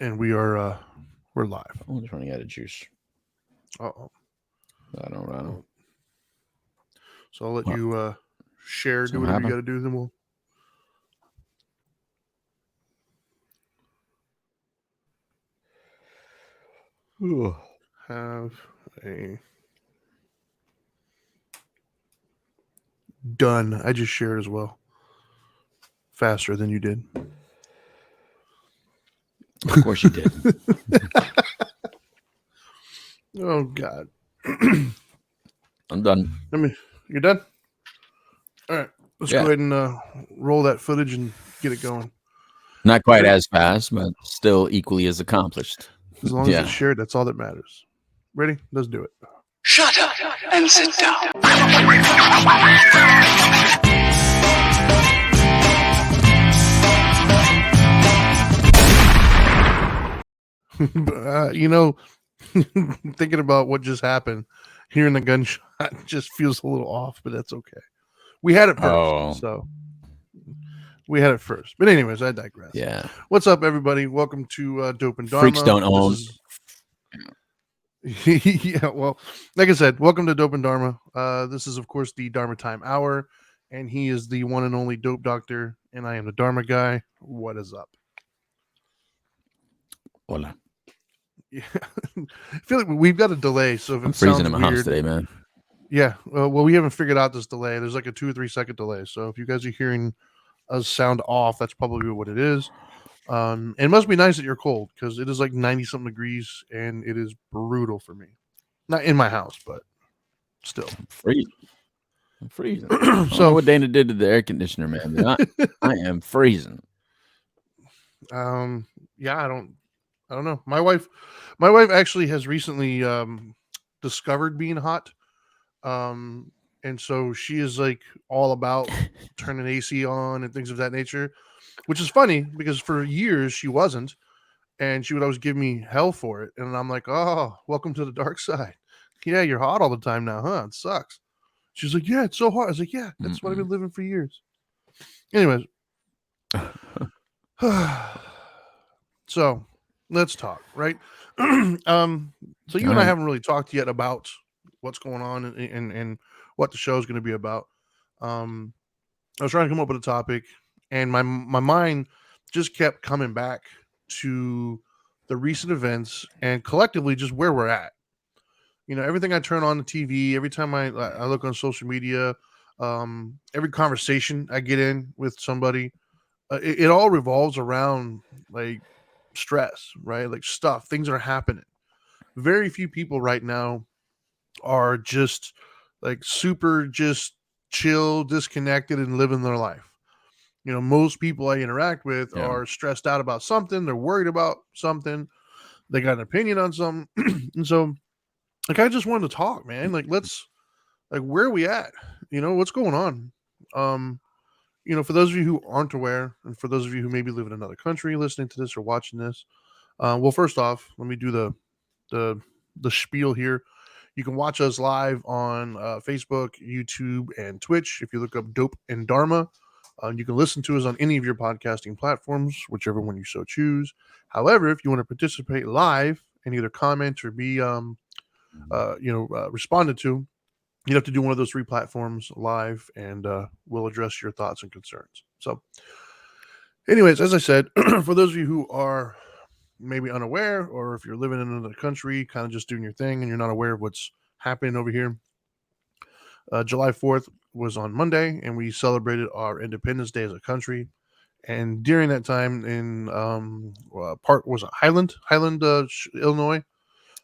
And we're live. I'm just running out of juice. Uh-oh. I don't know. Oh, so I'll let What? you share, do Something whatever you got happened? to do. Then Ugh. we'll have a done. I just shared as well, faster than you did. Of course you did. Oh God. I'm done. Let me. You're done. All right. Let's go Yeah. ahead and roll that footage and get it going. Not You quite ready? as fast, but still equally as accomplished. As long as it's Yeah. shared, that's all that matters. Ready? Let's do it. Shut up and sit down. You know, thinking about what just happened, hearing the gunshot just feels a little off, but that's okay. We had it first, Oh, so we had it first. But anyways, I digress. yeah. What's up, everybody? Welcome to Dope and Freaks Dharma. don't This own. is yeah. Well, like I said, welcome to Dope and Dharma. This is of course the Dharma Time Hour, and he is the one and only Dope Doctor, and I am the Dharma guy. What is up? Well, Yeah, I feel like we've got a delay, so if I'm it freezing sounds in my house weird, today, man. yeah. Well, we haven't figured out this delay. There's like a 2 or 3 second delay, so if you guys are hearing us sound off, that's probably what it is. And it must be nice that you're cold because it is like 90 something degrees and it is brutal for me. Not in my house, but still. Freezing. I'm freezing. I don't know So, what Dana did to the air conditioner, man, but I am freezing. um, yeah, I don't know. My wife actually has recently discovered being hot. Um, and so she is like all about turning AC on and things of that nature, which is funny because for years she wasn't, and she would always give me hell for it. And I'm like, oh, welcome to the dark side. Yeah, you're hot all the time now, huh? It sucks. She's like, yeah, it's so hot. I was like, yeah, that's what I've Mm-mm. been living for years. Anyways, so let's talk, right? So you All and I right. haven't really talked yet about what's going on and what the show is going to be about. Um, I was trying to come up with a topic, and my mind just kept coming back to the recent events and collectively just where we're at. You know, everything I turn on the TV, every time I look on social media, every conversation I get in with somebody, it all revolves around like stress, right? Like stuff, things are happening. Very few people right now are just like super just chill, disconnected, and living their life. You know, most people I interact with Yeah. are stressed out about something, they're worried about something, they got an opinion on something. And so like I just wanted to talk, man. Like let's like where are we at? You know, what's going on? Um, you know, for those of you who aren't aware, and for those of you who maybe live in another country listening to this or watching this, well, first off, let me do the the spiel here. You can watch us live on Facebook, YouTube, and Twitch. If you look up Dope and Dharma, you can listen to us on any of your podcasting platforms, whichever one you so choose. However, if you want to participate live and either comment or be, responded to, you have to do one of those three platforms live, and we'll address your thoughts and concerns. So, anyways, as I said, for those of you who are maybe unaware, or if you're living in another country, kind of just doing your thing, and you're not aware of what's happening over here, July 4th was on Monday, and we celebrated our Independence Day as a country. And during that time, in Park was it Highland, Illinois.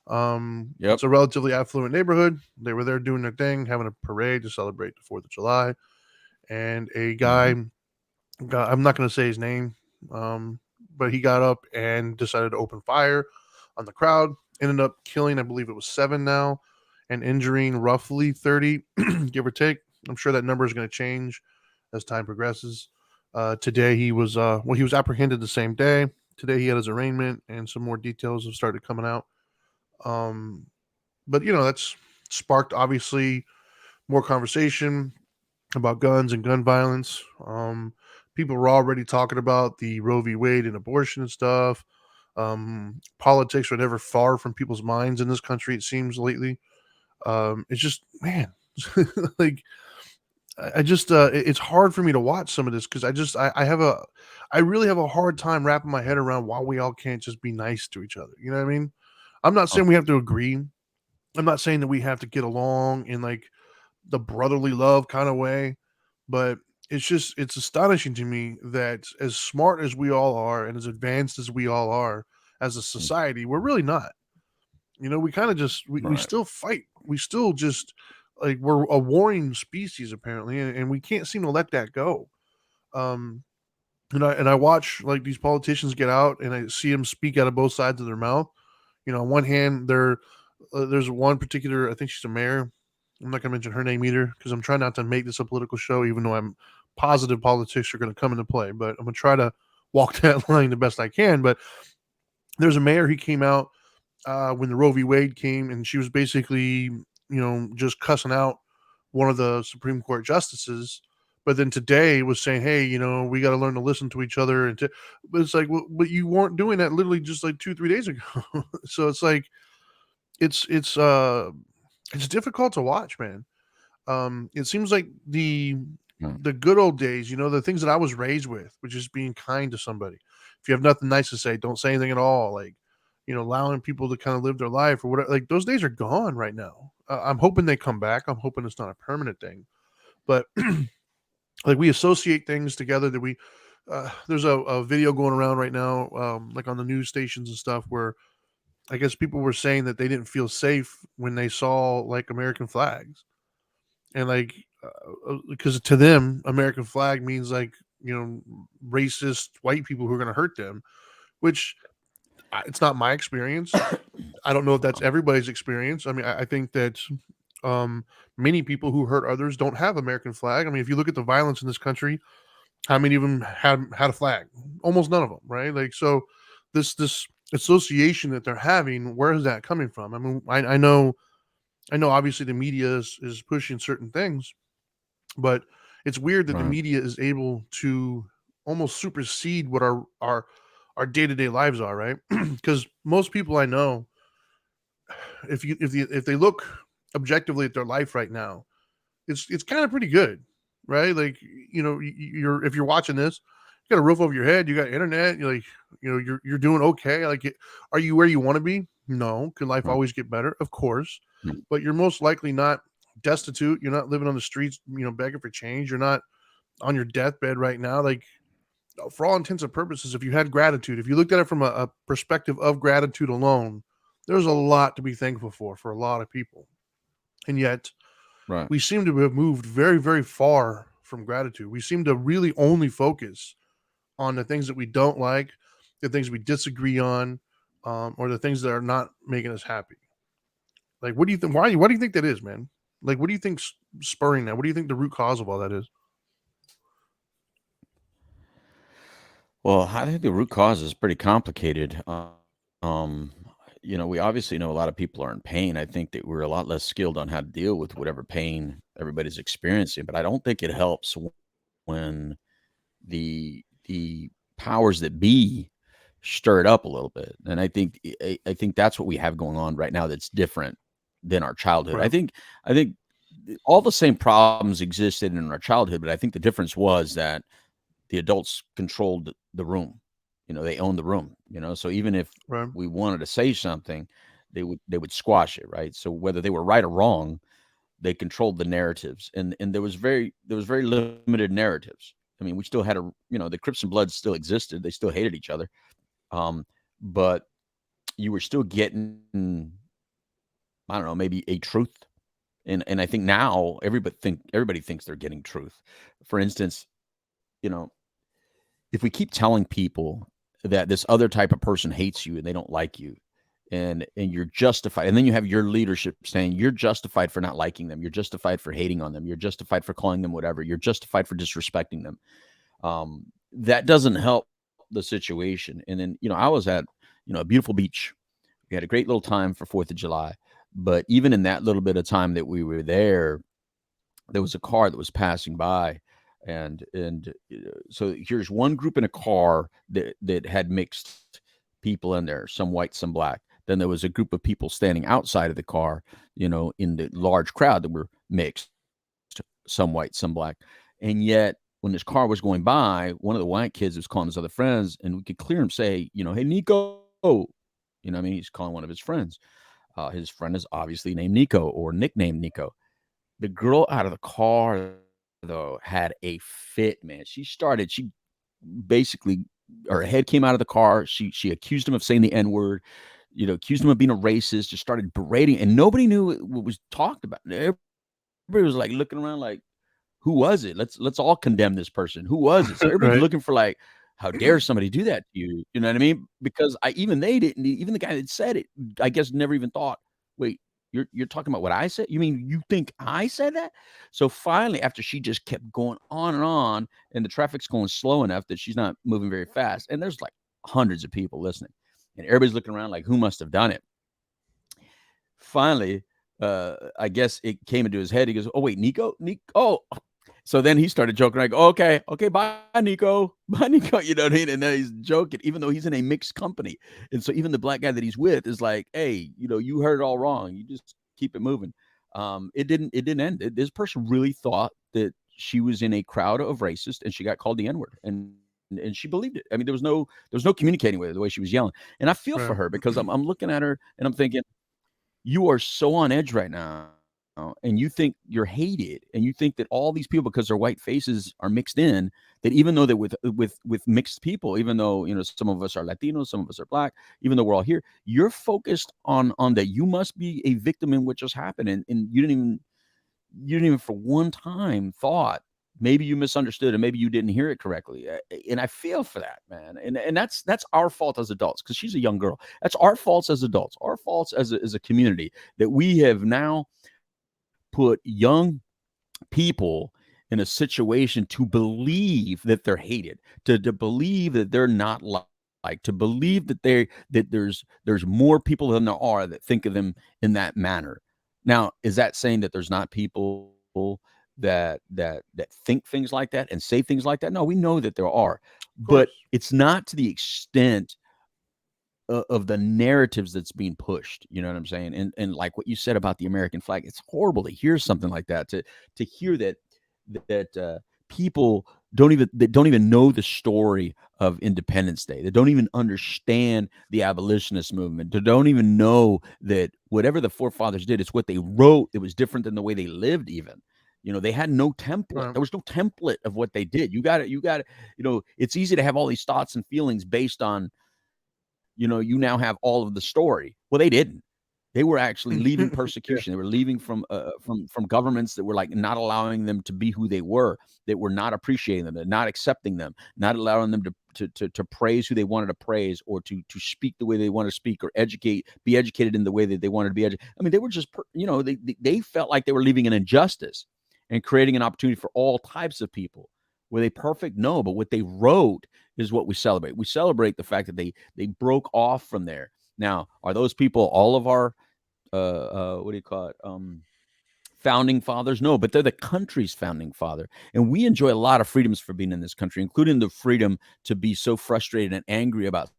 Yep. It's a relatively affluent neighborhood. They were there doing their thing, having a parade to celebrate the 4th of July. And a guy, Hmm. I'm not going to say his name, but he got up and decided to open fire on the crowd. Ended up killing, I believe it was 7 now, and injuring roughly 30, give or take. I'm sure that number is going to change as time progresses. Today he was apprehended the same day. Today he had his arraignment, and some more details have started coming out. Um, but you know that's sparked obviously more conversation about guns and gun violence. People were already talking about the Roe v. Wade and abortion and stuff. Politics are never far from people's minds in this country, it seems lately. It's just, man, like I just it's hard for me to watch some of this because I really have a hard time wrapping my head around why we all can't just be nice to each other. You know what I mean? I'm not saying we have to agree. I'm not saying that we have to get along in like the brotherly love kind of way, but it's astonishing to me that as smart as we all are and as advanced as we all are as a society, we're really not. You know, we kind of just we Right. still fight. We still just like we're a warring species apparently, and we can't seem to let that go. Um, and I watch like these politicians get out, and I see them speak out of both sides of their mouth. You know, on one hand, there's one particular, I think she's a mayor. I'm not going to mention her name either because I'm trying not to make this a political show, even though I'm positive politics are going to come into play. But I'm going to try to walk that line the best I can. But there's a mayor. He came out when the Roe v. Wade came, and she was basically, just cussing out one of the Supreme Court justices. But then today was saying, "Hey, we got to learn to listen to each other." But it's like, well, but you weren't doing that literally just like 2 3 days ago. So it's like it's it's uh it's difficult to watch, man. It seems like Mm. the good old days, the things that I was raised with, which is being kind to somebody. If you have nothing nice to say, don't say anything at all. Like, allowing people to kind of live their life or whatever. Like those days are gone right now. I'm hoping they come back. I'm hoping it's not a permanent thing. But like we associate things together that we. There's a video going around right now, like on the news stations and stuff, where I guess people were saying that they didn't feel safe when they saw like American flags and like because to them American flag means like racist white people who are going to hurt them, which it's not my experience. I don't know if that's everybody's experience. I mean, I think that um, many people who hurt others don't have American flag. I mean, if you look at the violence in this country, how many of them had a flag? Almost none of them, right? Like so, this association that they're having, where is that coming from? I mean, I know obviously the media is pushing certain things, but it's weird that the Right. media is able to almost supersede what our day-to-day lives are, right? Because most people I know, if they look objectively at their life right now, it's kind of pretty good, right? Like you're if you're watching this, you got a roof over your head, you got internet, you're like you're doing okay. Like, are you where you want to be? No. Can life Right. always get better? Of course, Mm. but you're most likely not destitute. You're not living on the streets, begging for change. You're not on your deathbed right now. Like, for all intents and purposes, if you had gratitude, if you looked at it from a perspective of gratitude alone, there's a lot to be thankful for a lot of people. And yet, Right. we seem to have moved very, very far from gratitude. We seem to really only focus on the things that we don't like, the things we disagree on, or the things that are not making us happy. Like, what do you think? Why do you think that is, man? Like, what do you think's spurring that? What do you think the root cause of all that is? Well, I think the root cause is pretty complicated. Um, we obviously know a lot of people are in pain. I think that we're a lot less skilled on how to deal with whatever pain everybody's experiencing, but I don't think it helps when the powers that be stir it up a little bit. And I think that's what we have going on right now that's different than our childhood. I Right. think I think all the same problems existed in our childhood, but I think the difference was that the adults controlled the room. They owned the room. So even if Right. we wanted to say something, they would squash it, right? So whether they were right or wrong, they controlled the narratives, and there was very limited narratives. I mean, we still had the Crips and Bloods still existed. They still hated each other, but you were still getting, I don't know, maybe a truth. And I think now everybody thinks they're getting truth. For instance, you know, if we keep telling people that this other type of person hates you and they don't like you, and you're justified, and then you have your leadership saying you're justified for not liking them, you're justified for hating on them, you're justified for calling them whatever, you're justified for disrespecting them. That doesn't help the situation. And then I was at a beautiful beach. We had a great little time for 4th of July, but even in that little bit of time that we were there was a car that was passing by, and so here's one group in a car that had mixed people in there, some white, some black. Then there was a group of people standing outside of the car, in the large crowd that were mixed, some white, some black. And yet, when this car was going by, one of the white kids was calling his other friends, and we could clear him say, hey, Nico. What I mean? He's calling one of his friends. His friend is obviously named Nico or nicknamed Nico. The girl out of the car, though, had a fit, man. She basically, her head came out of the car. She accused him of saying the N-word, accused him of being a racist, just started berating, and nobody knew what was talked about. Everybody was like looking around like, who was it? Let's all condemn this person. Who was it? So everybody's looking for Right. like, how dare somebody do that to you? You know what I mean? Because even the guy that said it, I guess never even thought, wait, you're talking about what I said? You mean you think I said that? So finally, after she just kept going on, and the traffic's going slow enough that she's not moving very fast, and there's like hundreds of people listening, and everybody's looking around like, who must have done it? Finally, I guess it came into his head. He goes, "Oh wait, Nico. Oh." So then he started joking like, okay, bye, Nico, bye, Nico. You know what I mean? And then he's joking, even though he's in a mixed company. And so even the black guy that he's with is like, hey, you heard it all wrong. You just keep it moving. It didn't end. This person really thought that she was in a crowd of racists and she got called the N-word. And she believed it. I mean, there was no communicating with her the way she was yelling. And I feel for Right. her because I'm looking at her and I'm thinking, you are so on edge right now, and you think you're hated, and you think that all these people, because their white faces are mixed in, that even though they're with mixed people, even though some of us are Latinos, some of us are black, even though we're all here, you're focused on that you must be a victim in what just happened, and you didn't even for one time thought maybe you misunderstood and maybe you didn't hear it correctly. And I feel for that, man. And that's our fault as adults, because she's a young girl. That's our faults as adults, our faults as a community, that we have now put young people in a situation to believe that they're hated, to believe that they're not liked, to believe that there's more people than there are that think of them in that manner. Now, is that saying that there's not people that think things like that and say things like that? No, we know that there are, Of but course. it's not to the extent of the narratives that's being pushed. You know what I'm saying? And like what you said about the American flag, it's horrible to hear something like that. To hear that people don't even know the story of Independence Day. They don't even understand the abolitionist movement. They don't even know that whatever the forefathers did, it's what they wrote that was different than the way they lived. Even they had no template. Right. There was no template of what they did. You got to. It's easy to have all these thoughts and feelings based on you now have all of the story. Well, they didn't. They were actually leaving Yeah. persecution. They were leaving from governments that were like not allowing them to be who they were, that were not appreciating them, that not accepting them, not allowing them to praise who they wanted to praise, or to speak the way they want to speak, or be educated in the way that they wanted to be educated. I mean, they were just they felt like they were leaving an injustice and creating an opportunity for all types of people. Were they perfect? No, but what they wrote is what we celebrate. We celebrate the fact that they broke off from there. Now, are those people all of our what do you call it? Founding fathers? No, but they're the country's founding father. And we enjoy a lot of freedoms for being in this country, including the freedom to be so frustrated and angry about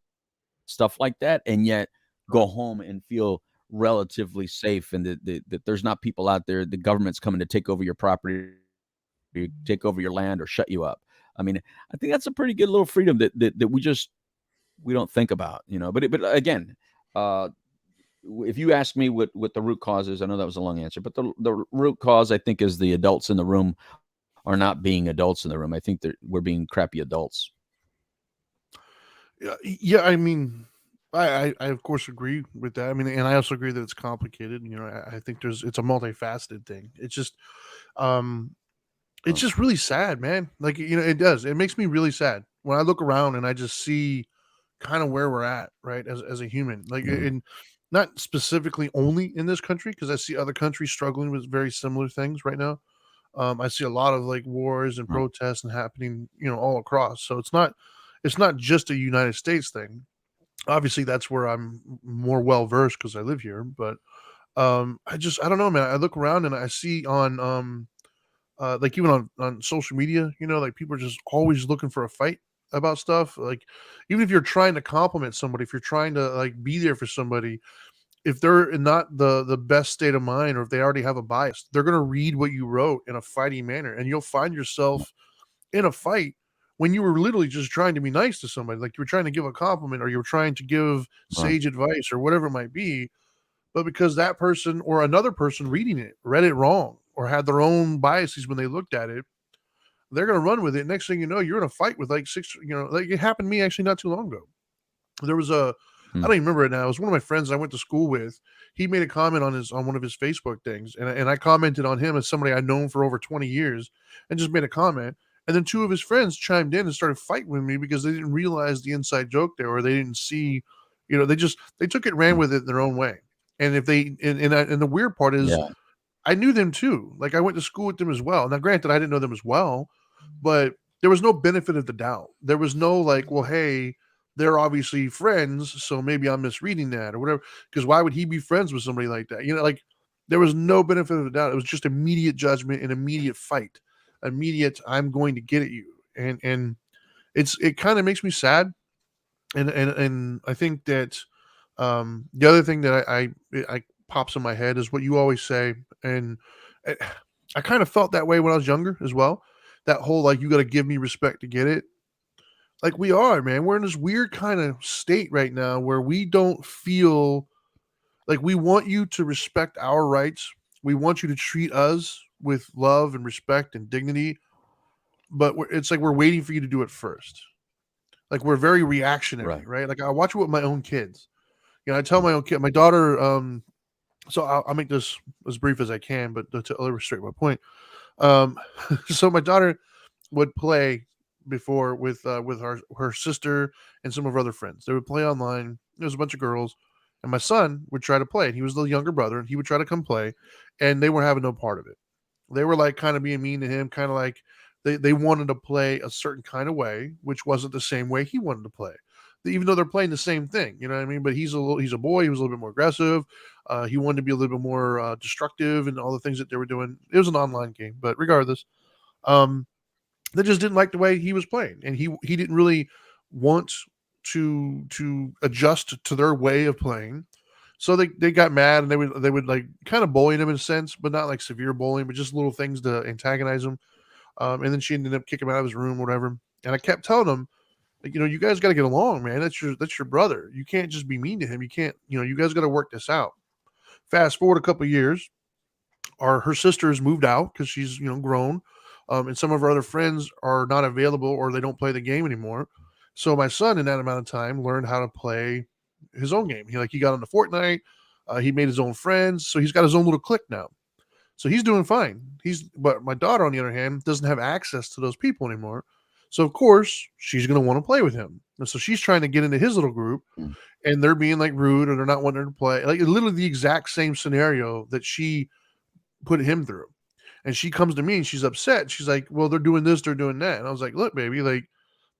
stuff like that, and yet go home Right. and feel relatively safe, and that there's not people out there, the government's coming to take over your property, take over your land, or shut you up. I mean, I think that's a pretty good little freedom that we don't think about, but again, uh, if you ask me what the root cause is, I know that was a long answer, but the root cause, I think, is the adults in the room are not being adults in the room. I think that we're being crappy adults. Yeah. Yeah. I mean, I of course agree with that. I mean, and I also agree that it's complicated. I think it's a multifaceted thing. Um, it's Oh, just really sad, man. Like, it does. It makes me really sad when I look around and I just see kind of where we're at, right? As a human, like, yeah, and not specifically only in this country, because I see other countries struggling with very similar things right now. I see a lot of like wars and right. protests and happening, all across. So it's not just a United States thing. Obviously, that's where I'm more well versed because I live here. But I don't know, man. I look around and I see on like even on social media, like people are just always looking for a fight. about stuff. Like, even if you're trying to compliment somebody, if you're trying to like be there for somebody, if they're in not the best state of mind, or if they already have a bias, they're gonna read what you wrote in a fighting manner, and you'll find yourself in a fight when you were literally just trying to be nice to somebody, like you were trying to give a compliment, or you were trying to give Right. sage advice, or whatever it might be. But because that person or another person reading it read it wrong, or had their own biases when they looked at it, they're gonna run with it. Next thing you know, you're in a fight with like six. Like it happened to me actually not too long ago. There was a I Mm. don't even remember it now. It was one of my friends I went to school with. He made a comment on one of his Facebook things, and I commented on him as somebody I'd known for over 20 years, and just made a comment. And then two of his friends chimed in and started fighting with me because they didn't realize the inside joke there, or they didn't see, they took it, ran Mm. with it in their own way. And if they and the weird part is, Yeah. I knew them too. Like, I went to school with them as well. Now, granted, I didn't know them as well, but there was no benefit of the doubt. There was no like, well, hey, they're obviously friends, so maybe I'm misreading that or whatever. Because why would he be friends with somebody like that? Like, there was no benefit of the doubt. It was just immediate judgment and immediate fight, immediate. I'm going to get at you, and it kind of makes me sad, and I think that the other thing that I pops in my head is what you always say, and I, I kind of felt that way when I was younger as well. That whole like, you got to give me respect to get it. Like, we are, man. We're in this weird kind of state right now where we don't feel like we want you to respect our rights. We want you to treat us with love and respect and dignity, but it's like we're waiting for you to do it first. Like, we're very reactionary, Right. right? Like, I watch it with my own kids. I tell Mm. my own kid, my daughter. So I'll make this as brief as I can, but to illustrate my point. Um, so my daughter would play before with her sister and some of her other friends. They would play online. There was a bunch of girls, and my son would try to play. And he was the younger brother, and he would try to come play, and they were having no part of it. They were like kind of being mean to him, kind of like they wanted to play a certain kind of way, which wasn't the same way he wanted to play. Even though they're playing the same thing, you know what I mean? But he's a boy. He was a little bit more aggressive. He wanted to be a little bit more destructive, and all the things that they were doing. It was an online game, but regardless, um, they just didn't like the way he was playing, and he didn't really want to adjust to their way of playing. So they got mad, and they would like kind of bully him in a sense, but not like severe bullying, but just little things to antagonize him. And then she ended up kicking him out of his room, or whatever. And I kept telling him, like, you guys got to get along, man. That's your brother. You can't just be mean to him. You can't, you guys got to work this out. Fast forward a couple of years, her sister has moved out because she's grown, and some of her other friends are not available, or they don't play the game anymore. So my son, in that amount of time, learned how to play his own game. He got on the Fortnite. He made his own friends, so he's got his own little clique now. So he's doing fine. But my daughter, on the other hand, doesn't have access to those people anymore. So of course she's going to want to play with him, and so she's trying to get into his little group, Mm. and they're being like rude, or they're not wanting her to play. Like, literally the exact same scenario that she put him through. And she comes to me and she's upset. She's like, well, they're doing this, they're doing that. And I was like, look, baby, like,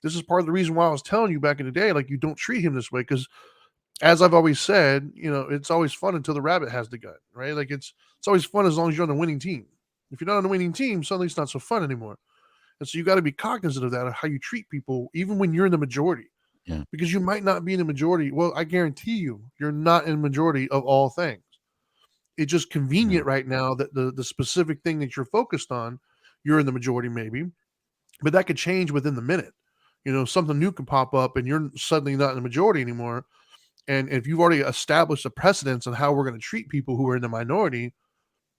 this is part of the reason why I was telling you back in the day, like, you don't treat him this way. Because as I've always said, it's always fun until the rabbit has the gun, right? Like, it's always fun as long as you're on the winning team. If you're not on the winning team, suddenly it's not so fun anymore. And so you got to be cognizant of that, of how you treat people, even when you're in the majority. Yeah. Because you might not be in the majority. Well, I guarantee you're not in the majority of all things. It's just Yeah. convenient right now that the specific thing that you're focused on, you're in the majority maybe, but that could change within the minute. Something new can pop up, and you're suddenly not in the majority anymore. And if you've already established a precedence on how we're going to treat people who are in the minority,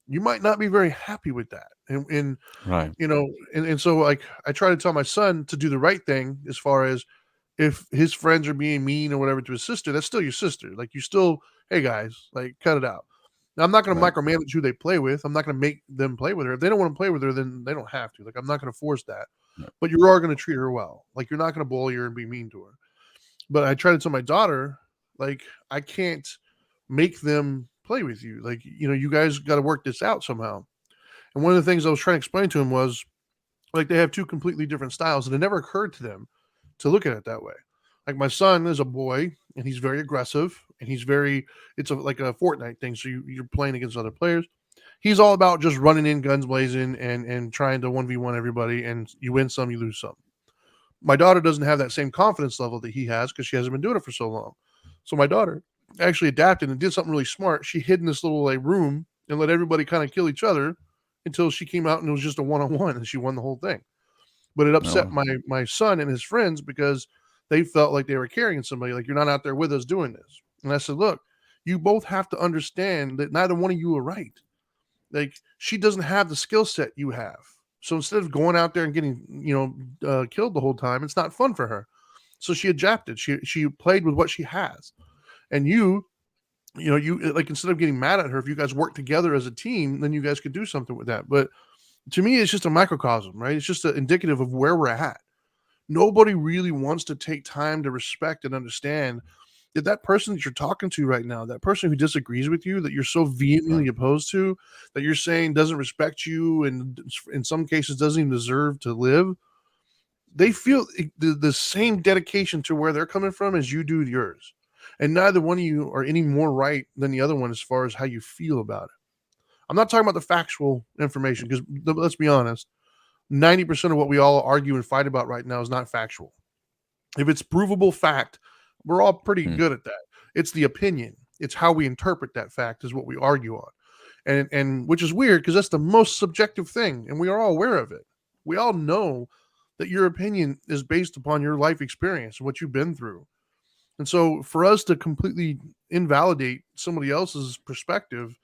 you might not be very happy with that. And Right. and so, like, I try to tell my son to do the right thing, as far as if his friends are being mean or whatever to his sister, that's still your sister. Like, you still, hey guys, like, cut it out. Now, I'm not going to Right. micromanage who they play with. I'm not going to make them play with her. If they don't want to play with her, then they don't have to. Like, I'm not going to force that. Right. But you are going to treat her well. Like, you're not going to bully her and be mean to her. But I try to tell my daughter, like, I can't make them play with you. Like, you guys got to work this out somehow. And one of the things I was trying to explain to him was, like, they have two completely different styles, and it never occurred to them to look at it that way. Like, my son is a boy, and he's very aggressive, and it's like a Fortnite thing. So you're playing against other players. He's all about just running in, guns blazing, and trying to 1v1 everybody, and you win some, you lose some. My daughter doesn't have that same confidence level that he has because she hasn't been doing it for so long. So my daughter actually adapted and did something really smart. She hid in this little like room and let everybody kind of kill each other until she came out and it was just a one on one and she won the whole thing. But it Oh, upset my son and his friends because they felt like they were carrying somebody, like you're not out there with us doing this. And I said, look, you both have to understand that neither one of you are right. Like she doesn't have the skill set you have. So instead of going out there and getting, killed the whole time, it's not fun for her. So she adapted. She played with what she has. And you like instead of getting mad at her, if you guys work together as a team, then you guys could do something with that. But to me, it's just a microcosm, right? It's just indicative of where we're at. Nobody really wants to take time to respect and understand that that person that you're talking to right now, that person who disagrees with you, that you're so vehemently right. opposed to, that you're saying doesn't respect you and in some cases doesn't even deserve to live, they feel the same dedication to where they're coming from as you do yours. And neither one of you are any more right than the other one as far as how you feel about it. I'm not talking about the factual information because let's be honest, 90% of what we all argue and fight about right now is not factual. If it's provable fact, we're all pretty Hmm. good at that. It's the opinion. It's how we interpret that fact is what we argue on. And which is weird because that's the most subjective thing and we are all aware of it. We all know that your opinion is based upon your life experience and what you've been through. And so for us to completely invalidate somebody else's perspective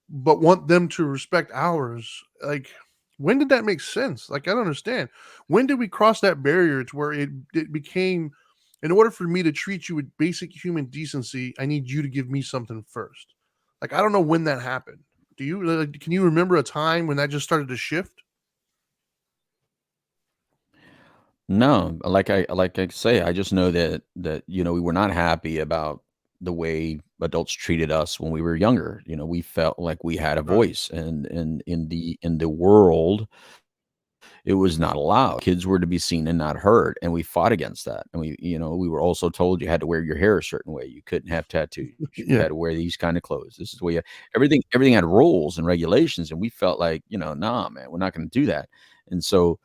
but want them to respect ours, like when did that make sense? Like I don't understand. When did we cross that barrier to where it became in order for me to treat you with basic human decency, I need you to give me something first. Like I don't know when that happened. Do you can you remember a time when that just started to shift? No, like I say, I just know that we were not happy about the way adults treated us when we were younger. We felt like we had a Right. voice, and in the world, it was not allowed. Kids were to be seen and not heard, and we fought against that. And we were also told you had to wear your hair a certain way. You couldn't have tattoos. You Yeah. had to wear these kind of clothes. This is the way everything had rules and regulations, and we felt like, nah, man, we're not going to do that. And so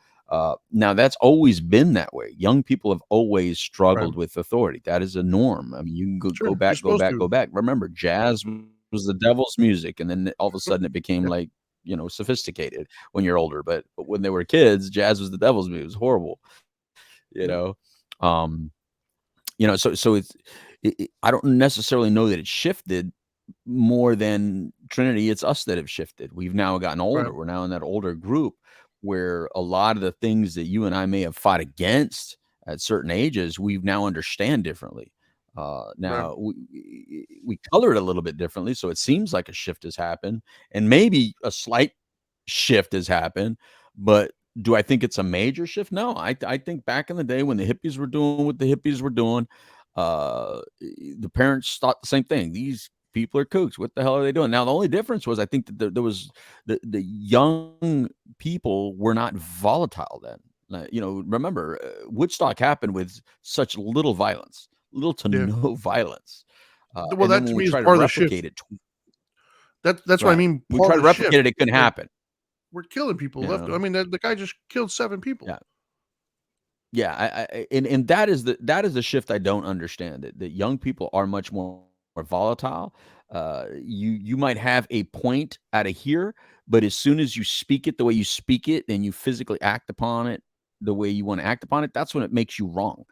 now that's always been that way. Young people have always Right. struggled with authority. That is a norm. I mean, you can go Sure. You're back, go supposed back, to. go back. Remember, jazz was the devil's music, and then all of a sudden it became Yeah. like sophisticated when you're older. But when they were kids, jazz was the devil's music. It was horrible, you Yep. know. Um, so I don't necessarily know that it shifted more than Trinity. It's us that have shifted. We've now gotten Right. older. We're now in that older group where a lot of the things that you and I may have fought against at certain ages, we now understand differently. Right. Now we color it a little bit differently, so it seems like a shift has happened, and maybe a slight shift has happened. But do I think it's a major shift? No, I think back in the day when the hippies were doing what the hippies were doing, the parents thought the same thing. These people are kooks. What the hell are they doing? Now the only difference was I think that there was the young people were not volatile then. Remember, Woodstock happened with such little violence, little to Yeah. no violence, Well, and then that when to we me is try to part of the shift. replicate it, That's what I right? mean. We Part try of to the shift. replicate it, it couldn't happen. We're killing people You left. know, I mean, the guy just killed 7 people. yeah. Yeah, and that is the shift I don't understand. That young people are much more volatile. You might have a point out of here, but as soon as you speak it the way you speak it, and you physically act upon it the way you want to act upon it, that's when it makes you wrong.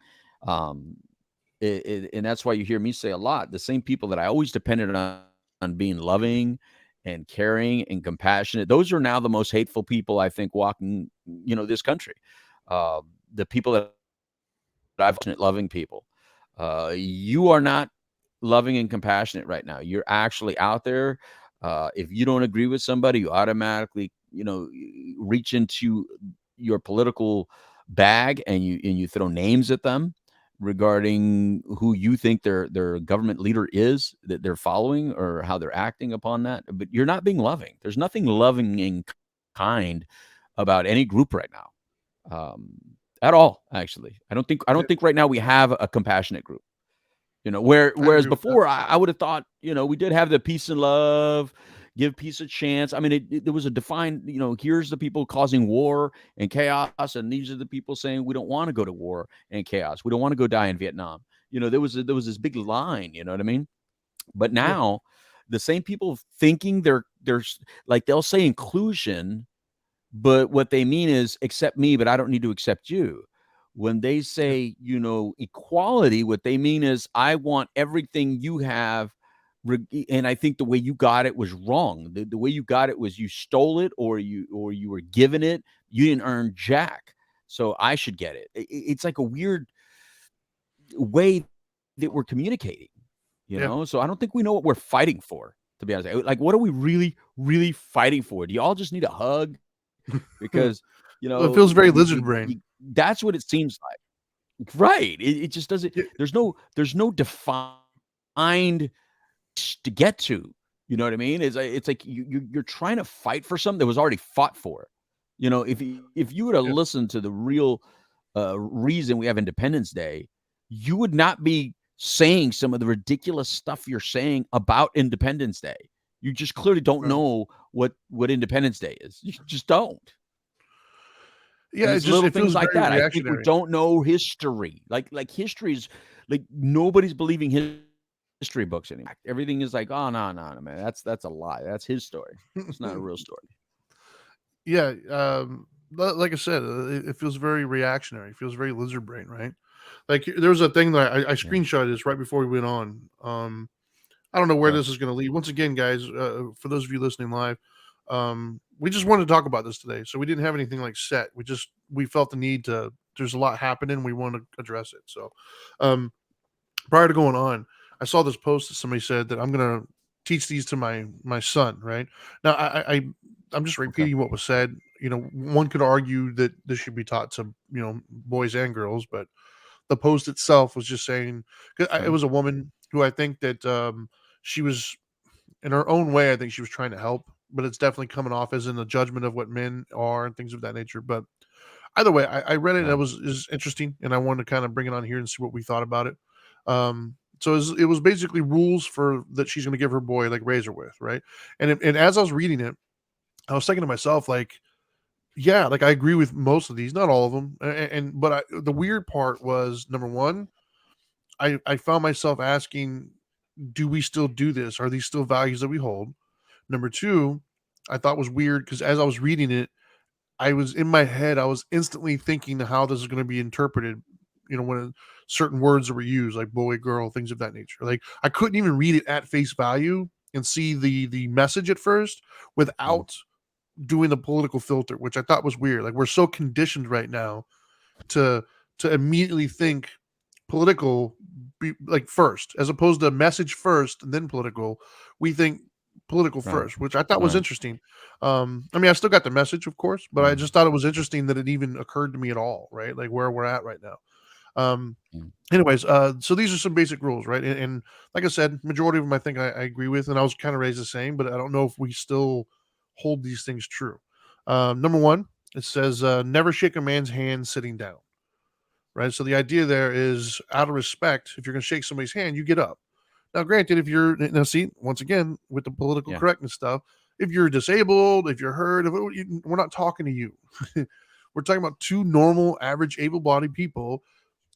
Um, and that's why you hear me say a lot. The same people that I always depended on being loving and caring and compassionate, those are now the most hateful people I think walking, this country. The people that I've loving people. You are not loving and compassionate right now. You're actually out there. If you don't agree with somebody, you automatically, reach into your political bag and you throw names at them regarding who you think their government leader is that they're following or how they're acting upon that. But you're not being loving. There's nothing loving and kind about any group right now. At all, actually. I don't Yeah, think right now we have a compassionate group. I Whereas agree with that. before I would have thought, we did have the peace and love, give peace a chance. I mean, there was a defined, here's the people causing war and chaos, and these are the people saying we don't want to go to war and chaos. We don't want to go die in Vietnam. There was this big line. You know what I mean? But Yeah. now, the same people thinking they're like they'll say inclusion, but what they mean is accept me, but I don't need to accept you. When they Yeah. say, equality, what they mean is I want everything you have. And I think the way you got it was wrong. The way you got it was you stole it, or you were given it. You didn't earn jack. So I should get it. It's like a weird way that we're communicating, Yeah. So I don't think we know what we're fighting for, to be honest. Like, what are we really, really fighting for? Do y'all just need a hug? Because Well, it feels very lizard brain. that's what it seems like, right? It just doesn't. Yeah. There's no defined to get to. You know what I mean? It's like you're trying to fight for something that was already fought for. If you were to Yeah. listen to the real reason we have Independence Day, you would not be saying some of the ridiculous stuff you're saying about Independence Day. You just clearly don't Right. know what Independence Day is. You just don't. Yeah. And It it's just little it things feels like very that. I think we reactionary. don't know history. Like history's like nobody's believing history books anymore. Everything is like, oh no, man. That's a lie. That's his story. It's not a real story. Yeah. Like I said, it feels very reactionary. It feels very lizard brain, right? Like there was a thing that I Yeah. screenshotted this right before we went on. I don't know where Okay. this is going to lead. Once again, guys, for those of you listening live, we just wanted to talk about this today, so we didn't have anything like set. We felt the need to. There's a lot happening. We want to address it. So, prior to going on, I saw this post that somebody said that I'm going to teach these to my son. Right now, I'm just Okay. repeating what was said. One could argue that this should be taught to boys and girls, but the post itself was just saying, 'cause it Okay. was a woman who I think that she was in her own way. I think she was trying to help, but it's definitely coming off as in the judgment of what men are and things of that nature. But either way, I read it and Yeah. it was interesting, and I wanted to kind of bring it on here and see what we thought about it. So it was basically rules for that she's going to give her boy like razor with, right? And as I was reading it, I was thinking to myself like, yeah, like I agree with most of these, not all of them, but the weird part was number one, I found myself asking, do we still do this? Are these still values that we hold? Number two, I thought was weird because as I was reading it, I was in my head, I was instantly thinking how this is going to be interpreted. When certain words were used, like boy, girl, things of that nature. Like I couldn't even read it at face value and see the message at first Mm. without doing the political filter, which I thought was weird. Like we're so conditioned right now to immediately think political like first, as opposed to message first and then political. We think political Right. first, which I thought was Right. interesting. I mean, I still got the message, of course, but I Mm. just thought it was interesting that it even occurred to me at all, right? Like where we're at right now. Um, Mm. Anyways, so these are some basic rules, right? And like I said, majority of them I think I agree with, and I was kind of raised the same, but I don't know if we still hold these things true. Number one, it says never shake a man's hand sitting down, right? So the idea there is out of respect, if you're going to shake somebody's hand, you get up. Now, granted, if you're now see once again with the political Yeah. correctness stuff, if you're disabled, if you're hurt, we're not talking to you. We're talking about two normal, average, able-bodied people.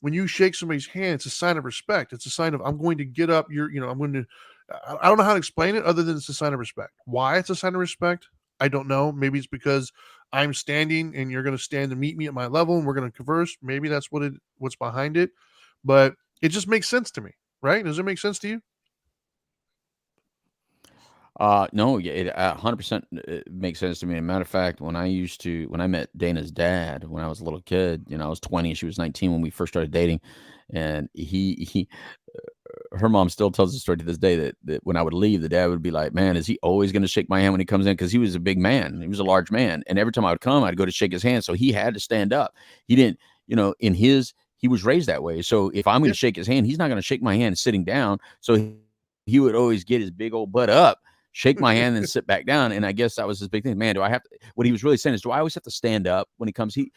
When you shake somebody's hand, it's a sign of respect. It's a sign of I'm going to get up. I'm going to. I don't know how to explain it other than it's a sign of respect. Why it's a sign of respect, I don't know. Maybe it's because I'm standing and you're going to stand to meet me at my level and we're going to converse. Maybe that's what's behind it, but it just makes sense to me, right? Does it make sense to you? No, yeah, it 100% makes sense to me. As a matter of fact, when I met Dana's dad when I was a little kid, I was 20, she was 19 when we first started dating, and her mom still tells the story to this day that when I would leave, the dad would be like, "Man, is he always going to shake my hand when he comes in?" Because he was a big man, he was a large man, and every time I would come, I'd go to shake his hand, so he had to stand up. He didn't, he was raised that way. So if I'm going Yeah. to shake his hand, he's not going to shake my hand sitting down. So he would always get his big old butt up, shake my hand, and sit back down. And I guess that was his big thing. Man, do I have to? What he was really saying is, do I always have to stand up when he comes? He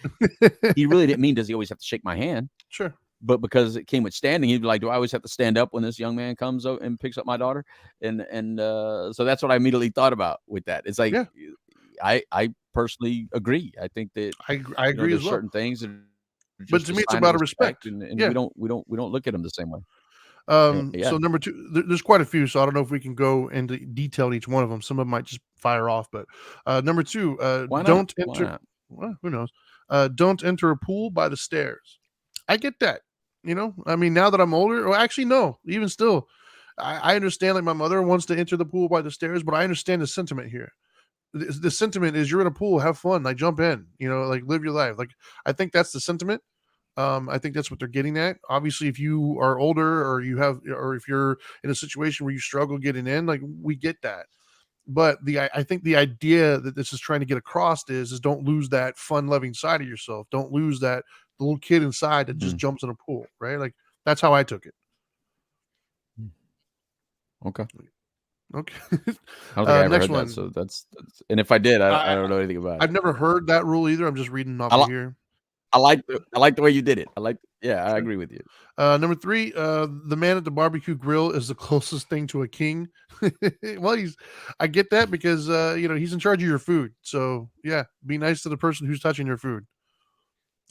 really didn't mean, does he always have to shake my hand? Sure. but because it came with standing, he'd be like, "Do I always have to stand up when this young man comes and picks up my daughter?" And so that's what I immediately thought about with that. It's like Yeah, I personally agree. I think that I agree as there's well. certain things that are But just to a me, it's sign of about a respect, respect. and Yeah. we don't look at them the same way. Yeah, So number two, there's quite a few, so I don't know if we can go into detail on each one of them. Some of them might just fire off, but number two, why not? don't Why enter. not? Well, who knows? Don't enter a pool by the stairs. I get that. I mean, now that I'm older, or actually, no, even still, I understand. Like my mother wants to enter the pool by the stairs, but I understand the sentiment here. The sentiment is you're in a pool, have fun, like jump in, like live your life. Like I think that's the sentiment. I think that's what they're getting at. Obviously, if you are older or if you're in a situation where you struggle getting in, like we get that. But I think the idea that this is trying to get across is don't lose that fun loving side of yourself. Don't lose that the little kid inside that just Mhm. jumps in a pool, right? Like that's how I took it. Okay. Okay. I don't think I ever Next heard that. one. So that's and if I did, I I don't know anything about it. I've never heard that rule either. I'm just reading off I of li here. I like the way you did it. Yeah, I Sure. agree with you. Number three, the man at the barbecue grill is the closest thing to a king. Well, I get that because he's in charge of your food. So yeah, be nice to the person who's touching your food.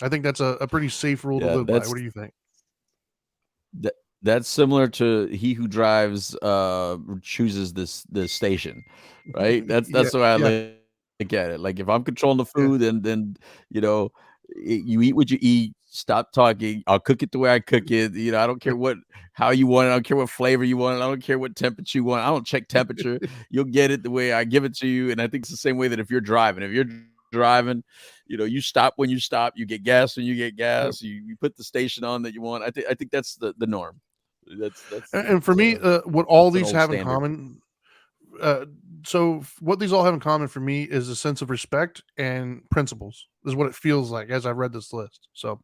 I think that's a pretty safe rule to Yeah, live by. What do you think? that that's similar to he who drives chooses this station, right? Yeah, That's the way I yeah, look at it. Like if I'm controlling the food, then you know you eat what you eat. Stop talking. I'll cook it the way I cook it. I don't care how you want it. I don't care what flavor you want it. I don't care what temperature you want. I don't check temperature. You'll get it the way I give it to you. And I think it's the same way that if you're driving. If you're driving, you stop when you stop. You get gas when you get yeah. gas. You put the station on that you want. I think that's the norm. And for me, what all That's an these old have in standard. common, uh, what these all have in common for me is a sense of respect and principles. Is what it feels like as I've read this list. So,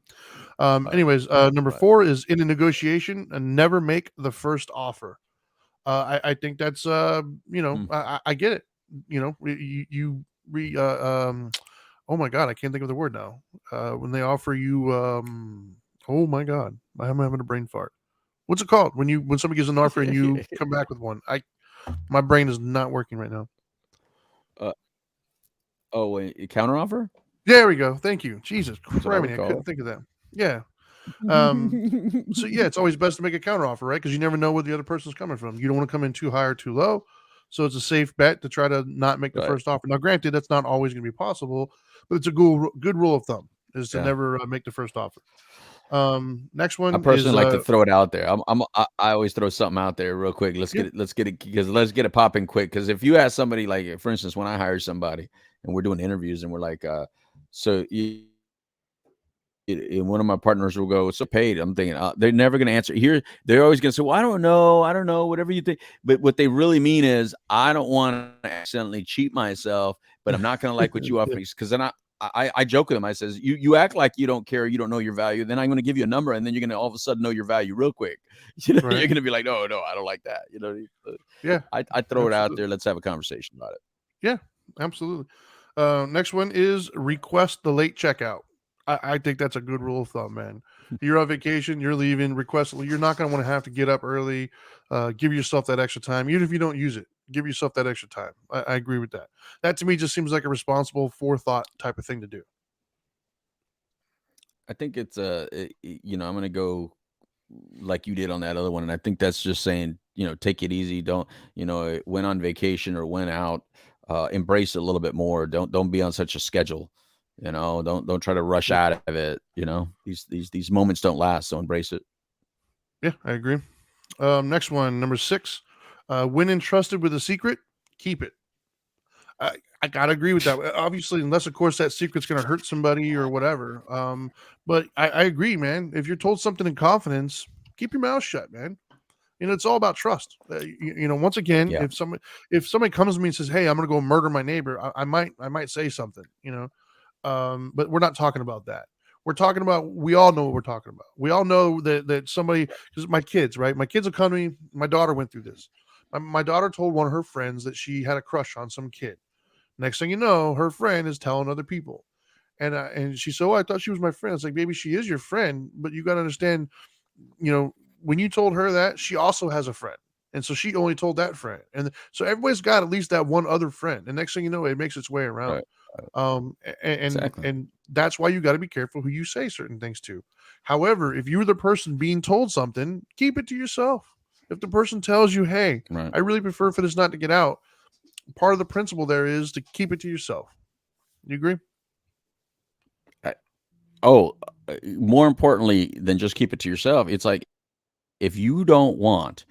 Right, anyways, number right. four is in a negotiation, never make the first offer. I think that's Mm. I get it. You re oh my god, I can't think of the word now. When they offer you oh my god, I'm having a brain fart. What's it called when somebody gives an offer and you come back with one? I My brain is not working right now. uh, oh, wait, a counteroffer? There we go. Thank you. Jesus That's what I would Christ, I call couldn't think of that. Yeah. So yeah, it. it's always best to make a counter offer, right? Because you never know where the other person's coming from. You don't want to come in too high or too low. So it's a safe bet to try to not make the Right. first offer. Now, granted, that's not always going to be possible, but it's a good rule of thumb is to Yeah. never make the first offer. Next I one is personally like to throw it out there. I always throw something out there real quick. yeah, Let's get it because let's get it popping quick. Because if you ask somebody, like for instance, when I hire somebody and we're doing interviews and we're like, so you, and one of my partners will go, so paid. I'm thinking they're never going to answer. Here, they're always going to say, well, I don't know, whatever you think. But what they really mean is, I don't want to accidentally cheat myself, but I'm not going to like what you offer yeah, me because then I joke with them. I says, you act like you don't care, you don't know your value. Then I'm going to give you a number, and then you're going to all of a sudden know your value real quick. right, You're going to be like, no, I don't like that. yeah, I throw it out absolutely, there. Let's have a conversation about it. yeah, absolutely. Next one is request the late checkout. I think that's a good rule of thumb, man. You're on vacation, you're leaving, request. You're not going to want to have to get up early. Give yourself that extra time, even if you don't use it. Give yourself that extra time. I agree with that. That to me just seems like a responsible forethought type of thing to do. I think it's I'm going to go like you did on that other one. And I think that's just saying, take it easy. Don't, when on vacation or when out, embrace it a little bit more. Don't be on such a schedule. Don't try to rush Yeah, out of it. These moments don't last. So embrace it. yeah, I agree. Next one, number six. When entrusted with a secret, keep it. I gotta agree with that. Obviously, unless of course that secret's gonna hurt somebody or whatever. But I agree, man. If you're told something in confidence, keep your mouth shut, man. It's all about trust. Once again, Yeah. if somebody comes to me and says, "Hey, I'm gonna go murder my neighbor," I might say something, but we're not talking about that. We're talking about we all know what we're talking about. We all know that somebody because my kids, right? My kids will come to me. My daughter went through this. My daughter told one of her friends that she had a crush on some kid. Next thing you know, her friend is telling other people. And she said, "Oh, I thought she was my friend." It's like, baby, she is your friend, but you got to understand, you know, when you told her that, she also has a friend. And so she only told that friend. And so everybody's got at least that one other friend. And next thing you know, it makes its way around. Right. And Exactly. that's why you got to be careful who you say certain things to. However, if you're the person being told something, keep it to yourself. If the person tells you, "Hey, Right. I really prefer for this not to get out," part of the principle there is to keep it to yourself. You agree? I, oh, more importantly than just keep it to yourself, it's like if you don't want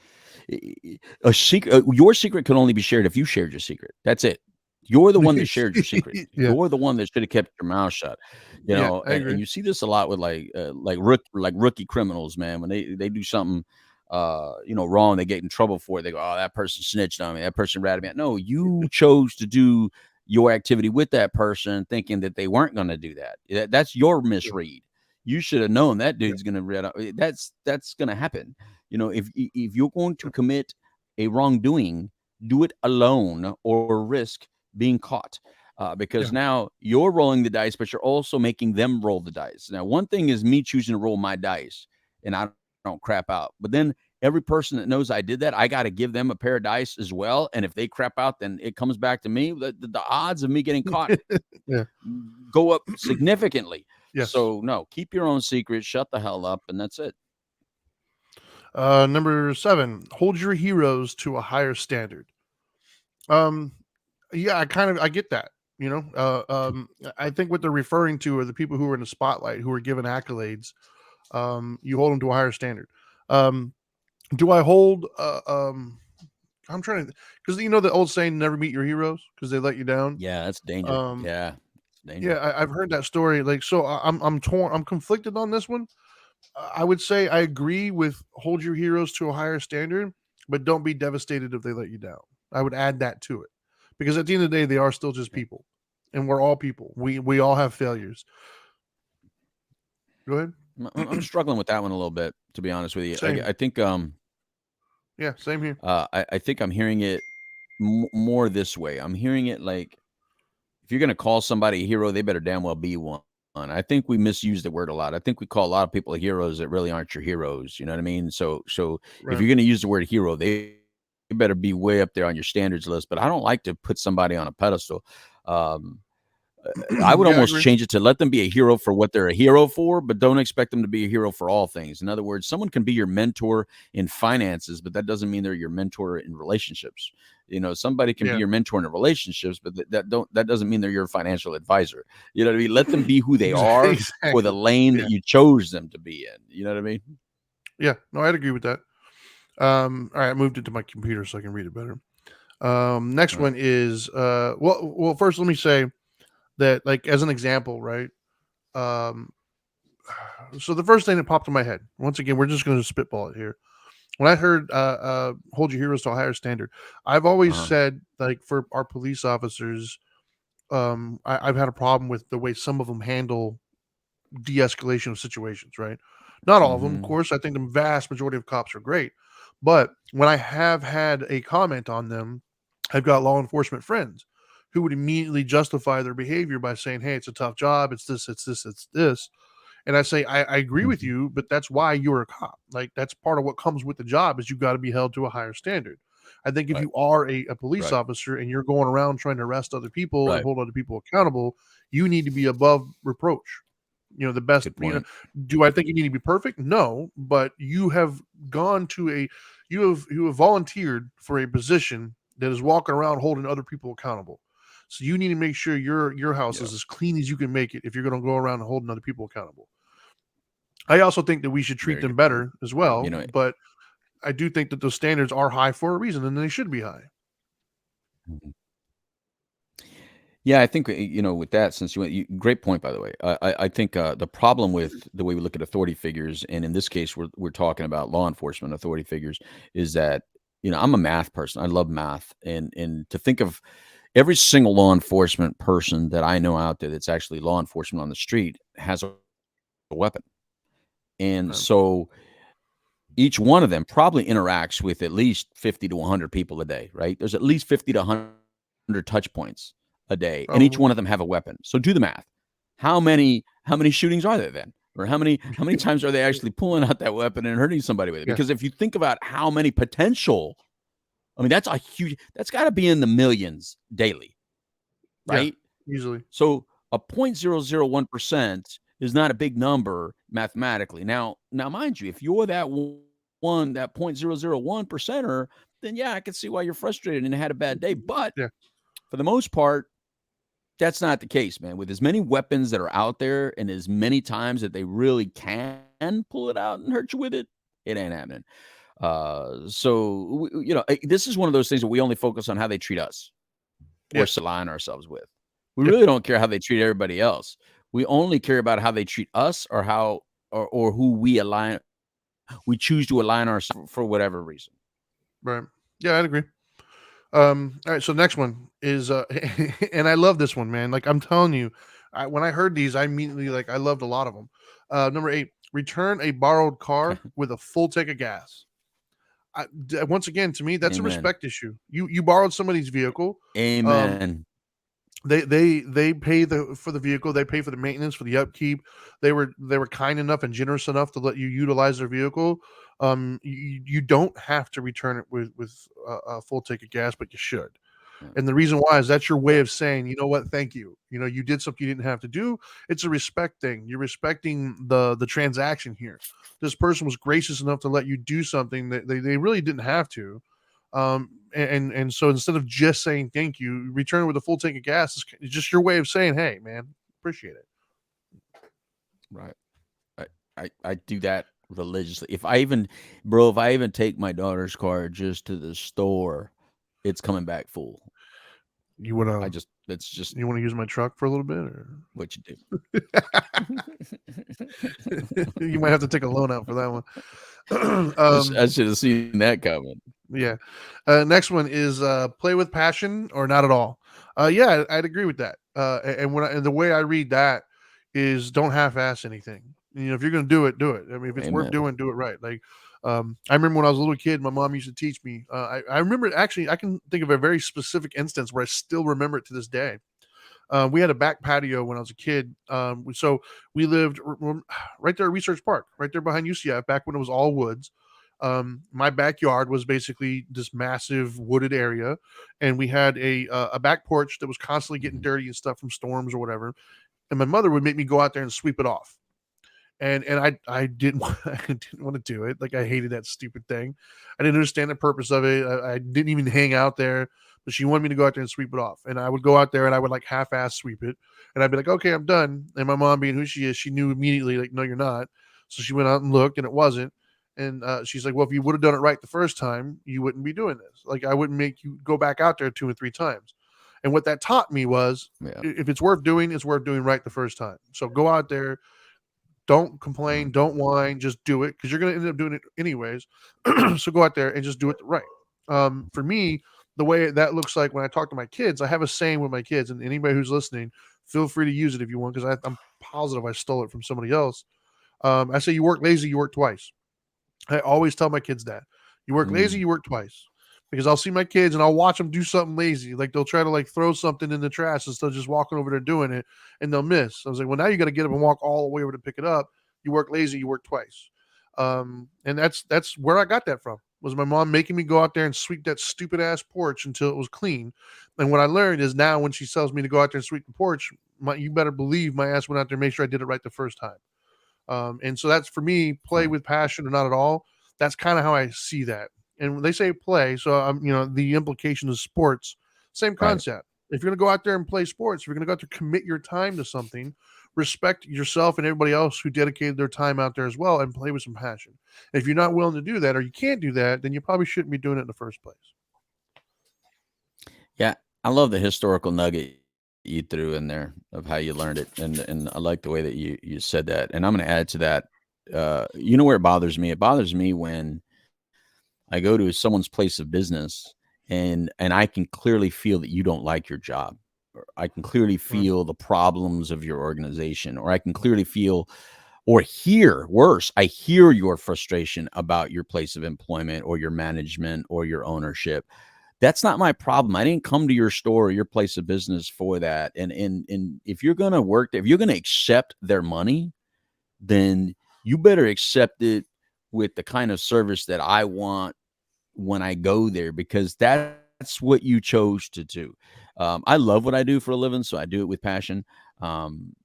a secret, your secret can only be shared if you shared your secret. That's it. You're the one that shared your secret. You're Yeah. the one that should have kept your mouth shut. Yeah, I And agree. you see this a lot with like rookie criminals, man. When they do something wrong, they get in trouble for it. They go, "Oh, that person snitched on me. That person ratted me out." No, you chose to do your activity with that person, thinking that they weren't going to do that. That's your Yeah. misread. You should have known that Yeah. dude's going to read out. That's going to happen. If you're going to commit a wrongdoing, do it alone or risk being caught. Because Yeah. now you're rolling the dice, but you're also making them roll the dice. Now, one thing is me choosing to roll my dice, and I don't crap out. But then every person that knows I did that, I got to give them a pair of dice as well. And if they crap out, then it comes back to me. The odds of me getting caught Yeah. go up significantly. Yes. So no, keep your own secret, shut the hell up, and that's it. Number 7, hold your heroes to a higher standard. Um, yeah, I get that. You know, I think what they're referring to are the people who are in the spotlight, who are given accolades. You hold them to a higher standard. Um, do I hold? I'm trying to, because you know the old saying, "Never meet your heroes," because they let you down. Yeah, that's danger. Um, Yeah, it's yeah, danger. I've heard that story. Like, so I'm torn. I'm conflicted on this one. I would say I agree with hold your heroes to a higher standard, but don't be devastated if they let you down. I would add that to it, because at the end of the day, they are still just people, and we're all people. We all have failures. Go ahead. I'm struggling with that one a little bit, to be honest with you. Same. I think Yeah, same here. I think I'm hearing it more this way. I'm hearing it like if you're going to call somebody a hero, they better damn well be one. I think we misuse the word a lot. I think we call a lot of people heroes that really aren't your heroes. You know what I mean? So if Right. you're going to use the word hero, they better be way up there on your standards list. But I don't like to put somebody on a pedestal. Um, I would Yeah, I almost agree. change it to let them be a hero for what they're a hero for, but don't expect them to be a hero for all things. In other words, someone can be your mentor in finances, but that doesn't mean they're your mentor in relationships. Somebody can be Yeah. your mentor in relationships, but that doesn't mean they're your financial advisor. You know what I mean? Let them be who they are for the Exactly. lane Yeah. that you chose them to be in. You know what I mean? Yeah. No, I'd agree with that. All right, I moved it to my computer so I can read it better. Next All right. one is well, first let me say that, like, as an example, right? Um, so the first thing that popped in my head, once again, we're just going to spitball it here. When I heard hold your heroes to a higher standard, I've always Uh-huh. said, like, for our police officers, I've had a problem with the way some of them handle de-escalation of situations, right? Not all of them, of Mm-hmm. course. I think the vast majority of cops are great, but when I have had a comment on them, I've got law enforcement friends who would immediately justify their behavior by saying, "Hey, it's a tough job. It's this, it's this, it's this." And I say, I agree with Mm-hmm. you, but that's why you're a cop. Like, that's part of what comes with the job, is you got to be held to a higher standard. I think if Right. you are a police Right. officer and you're going around trying to arrest other people and Right. hold other people accountable, you need to be above reproach. The best, Good point. do I think you need to be perfect? No, but you have gone to you have volunteered for a position that is walking around holding other people accountable. So you need to make sure your house Yeah. is as clean as you can make it if you're going to go around holding other people accountable. I also think that we should treat Very them good point. better as You well, know, but I do think that those standards are high for a reason, and they should be high. Mhm. Yeah, I think with that, since great point by the way. I think the problem with the way we look at authority figures, and in this case, we're talking about law enforcement authority figures, is that I'm a math person. I love math, and to think of every single law enforcement person that I know out there that's actually law enforcement on the street has a weapon, and Right. so each one of them probably interacts with at least 50 to 100 people a day, right? There's at least 50 to 100 touch points a day, and each one of Probably. them have a weapon. So do the math. how many shootings are there then? Or how many times are they actually pulling out that weapon and hurting somebody with it? Yeah, Because if you think about how many potential, I mean, that's got to be in the millions daily, yeah, right? easily. So a 0.001% is not a big number mathematically. Now, mind you, if you're that 0.001 percenter, then yeah, I can see why you're frustrated and had a bad day. But Yeah, for the most part, that's not the case, man. With as many weapons that are out there and as many times that they really can pull it out and hurt you with it, it ain't happening. This is one of those things that we only focus on how they treat us or yeah, align ourselves with. We yeah. really don't care how they treat everybody else. We only care about how they treat us or or who we choose to align ourselves for whatever reason. Right. Yeah, I'd agree. All right. So next one is, and I love this one, man. Like I'm telling you, when I heard these, I immediately like I loved a lot of them. Number 8, return a borrowed car with a full tank of gas. Once again, to me, that's a Amen. respect issue. You borrowed somebody's vehicle. Um, Amen. they pay for the vehicle. They pay for the maintenance, for the upkeep. They were kind enough and generous enough to let you utilize their vehicle. You don't have to return it with a full tank of gas, but you should. Yeah. And the reason why is that's your way of saying, you know what, thank you. You know, you did something you didn't have to do. It's a respect thing. You're respecting the transaction here. This person was gracious enough to let you do something that they really didn't have to. And so instead of just saying thank you, return it with a full tank of gas. It's just your way of saying, hey, man, appreciate it. Right. I do that religiously. If I even take my daughter's car just to the store, it's coming back full. You wanna That's just you wanna use my truck for a little bit, or what you do. you might have to take a loan out for that one. I should have seen that coming. Yeah. Next one is play with passion or not at all. Yeah, I'd agree with that. And the way I read that is don't half-ass anything. You know, if you're gonna do it, do it. I mean, if it's worth Amen. doing, do it right. Like, I remember when I was a little kid, my mom used to teach me. I remember actually, I can think of a very specific instance where I still remember it to this day. We had a back patio when I was a kid. So we lived right there at Research Park, right there behind UCF, back when it was all woods. My backyard was basically this massive wooded area, and we had a back porch that was constantly getting Mhm. dirty and stuff from storms or whatever. And my mother would make me go out there and sweep it off. And I didn't I didn't want to do it. Like I hated that stupid thing. I didn't understand the purpose of it. I didn't even hang out there. But she wanted me to go out there and sweep it off. And I would go out there and I would like half-ass sweep it. And I'd be like, okay, I'm done. And my mom, being who she is, she knew immediately, like, no, you're not. So she went out and looked, and it wasn't. And she's like, well, if you would have done it right the first time, you wouldn't be doing this. Like, I wouldn't make you go back out there 2 or 3 times. And what that taught me was, Yeah. if it's worth doing, it's worth doing right the first time. So go out there, don't complain, don't whine, just do it, because you're going to end up doing it anyways. So go out there and just do it right. For me, the way that looks like when I talk to my kids, I have a saying with my kids, and anybody who's listening, feel free to use it if you want, because I'm positive I stole it from somebody else. I say, you work lazy, you work twice. I always tell my kids that. You work lazy, Mm. you work twice. Because I'll see my kids and I'll watch them do something lazy. Like they'll try to like throw something in the trash instead of just walking over there doing it, and they'll miss. I was like, well, now you got to get up and walk all the way over to pick it up. You work lazy, you work twice. And that's where I got that from. Was my mom making me go out there and sweep that stupid ass porch until it was clean. And what I learned is now when she tells me to go out there and sweep the porch, you better believe my ass went out there and make sure I did it right the first time. And so that's for me, play Right. with passion or not at all. That's kind of how I see that. And when they say play, so the implication is sports, same Right. concept. If you're going to go out there and play sports, if you're going to go out there, commit your time to something, respect yourself and everybody else who dedicated their time out there as well, and play with some passion. If you're not willing to do that or you can't do that, then you probably shouldn't be doing it in the first place. Yeah. I love the historical nugget you threw in there of how you learned it, and I like the way that you said that. And I'm going to add to that. You know where it bothers me? It bothers me when I go to someone's place of business and I can clearly feel that you don't like your job. Or I can clearly Right. feel the problems of your organization, or I can clearly feel or hear worse, I hear your frustration about your place of employment or your management or your ownership. That's not my problem. I didn't come to your store or your place of business for that. And if you're gonna work, if you're gonna accept their money, then you better accept it with the kind of service that I want when I go there, because that's what you chose to do. I love what I do for a living, so I do it with passion. Um,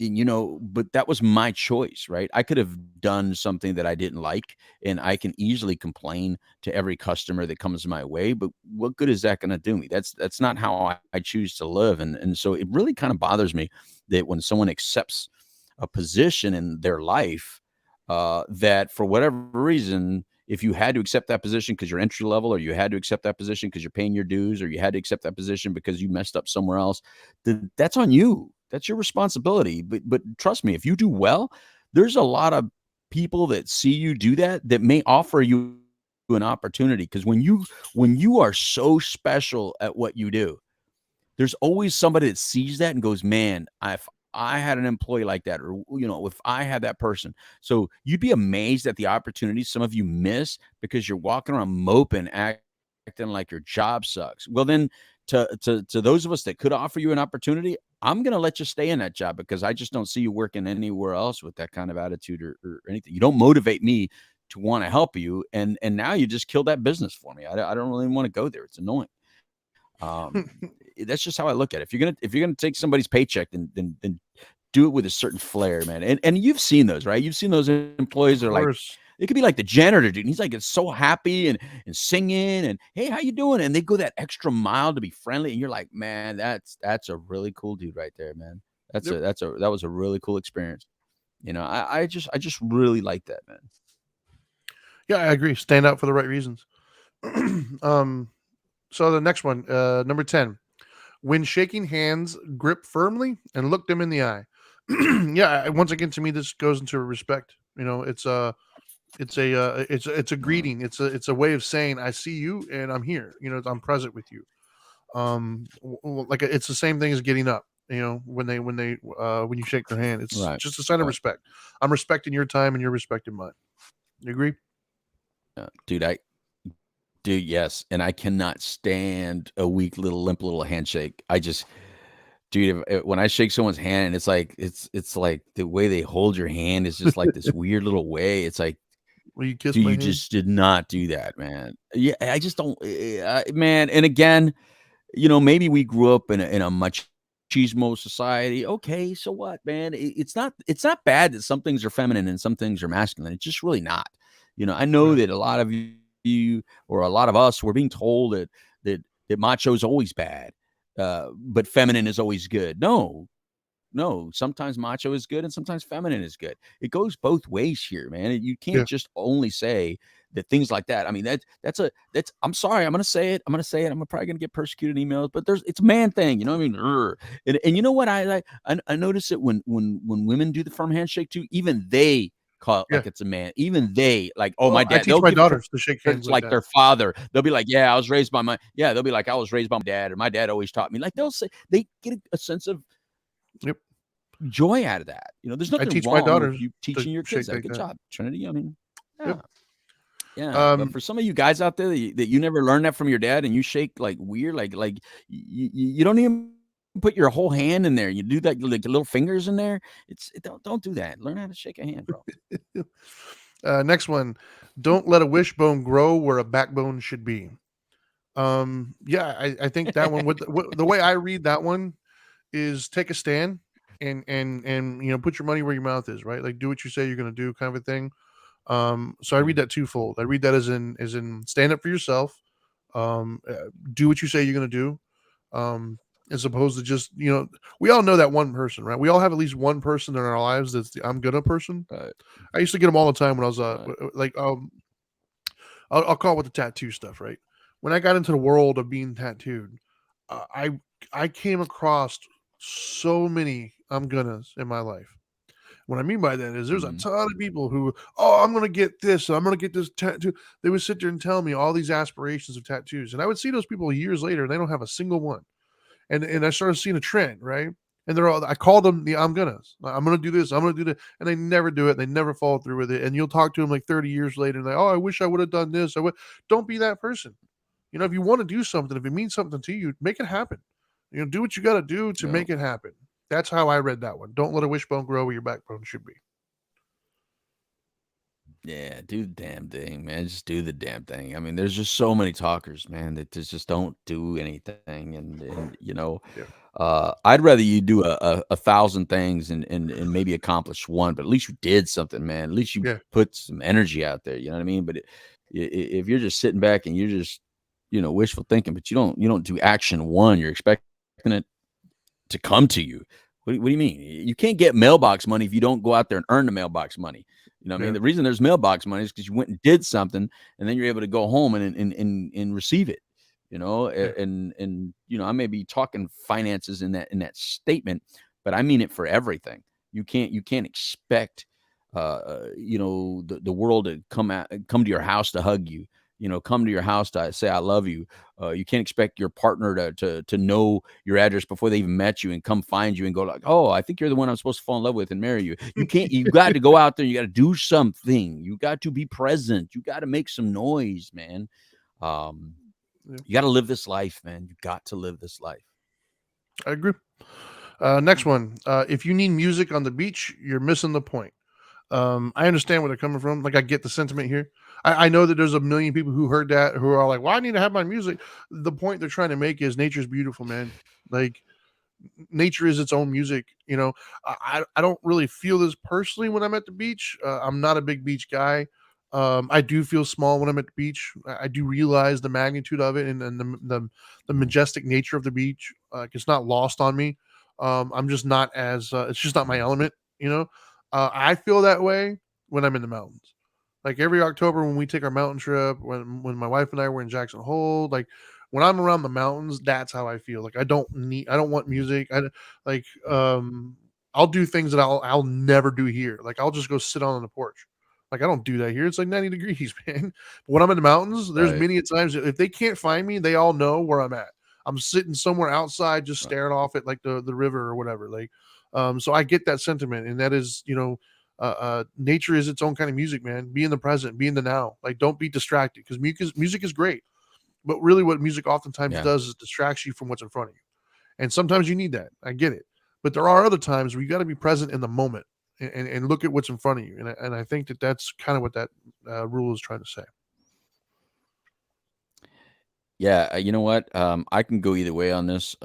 and, but that was my choice, right? I could have done something that I didn't like, and I can easily complain to every customer that comes my way. But what good is that going to do me? That's not how I choose to live, and so it really kind of bothers me that when someone accepts a position in their life, that for whatever reason, if you had to accept that position because you're entry level, or you had to accept that position because you're paying your dues, or you had to accept that position because you messed up somewhere else, then that's on you. That's your responsibility. But trust me, if you do well, there's a lot of people that see you do that may offer you an opportunity, because when you are so special at what you do, there's always somebody that sees that and goes, man, if I had an employee like that, or if I had that person. So you'd be amazed at the opportunities some of you miss because you're walking around moping, acting like your job sucks. Well, then to those of us that could offer you an opportunity, I'm going to let you stay in that job, because I just don't see you working anywhere else with that kind of attitude, or anything. You don't motivate me to want to help you. And now you just killed that business for me. I don't really want to go there. It's annoying. Um, that's just how I look at it. If you're gonna take somebody's paycheck, then do it with a certain flair, man. And you've seen those, right? You've seen those employees that are Of like, course. it could be like the janitor dude. And he's like, it's so happy and singing and, hey, how you doing? And they go that extra mile to be friendly, and you're like, man, that's a really cool dude right there, man. Yep. That was a really cool experience. I just really like that, man. Yeah, I agree. Stand out for the right reasons. um, so the next one, number 10. When shaking hands, grip firmly and look them in the eye. Yeah, once again, to me, this goes into respect. It's a Uh, greeting. It's a way of saying I see you and I'm here. I'm present with you. Like it's the same thing as getting up. When you shake their hand, it's right, just a sign of right. respect. I'm respecting your time and you're respecting mine. You agree? Dude, dude, yes, and I cannot stand a weak little limp little handshake. Dude, when I shake someone's hand and it's like the way they hold your hand is just like this weird little way. It's like, Will you kiss dude, my you hand? just did not do that, man. Yeah, I just don't, man. And again, maybe we grew up in a machismo society. Okay, so what, man? It's not bad that some things are feminine and some things are masculine. It's just really not. I know Right. that a lot of you or a lot of us were being told that macho is always bad, but feminine is always good. No, sometimes macho is good and sometimes feminine is good. It goes both ways here, man. You can't Yeah. just only say that things like that. I mean, that's I'm sorry, I'm gonna say it. I'm probably gonna get persecuted emails, but it's a man thing, you know what I mean? And you know what I like? I notice it when women do the firm handshake too, even they call it Yeah. like it's a man. Even they like, oh, my Well, I dad, teach they'll my give daughters to shake credits hands like like that. their father. They'll be like, yeah, I was raised by my yeah, they'll be like, I was raised by my dad, or my dad always taught me. Like they'll say they get a sense of Yep. joy out of that. There's I nothing teach my wrong with daughters you to teaching your kids shake that. like Good that. job, Trinity. I mean, Yep. yeah, yeah. But Um, for some of you guys out there that you never learned that from your dad, and you shake like weird, like you don't even put your whole hand in there. You do that like little fingers in there. Don't do that. Learn how to shake a hand, bro. next one. Don't let a wishbone grow where a backbone should be. Yeah, I think that one with the way I read that one is take a stand and put your money where your mouth is, right? Like do what you say you're going to do, kind of a thing. So I read that twofold. I read that as in stand up for yourself. Do what you say you're going to do. Um, as opposed to just we all know that one person, right? We all have at least one person in our lives that's the I'm gonna person. Right, I used to get them all the time when I was right. like I'll call it with the tattoo stuff, right? When I got into the world of being tattooed, I came across so many I'm gonnas in my life. What I mean by that is there's a Mhm. ton of people who, oh, I'm gonna get this, I'm gonna get this tattoo. They would sit there and tell me all these aspirations of tattoos, and I would see those people years later, and they don't have a single one. And I started seeing a trend, right? And they're all I call them the I'm gonna. I'm gonna do this, I'm gonna do that, and they never do it. They never follow through with it. And you'll talk to them like 30 years later, and they, oh, I wish I would have done this. I would. Don't be that person. If you want to do something, if it means something to you, make it happen. Do what you got to do to Yeah. make it happen. That's how I read that one. Don't let a wishbone grow where your backbone should be. Yeah, do the damn thing, man. Just do the damn thing. I mean, there's just so many talkers, man, that just don't do anything, Yeah, I'd rather you do a thousand things and maybe accomplish one, but at least you did something, man. At least you yeah, put some energy out there. You know what I mean? But if you're just sitting back and you're just wishful thinking, but you don't do action one, you're expecting it to come to you. What do you mean? You can't get mailbox money if you don't go out there and earn the mailbox money. You know what I mean? yeah, The reason there's mailbox money is because you went and did something, and then you're able to go home and receive it. yeah. I may be talking finances in that statement, but I mean it for everything. You can't expect the world to come to your house to hug you. Come to your house to say I love you. You can't expect your partner to know your address before they even met you and come find you and go like, oh, I think you're the one I'm supposed to fall in love with and marry you. You can't. You got to go out there. You got to do something. You got to be present. You got to make some noise, man. Um, Yeah. you got to live this life, man. You got to live this life. I agree. Next one. If you need music on the beach, you're missing the point. I understand where they're coming from. Like, I get the sentiment here. I know that there's a million people who heard that who are like, "Well, I need to have my music." The point they're trying to make is nature's beautiful, man. Like, nature is its own music. I don't really feel this personally when I'm at the beach. I'm not a big beach guy. I do feel small when I'm at the beach. I do realize the magnitude of it and the majestic nature of the beach. It's not lost on me. I'm just not as it's just not my element. I feel that way when I'm in the mountains. Like every October when we take our mountain trip, when my wife and I were in Jackson Hole, like when I'm around the mountains, that's how I feel. Like I don't want music. Like I'll do things that I'll never do here. Like I'll just go sit on the porch. Like I don't do that here. It's like 90 degrees, man. But when I'm in the mountains, there's Right. many a times if they can't find me, they all know where I'm at. I'm sitting somewhere outside just Right. staring off at like the river or whatever. Like so I get that sentiment, and that is, nature is its own kind of music, man. Be in the present, be in the now. Like, don't be distracted because music is great, but really, what music oftentimes Yeah. does is distracts you from what's in front of you. And sometimes you need that. I get it, but there are other times where you got to be present in the moment and look at what's in front of you. And I think that that's kind of what that rule is trying to say. Yeah. You know what? I can go either way on this.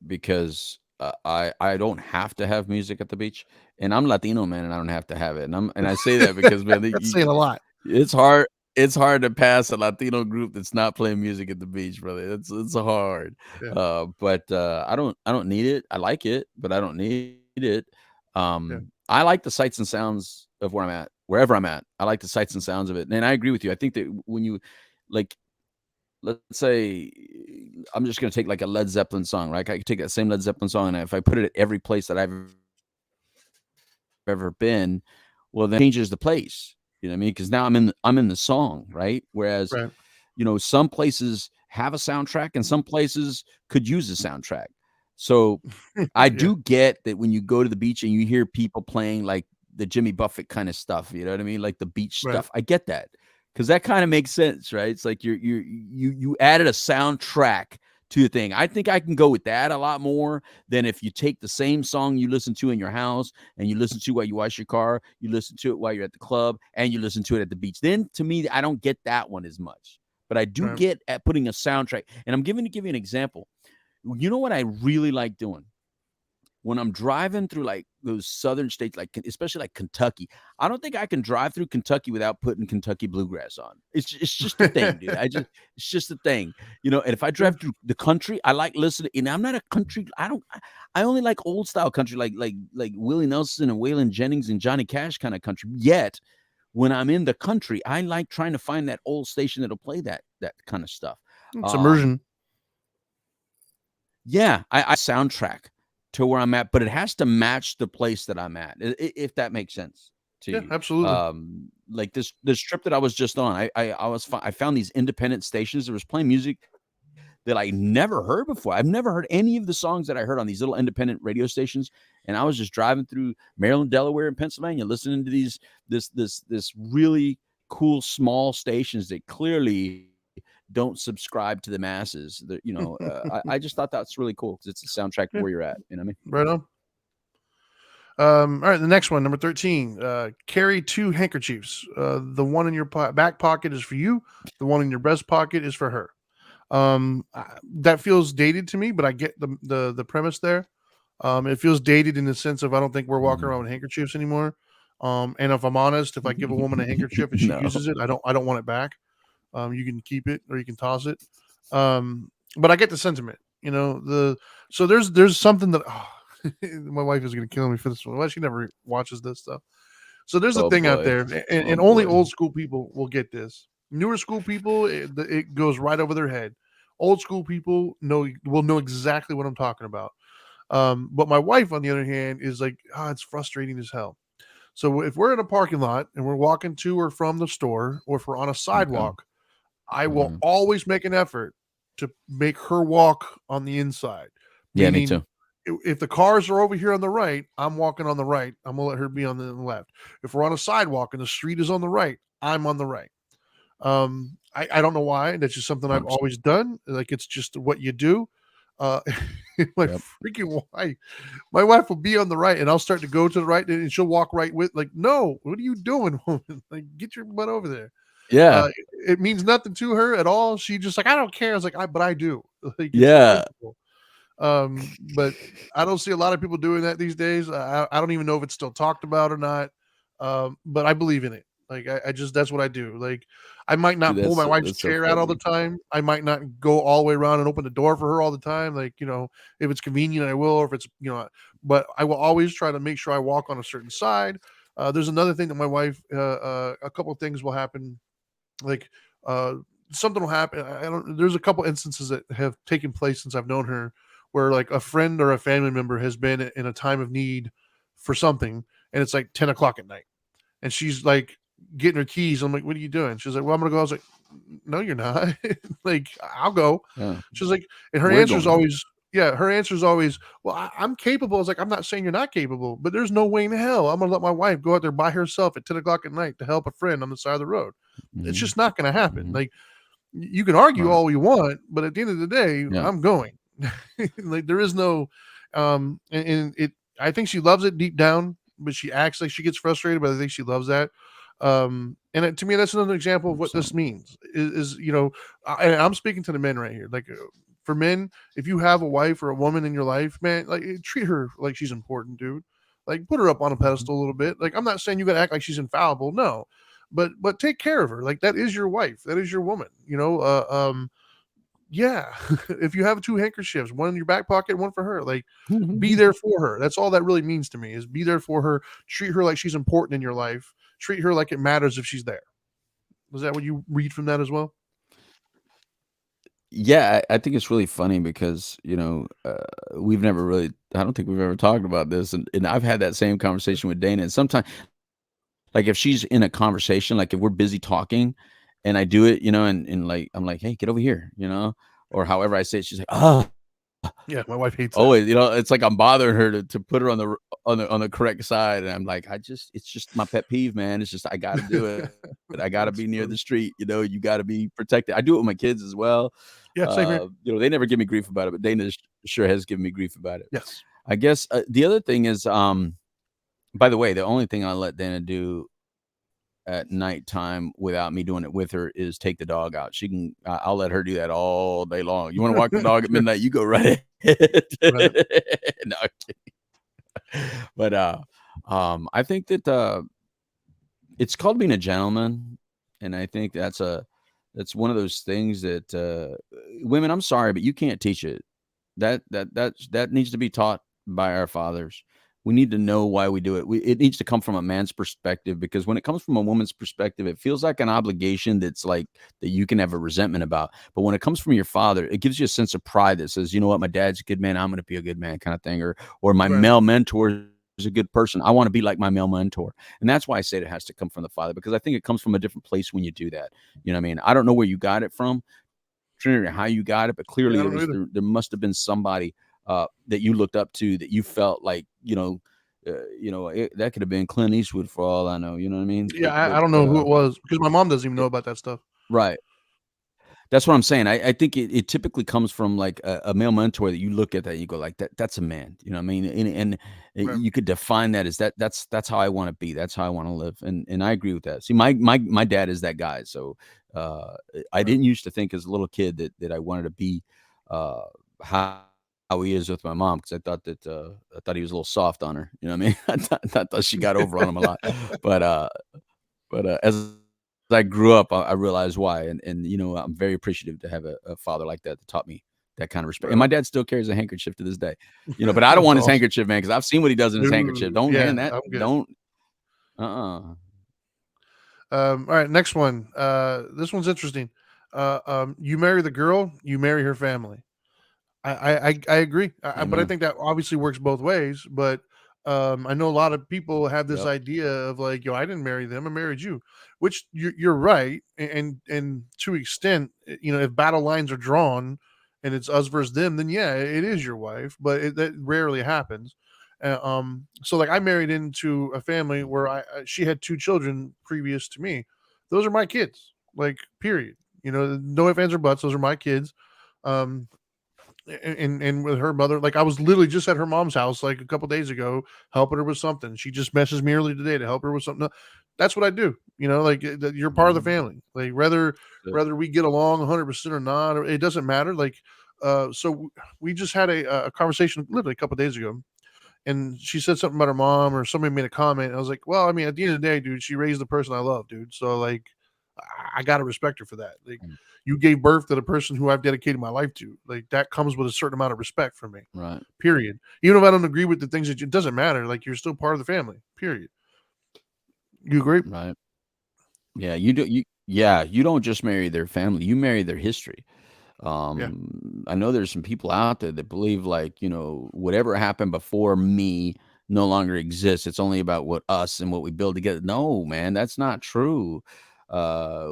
Because I don't have to have music at the beach, and I'm Latino, man, and I don't have to have it. And I say that because, man, That's saying a lot. it's hard. It's hard to pass a Latino group that's not playing music at the beach, brother. It's hard. Yeah, But I don't need it. I like it, but I don't need it. yeah, I like the sights and sounds of where I'm at, wherever I'm at. I like the sights and sounds of it, and I agree with you. I think that when you like let's say I'm just gonna take like a Led Zeppelin song, right? I could take that same Led Zeppelin song, and if I put it at every place that I've ever been, well, then it changes the place. You know what I mean? Because now I'm in the song, right? Whereas, right. some places have a soundtrack, and some places could use a soundtrack. So I Yeah, do get that when you go to the beach and you hear people playing like the Jimmy Buffett kind of stuff, you know what I mean? Like the beach right, stuff. I get that because that kind of makes sense, right? It's like you added a soundtrack to the thing. I think I can go with that a lot more than if you take the same song you listen to in your house and you listen to while you wash your car, you listen to it while you're at the club, and you listen to it at the beach. Then to me, I don't get that one as much. But I do right. get at putting a soundtrack. And I'm giving to give you an example. You know what I really like doing? When I'm driving through like those southern states, like especially like Kentucky, I don't think I can drive through Kentucky without putting Kentucky bluegrass on. It's just a thing, dude. It's just a thing, And if I Yeah, drive through the country, I like listening. And I'm not a country. I only like old style country, like Willie Nelson and Waylon Jennings and Johnny Cash kind of country. Yet when I'm in the country, I like trying to find that old station that'll play that kind of stuff. it's Um, immersion. yeah, I soundtrack to where I'm at, but it has to match the place that I'm at, if that makes sense to Yeah, you. absolutely. Like this trip that I was just on, I found these independent stations that was playing music that I never heard before. I've never heard any of the songs that I heard on these little independent radio stations, and I was just driving through Maryland, Delaware, and Pennsylvania, listening to this really cool small stations that clearly don't subscribe to the masses. I just thought that's really cool because it's a soundtrack to Yeah, where you're at. You know what I mean? right on. All right, the next one, number 13. Carry two handkerchiefs. The one in your back pocket is for you. The one in your breast pocket is for her. That feels dated to me, but I get the premise there. It feels dated in the sense of I don't think we're walking around with handkerchiefs anymore. And if I'm honest, if I give a woman a handkerchief and she No. uses it, I don't want it back. You can keep it or you can toss it. But I get the sentiment. So there's something that my wife is gonna kill me for this one. Well, she never watches this stuff. So there's a Oh thing out boy. there, and Oh only boy. old school people will get this. Newer school people, it goes right over their head. Old school people will know exactly what I'm talking about. But my wife, on the other hand, is like, it's frustrating as hell. So if we're in a parking lot and we're walking to or from the store, or if we're on a Okay. sidewalk, I will always make an effort to make her walk on the inside. Yeah, me Meaning, too. if the cars are over here on the right, I'm walking on the right. I'm gonna let her be on the left. If we're on a sidewalk and the street is on the right, I'm on the right. I don't know why. That's just something I've 100%. always done. Like it's just what you do. Uh, my Yep. freaking wife, my wife will be on the right, and I'll start to go to the right, and she'll walk right with. Like, no, what are you doing, woman? Like, get your butt over there. Yeah. It means nothing to her at all. She just like, I don't care. I was like, but I do. Like, it's a Yeah. principle. But I don't see a lot of people doing that these days. I don't even know if it's still talked about or not. But I believe in it. Like I just that's what I do. Like I might Dude, not pull my wife's that's so chair out all the funny. time. I might not go all the way around and open the door for her all the time. Like, if it's convenient, I will, or if it's, but I will always try to make sure I walk on a certain side. There's another thing that my wife, a couple of things will happen. Like, uh, something will happen. I don't, there's a couple instances that have taken place since I've known her where like a friend or a family member has been in a time of need for something, and it's like 10 o'clock at night, and she's like getting her keys. I'm like, what are you doing? She's like, well, I'm gonna go. I was like, no, you're not. Like, I'll go. Yeah. She's like, and her We're answer is going. always, yeah, her answer is always, well, I'm capable. I was like, I'm not saying you're not capable, but there's no way in hell I'm gonna let my wife go out there by herself at 10 o'clock at night to help a friend on the side of the road. It's Mhm. just not gonna happen. Mhm. Like, you can argue Right. all you want, but at the end of the day, Yeah. I'm going. Like, there is no, and it. I think she loves it deep down, but she acts like she gets frustrated. But I think she loves that. To me, that's another example of what 100%. this means. And I'm speaking to the men right here. Like, for men, if you have a wife or a woman in your life, man, like, treat her like she's important, dude. Like, put her up on a Mhm. pedestal a little bit. Like, I'm not saying you got to act like she's infallible. No, but take care of her. Like, that is your wife. That is your woman. Yeah. If you have two handkerchiefs, one in your back pocket, one for her, like, be there for her. That's all that really means to me, is be there for her. Treat her like she's important in your life. Treat her like it matters if she's there. Is that what you read from that as well? Yeah, I think it's really funny because, we've never really I don't think we've ever talked about this, and I've had that same conversation with Dana, and sometimes, like, if she's in a conversation, like, if we're busy talking and I do it, and, like, I'm like, "Hey, get over here," or however I say it, she's like, "Oh." Yeah, my wife hates that. Always, it's like I'm bothering her to put her on the correct side, and I'm like, it's just my pet peeve, man. It's just I gotta do it. I gotta That's be near funny. the street, you gotta be protected. I do it with my kids as well. Yeah, same here. They never give me grief about it, but Dana sure has given me grief about it. Yes. I guess, the other thing is, by the way, the only thing I let Dana do at nighttime without me doing it with her is take the dog out. I'll let her do that all day long. You wanna walk the dog at midnight, you go right ahead. Right. No, I'm kidding. But, I think that, it's called being a gentleman, and I think that's one of those things that, women, I'm sorry, but you can't teach it. That needs to be taught by our fathers. We need to know why we do it. It needs to come from a man's perspective, because when it comes from a woman's perspective, it feels like an obligation that's like that you can have a resentment about. But when it comes from your father, it gives you a sense of pride that says, you know what, my dad's a good man, I'm going to be a good man, kind of thing, or my Right. male mentor is a good person. I want to be like my male mentor. And that's why I say it has to come from the father, because I think it comes from a different place when you do that. You know what I mean? I don't know where you got it from, Trinity, how you got it, but Yeah, clearly I it don't know was either. there must have been somebody that you looked up to, that you felt like, that could have been Clint Eastwood for all I know. You know what I mean? Yeah, I don't know who it was because my mom doesn't even know about that stuff. Right. That's what I'm saying. I think it typically comes from like a male mentor that you look at that and you go like that's a man. You know what I mean? And Right. you could define that as that's how I want to be. That's how I want to live. And I agree with that. See, my dad is that guy. So uh, I Right. didn't used to think as a little kid that I wanted to be uh, how he is with my mom because I thought he was a little soft on her. You know what I mean? I thought she got over on him a lot. But as I grew up, I realized why, and I'm very appreciative to have a father like that taught me that kind of respect. And my dad Right still on. carries a handkerchief to this day, but I don't want his That's handkerchief, awesome. man, because I've seen what he does in his handkerchief. Dude, Don't hand yeah, that. I'm good. Don't. Uh. All right, next one. This one's interesting. You marry the girl, you marry her family. I agree, but I Amen. think that obviously works both ways. But I know a lot of people have this Yep. idea of like, yo, I didn't marry them, I married you, which you're right, and to extent, if battle lines are drawn and it's us versus them, then yeah, it is your wife, but that rarely happens. So like I married into a family where she had two children previous to me. Those are my kids, like period. No ifs ands or buts. Those are my kids. Um, and with her mother, like I was literally just at her mom's house like a couple days ago helping her with something. She just messaged me earlier today to help her with something. That's what I do, like you're part of the Mhm. family, like whether we get along 100% or not, or it doesn't matter. Like we just had a conversation literally a couple days ago, and she said something about her mom or somebody made a comment. And I was like, well, I mean, at the end of the day, dude, she raised the person I love, dude. So like, I gotta respect her for that. Like, Mm. you gave birth to the person who I've dedicated my life to. Like, that comes with a certain amount of respect from me. Right. Period. Even if I don't agree with the things it doesn't matter. Like, you're still part of the family. Period. You agree? Right. Yeah. You do. You. Yeah. You don't just marry their family. You marry their history. Yeah. I know there's some people out there that believe like, whatever happened before me no longer exists. It's only about what us and what we build together. No, man, that's not true.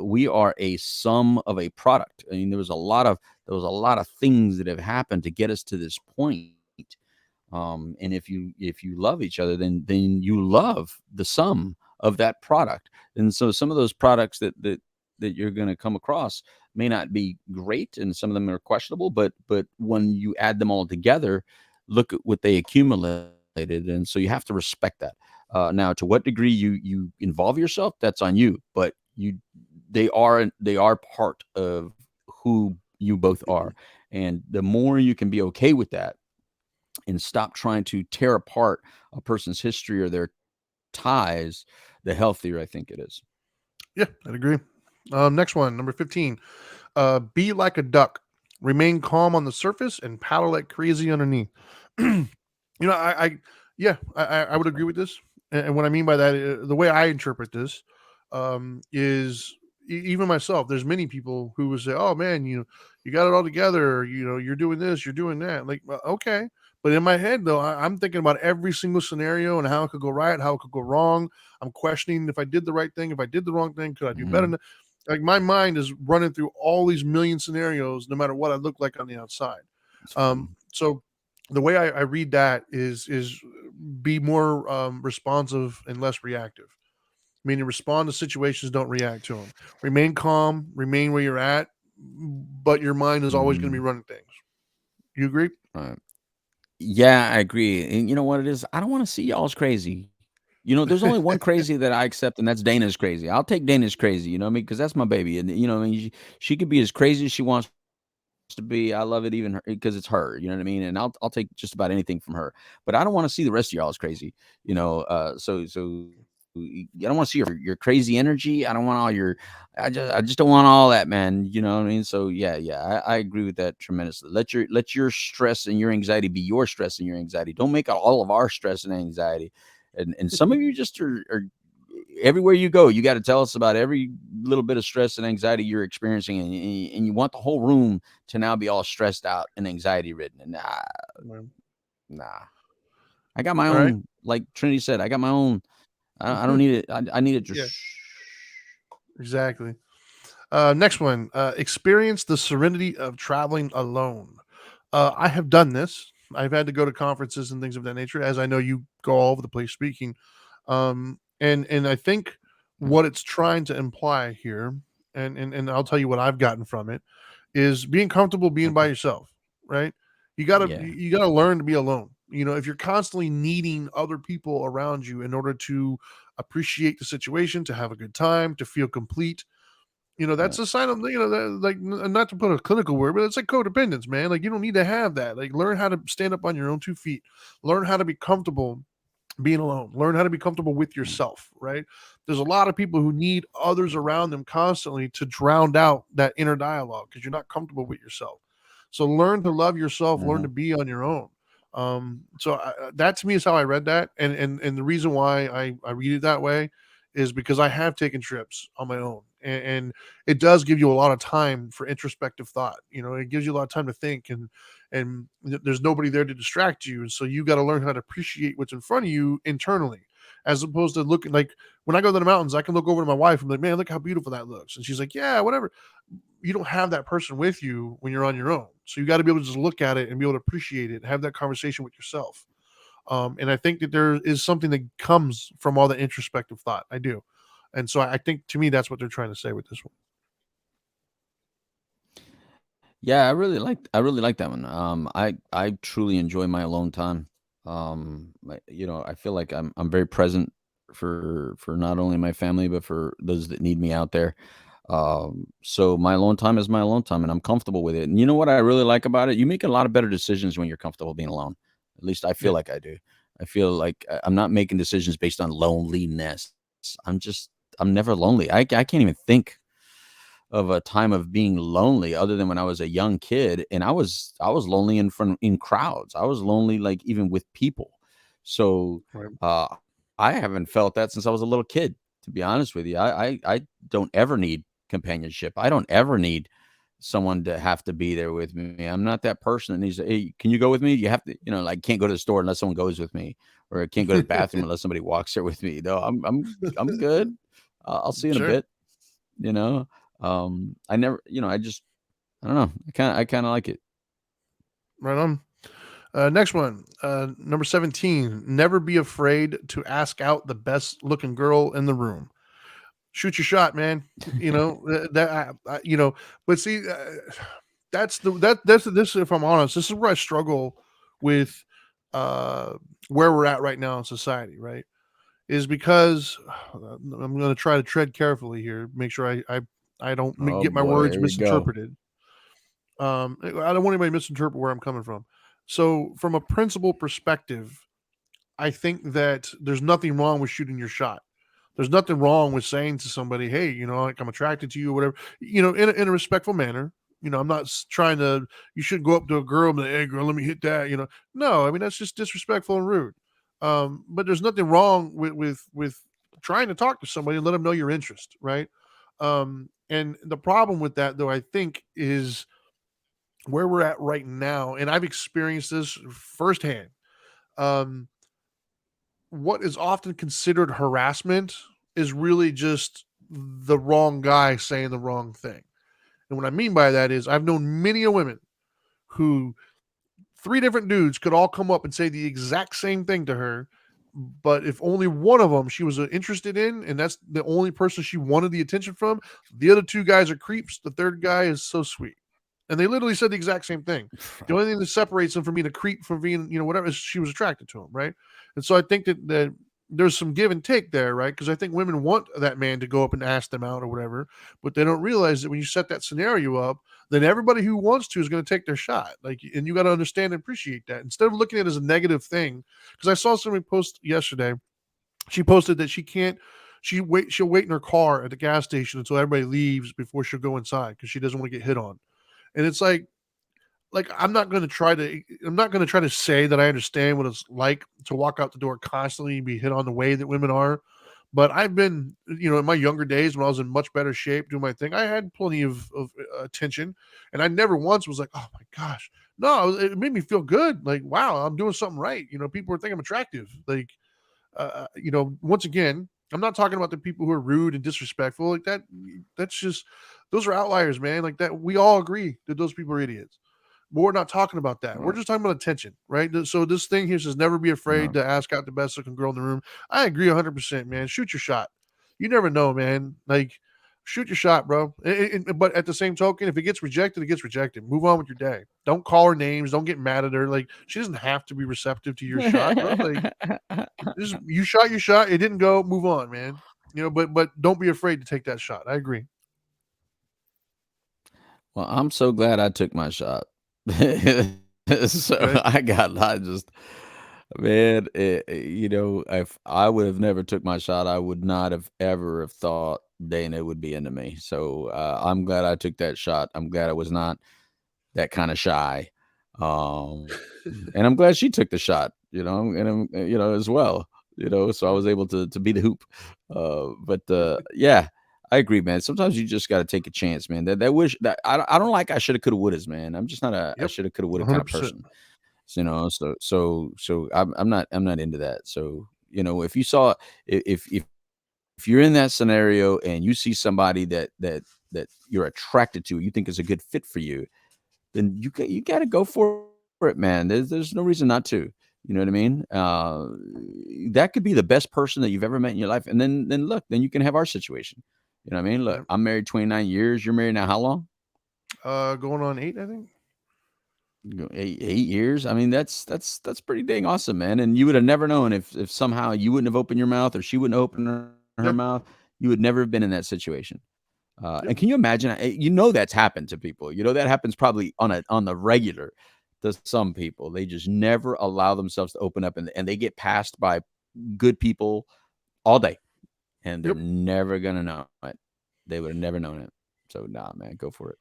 We are a sum of a product. I mean, there was a lot of things that have happened to get us to this point. And if you love each other, then you love the sum of that product. And so some of those products that you're going to come across may not be great, and some of them are questionable. But when you add them all together, look at what they accumulated, and so you have to respect that. Now, to what degree you involve yourself, that's on you. But they are part of who you both are, and the more you can be okay with that and stop trying to tear apart a person's history or their ties, the healthier I think it is. Yeah, I'd agree. Next one, number 15. Be like a duck. Remain calm on the surface and paddle like crazy underneath. Yeah, I would agree with this. And what I mean by that, the way I interpret this, is even myself. There's many people who would say, "Oh man, you got it all together. Or, you're doing this, you're doing that." Like, okay, but in my head though, I'm thinking about every single scenario and how it could go right, how it could go wrong. I'm questioning if I did the right thing, if I did the wrong thing, could I do better? Mhm. Like my mind is running through all these million scenarios, no matter what I look like on the outside. Mhm. So the way I read that is be more responsive and less reactive. Meaning, respond to situations, don't react to them. Remain calm, remain where you're at, but your mind is always going to be Mhm. running things. You agree? Right. Yeah, I agree. And you know what it is? I don't want to see y'all's crazy. There's only one crazy that I accept, and that's Dana's crazy. I'll take Dana's crazy, you know what I mean? Because that's my baby. And, I mean, she could be as crazy as she wants to be. I love it even because it's her, you know what I mean? And I'll take just about anything from her. But I don't want to see the rest of y'all as crazy, so I don't want to see your crazy energy. I don't want all your, I just don't want all that, man. You know what I mean? So yeah, I agree with that tremendously. Let your stress and your anxiety be your stress and your anxiety. Don't make all of our stress and anxiety. And some of you just are everywhere you go. You got to tell us about every little bit of stress and anxiety you're experiencing, and you want the whole room to now be all stressed out and anxiety ridden. And nah. I got my All right. own, like Trinity said, I got my own. I don't need it. I need it just. Yeah, exactly. Next one. Experience the serenity of traveling alone. I have done this. I've had to go to conferences and things of that nature, as I know you go all over the place speaking. And I think Yeah. what it's trying to imply here and I'll tell you what I've gotten from it is being comfortable being by Okay. yourself, right? Yeah. You gotta learn to be alone. If you're constantly needing other people around you in order to appreciate the situation, to have a good time, to feel complete, that's Right. a sign of, like, not to put a clinical word, but it's like codependence, man. Like, you don't need to have that. Like, learn how to stand up on your own 2 feet. Learn how to be comfortable being alone. Learn how to be comfortable with Mm. yourself, right? There's a lot of people who need others around them constantly to drown out that inner dialogue because you're not comfortable with yourself. So learn to love yourself, learn Mhm. to be on your own. That to me is how I read that, and the reason why I read it that way is because I have taken trips on my own, and it does give you a lot of time for introspective thought. It gives you a lot of time to think, and there's nobody there to distract you, and so you got to learn how to appreciate what's in front of you internally, as opposed to looking like when I go to the mountains, I can look over to my wife and be like, man, look how beautiful that looks, and she's like, yeah, whatever. You don't have that person with you when you're on your own, so you got to be able to just look at it and be able to appreciate it and have that conversation with yourself. And I think that there is something that comes from all the introspective thought. I do, and so I think to me that's what they're trying to say with this one. Yeah, I really like that one. I truly enjoy my alone time. I feel like I'm very present for not only my family but for those that need me out there. So my alone time is my alone time, and I'm comfortable with it. And you know what I really like about it? You make a lot of better decisions when you're comfortable being alone. At least I feel Yeah, like I do. I feel like I'm not making decisions based on loneliness. I'm never lonely. I can't even think of a time of being lonely other than when I was a young kid, and I was lonely in crowds. I was lonely like even with people. So right. uh I haven't felt that since I was a little kid, to be honest with you. I don't ever need companionship. I don't ever need someone to have to be there with me. I'm not that person that needs to, hey, can you go with me? You have to, like can't go to the store unless someone goes with me, or I can't go to the bathroom unless somebody walks there with me. No, I'm good. I'll see you in a Sure, bit, you know. I never, I don't know. I kind of like it. right on. Next one, number 17. Never be afraid to ask out the best looking girl in the room. Shoot your shot, man. But see, that's this. If I'm honest, this is where I struggle with uh, where we're at right now in society. Right, is because I'm going to try to tread carefully here, make sure I don't Oh get my boy, words here we go. misinterpreted. I don't want anybody to misinterpret where I'm coming from. So, from a principle perspective, I think that there's nothing wrong with shooting your shot. There's nothing wrong with saying to somebody, "Hey, like I'm attracted to you, or whatever." In a respectful manner. I'm not trying to. You shouldn't go up to a girl and be like, "Hey, girl, let me hit that." No, I mean that's just disrespectful and rude. But there's nothing wrong with trying to talk to somebody and let them know your interest, right? And the problem with that, though, I think, is where we're at right now, and I've experienced this firsthand. Um, what is often considered harassment is really just the wrong guy saying the wrong thing. And what I mean by that is I've known many a women who three different dudes could all come up and say the exact same thing to her, but if only one of them she was interested in, and that's the only person she wanted the attention from, the other two guys are creeps. The third guy is so sweet. And they literally said the exact same thing. The only thing that separates them from being a creep from being, whatever, is she was attracted to him, right? And so I think that there's some give and take there, right? Because I think women want that man to go up and ask them out or whatever, but they don't realize that when you set that scenario up, then everybody who wants to is going to take their shot. Like, and you got to understand and appreciate that instead of looking at it as a negative thing. Because I saw somebody post yesterday. She posted that she can't. She'll wait in her car at the gas station until everybody leaves before she'll go inside because she doesn't want to get hit on. And it's like I'm not going to try to say that I understand what it's like to walk out the door constantly and be hit on the way that women are, but I've been, in my younger days when I was in much better shape doing my thing, I had plenty of attention, and I never once was like, oh my gosh. No, it made me feel good, like, wow, I'm doing something right. People are thinking I'm attractive, like, once again, I'm not talking about the people who are rude and disrespectful like that. That's just, those are outliers, man. Like that, we all agree that those people are idiots. But we're not talking about that. We're Right. just talking about attention, right? So this thing here says never be afraid Right. to ask out the best looking girl in the room. I agree 100%, man. Shoot your shot. You never know, man. Like, shoot your shot, bro. But at the same token, if it gets rejected, it gets rejected. Move on with your day. Don't call her names. Don't get mad at her. Like, she doesn't have to be receptive to your shot, bro. Like, just you shot your shot. It didn't go. Move on, man. But don't be afraid to take that shot. I agree. Well, I'm so glad I took my shot. So Okay. I just, man, if I would have never took my shot, I would not have ever have thought Dana would be into me. So I'm glad I took that shot. I'm glad I was not that kind of shy. And I'm glad she took the shot, as well, so I was able to be the hoop. But yeah, I agree, man. Sometimes you just got to take a chance, man. That wish that I don't like I shoulda, coulda, wouldas, man. I'm just not a Yep. shoulda, coulda, woulda kind of 100%. person, So I'm not into that. So if you saw if you're in that scenario and you see somebody that you're attracted to, you think is a good fit for you, then you got to go for it, man. There's no reason not to. You know what I mean? That could be the best person that you've ever met in your life, and then look, then you can have our situation. You know what I mean? Look, Yep. I'm married 29 years. You're married now how long? Going on 8, I think. Eight years. I mean, that's pretty dang awesome, man. And you would have never known if somehow you wouldn't have opened your mouth or she wouldn't have opened her mouth, Yeah. you would never have been in that situation. And can Yep. you imagine? That's happened to people. That happens probably on the regular to some people. They just never allow themselves to open up, and they get passed by good people all day, and they're Yep. never gonna know it. They would have never known it. So nah, man, go for it.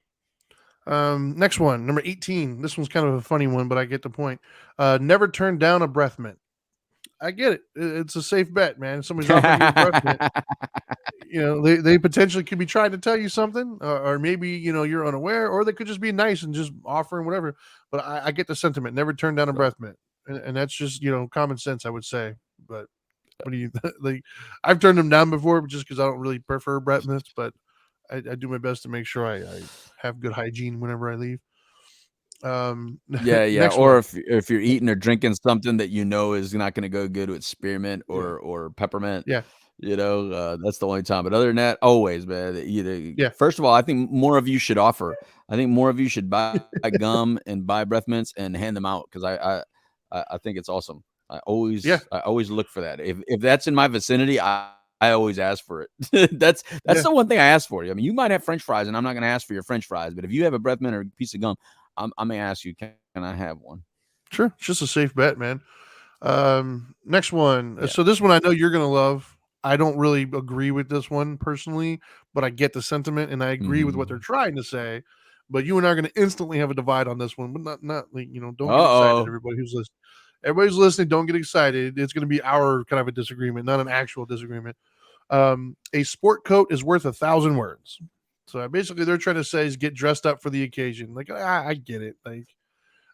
Next one, number 18. This one's kind of a funny one, but I get the point. Never turn down a breath mint. I get it. It's a safe bet, man. If somebody's offering you a breath mint, they potentially could be trying to tell you something, or maybe you're unaware, or they could just be nice and just offering whatever. But I get the sentiment. Never turn down a breath mint, and that's just common sense, I would say. But what do you like? I've turned them down before, just because I don't really prefer breath mints, but I do my best to make sure I have good hygiene whenever I leave. Yeah, yeah. Next Or one. if you're eating or drinking something that is not going to go good with spearmint Yeah, or peppermint, yeah, that's the only time. But other than that, always, man. yeah, First of all, I think more of you should offer. I think more of you should buy gum and buy breath mints and hand them out because I think it's awesome. yeah, I always look for that. If that's in my vicinity, I always ask for it. That's yeah. the one thing I ask for. I mean, you might have French fries, and I'm not going to ask for your French fries. But if you have a breath mint or a piece of gum, I may ask you, can I have one? Sure, it's just a safe bet, man. Next one. Yeah. So this one I know you're gonna love. I don't really agree with this one personally, but I get the sentiment and I agree with what they're Mhm. trying to say. But you and I are gonna instantly have a divide on this one. But not like don't get excited, Uh-oh. everybody who's listening. Everybody's listening. Don't get excited. It's gonna be our kind of a disagreement, not an actual disagreement. A sport coat is worth 1,000 words. So basically, they're trying to say is get dressed up for the occasion. Like I get it. Like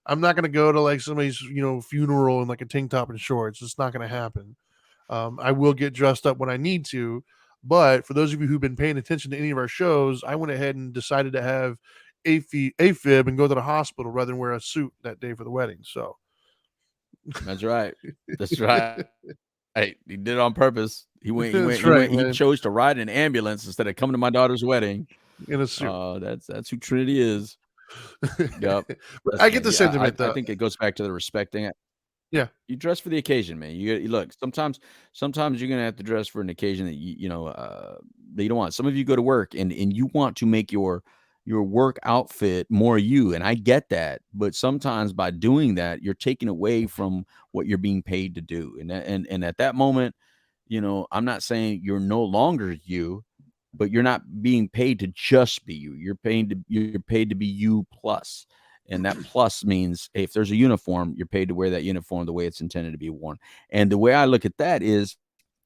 I'm not gonna go to like somebody's funeral in like a tank top and shorts. It's not gonna happen. I will get dressed up when I need to, but for those of you who've been paying attention to any of our shows, I went ahead and decided to have AFib and go to the hospital rather than wear a suit that day for the wedding. So That's right. That's right. He did it on purpose. He that's right, chose to man. ride an ambulance instead of coming to my daughter's wedding. In a suit. That's who Trinity is. Yep. But I Listen, get the yeah, sentiment I though. think it goes back to the respecting it. Yeah, You dress for the occasion, man. You look. Sometimes you're gonna have to dress for an occasion that that you don't want. Some of you go to work and you want to make your work outfit more you, and I get that. But sometimes by doing that, you're taking away from what you're being paid to do. And at that moment, I'm not saying you're no longer you, but you're not being paid to just be you. You're paid to be you plus. And that plus means, hey, if there's a uniform, you're paid to wear that uniform the way it's intended to be worn. And the way I look at that is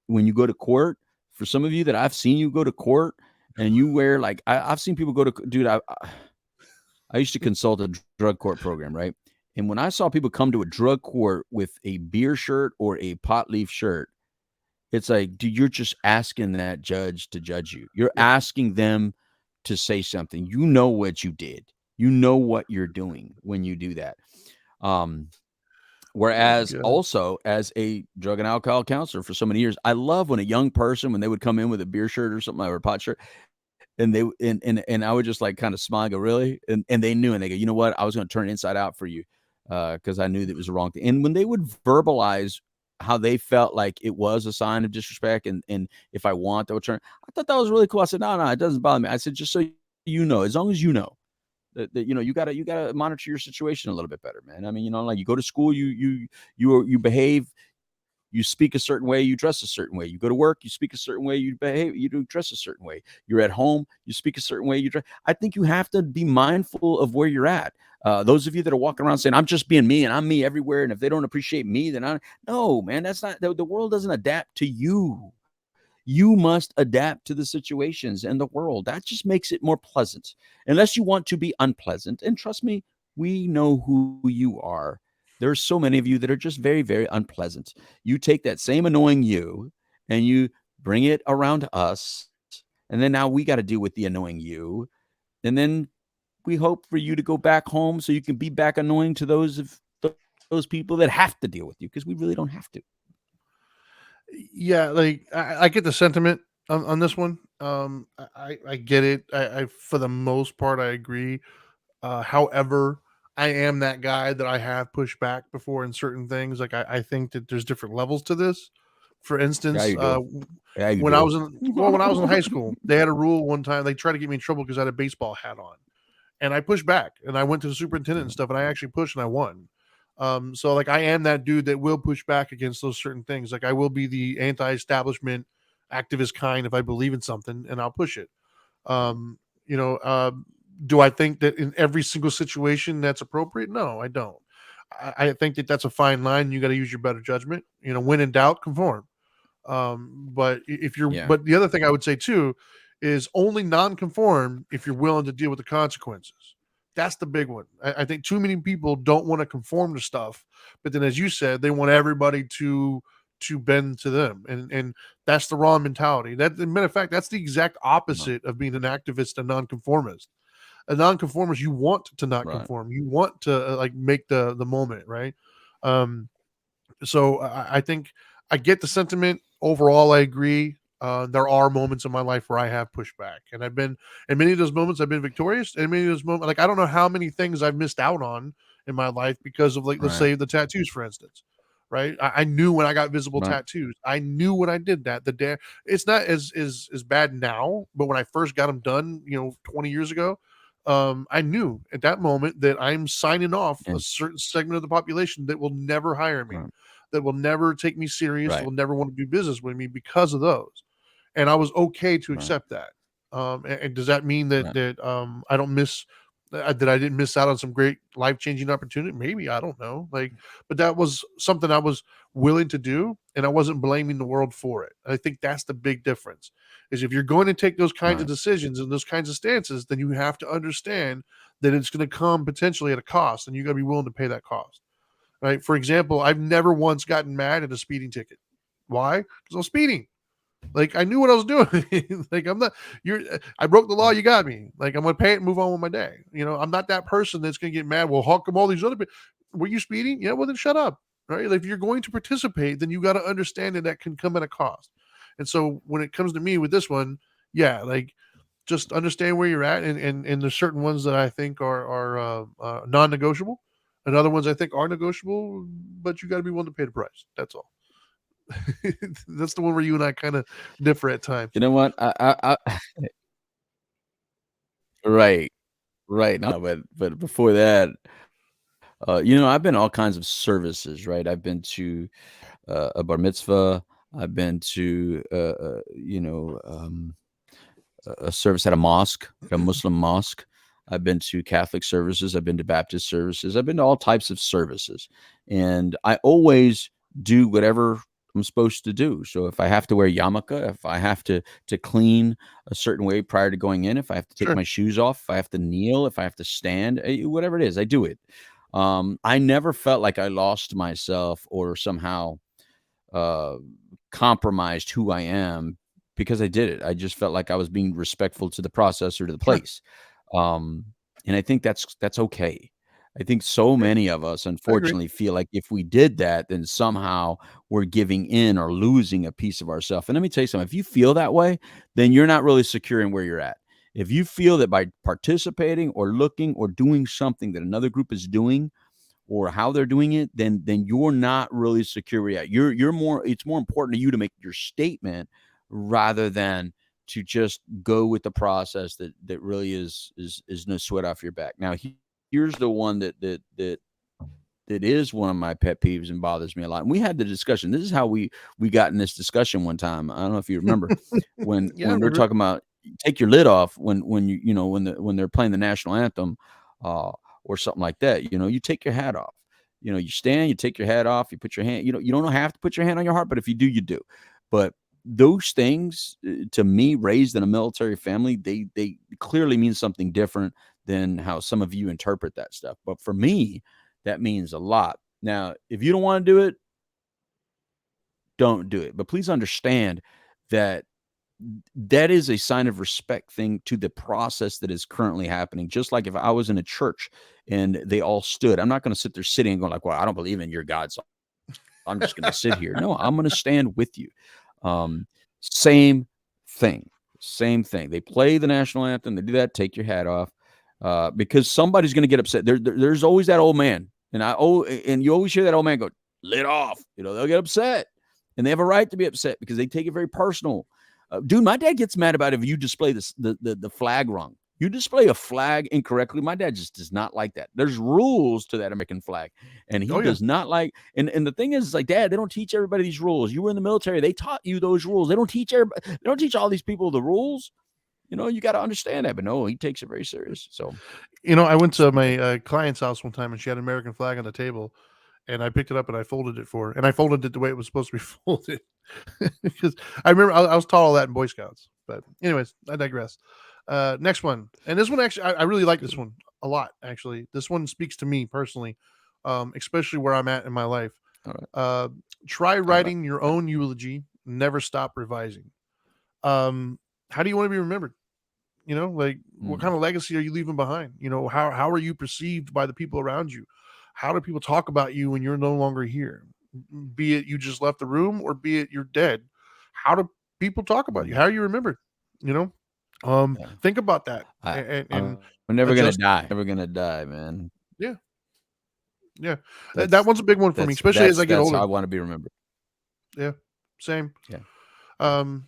when you go to court, for some of you that I've seen you go to court and you wear like I've seen people go to dude, I used to consult a drug court program, right? And when I saw people come to a drug court with a beer shirt or a pot leaf shirt, it's like, dude, you're just asking that judge to judge you. You're yeah, asking them to say something. You know what you did. You know what you're doing when you do that. Um, oh Whereas god, also as a drug and alcohol counselor for so many years, I love when a young person, when they would come in with a beer shirt or something or a pot shirt, it's like, and they and I would just like kind of smile, and go, really, and they knew, and they go, you know what, I was going to turn it inside out for you, because I knew that it was the wrong thing. And when they would verbalize how they felt like it was a sign of disrespect, and if I want, they would turn. I thought that was really cool. I said, no, it doesn't bother me. I said, just so you know, as long as you know that you gotta monitor your situation a little bit better, man. I mean, like you go to school, you behave, you speak a certain way, you dress a certain way. You go to work, you speak a certain way, you behave, you do dress a certain way. You're at home, you speak a certain way, you dress. I think you have to be mindful of where you're at. Those of you that are walking around saying, I'm just being me and I'm me everywhere, and if they don't appreciate me, then no, man, that's not the world doesn't adapt to you. You must adapt to the situations and the world. That just makes it more pleasant. Unless you want to be unpleasant. And trust me, we know who you are. There's so many of you that are just very, very unpleasant. You take that same annoying you and you bring it around us. And then now we got to deal with the annoying you. And then we hope for you to go back home so you can be back annoying to those people that have to deal with you, because we really don't have to. Yeah, like I get the sentiment on this one. I get it. I for the most part I agree. However, I am that guy that I have pushed back before in certain things. Like I think that there's different levels to this. For Yeah, instance, you do. Yeah, you when I do. was in when I was in high school, they had a rule one time. They tried to get me in trouble because I had a baseball hat on, and I pushed back, and I went to the superintendent and stuff, and I actually pushed and I won. So like I am that dude that will push back against those certain things. Like I will be the anti-establishment activist kind if I believe in something, and I'll push it. Um, you know, do I think that in every single situation that's appropriate? No, I don't. I think that that's a fine line. You got to use your better judgment. When in doubt, conform. Yeah. But the other thing I would say too is only non-conform if you're willing to deal with the consequences. That's the big one. I think too many people don't want to conform to stuff, but then as you said, they want everybody to bend to them, and that's the wrong mentality. That, as a matter of fact, that's the exact No. opposite of being an activist and nonconformist. A nonconformist, you want to not Right. conform, you want to like make the moment right. Um, so I think I get the sentiment. Overall, I agree. There are moments in my life where I have pushed back, and I've been in many of those moments. I've been victorious, and many of those moments, like I don't know how many things I've missed out on in my life because of, like, let's Right. say the tattoos, for instance. Right, I knew when I got visible Right. tattoos. I knew when I did that. The day it's not as bad now, but when I first got them done, 20 years ago, I knew at that moment that I'm signing off a And certain segment of the population that will never hire me, right. that will never take me serious, that Right. will never want to do business with me because of those. And I was okay to Right. accept that. And does that mean that Right. I don't miss that I didn't miss out on some great life changing opportunity? Maybe, I don't know. Like, but that was something I was willing to do, and I wasn't blaming the world for it. I think that's the big difference. Is if you're going to take those kinds of Right. decisions and those kinds of stances, then you have to understand that it's going to come potentially at a cost, and you got to be willing to pay that cost. Right? For example, I've never once gotten mad at a speeding ticket. Why? Because I'm speeding. Like I knew what I was doing. Like I'm not. I broke the law. Right. You got me. Like I'm gonna pay it and move on with my day. I'm not that person that's gonna get mad. Well, how come all these other people? Were you speeding? Yeah. Well, then shut up. Right. Like, if you're going to participate, then you got to understand that can come at a cost. And so when it comes to me with this one, yeah, like just understand where you're at, and there's certain ones that I think are non-negotiable, and other ones I think are negotiable, but you got to be willing to pay the price. That's all. That's the one where you and I kind of differ at times. You know what? Right. Right. No, but before that, I've been all kinds of services, right? I've been to a bar mitzvah. I've been to a service at a mosque, at a Muslim mosque. I've been to Catholic services. I've been to Baptist services. I've been to all types of services, and I always do whatever I'm supposed to do. So if I have to wear yarmulke, if I have to clean a certain way prior to going in, if I have to take Sure. my shoes off, if I have to kneel, if I have to stand, whatever it is, I do it. I never felt like I lost myself or somehow uh, compromised who I am because I did it. I just felt like I was being respectful to the process or to the Sure. place. Um, and I think that's okay. I think so I, many of us, I agree. unfortunately, feel like if we did that, then somehow we're giving in or losing a piece of ourselves. And let me tell you something: if you feel that way, then you're not really secure in where you're at. If you feel that by participating or looking or doing something that another group is doing or how they're doing it, then you're not really secure yet. You're more. It's more important to you to make your statement rather than to just go with the process that really is no sweat off your back. Now here's the one that is one of my pet peeves and bothers me a lot. And we had the discussion. This is how we got in this discussion one time. I don't know if you remember Yeah, I when we're remember. talking about take your lid off when when they're playing the national anthem uh, or something like that. You take your hat off. You stand, you take your hat off, you put your hand. You don't have to put your hand on your heart, but if you do, you do. But those things, to me, raised in a military family, they clearly mean something different than how some of you interpret that stuff. But for me, that means a lot. Now, if you don't want to do it, don't do it. But please understand that that is a sign of respect thing to the process that is currently happening. Just like if I was in a church and they all stood, I'm not going to sit there sitting and going like, well, I don't believe in your God, so I'm just going to sit here. No, I'm going to stand with you. Um, same thing. Same thing. They play the national anthem. They do that. Take your hat off, because somebody's going to get upset. There's always that old man, and you always hear that old man go, "Lit off." They'll get upset, and they have a right to be upset because they take it very personal. Dude, my dad gets mad about if you display the flag wrong. You display a flag incorrectly. My dad just does not like that. There's rules to that American flag, and he Oh yeah. does not like. And the thing is like, Dad, they don't teach everybody these rules. You were in the military; they taught you those rules. They don't teach everybody. They don't teach all these people the rules. You got to understand that. But no, he takes it very serious. So I went to stupid. my client's house one time, and she had an American flag on the table, and I picked it up and I folded it for her, and I folded it the way it was supposed to be folded. Because I remember I was taught all that in Boy Scouts. But anyways, I digress. Next one, and this one actually, I really like this one a lot. Actually, this one speaks to me personally, especially where I'm at in my life. All right. Uh, Try All right. writing your own eulogy. Never stop revising. Um, how do you want to be remembered? Like what Mm, kind of legacy are you leaving behind? How are you perceived by the people around you? How do people talk about you when you're no longer here? Be it you just left the room or be it you're dead. How do people talk about you? mm, How are you remembered? You know? yeah. Think about that and I'm never gonna adjust. die. Never gonna die, man. Yeah, yeah. That That's one's a big one for me, that's especially as that's I get that's how older. I want to be remembered. Yeah, same. Yeah. Um,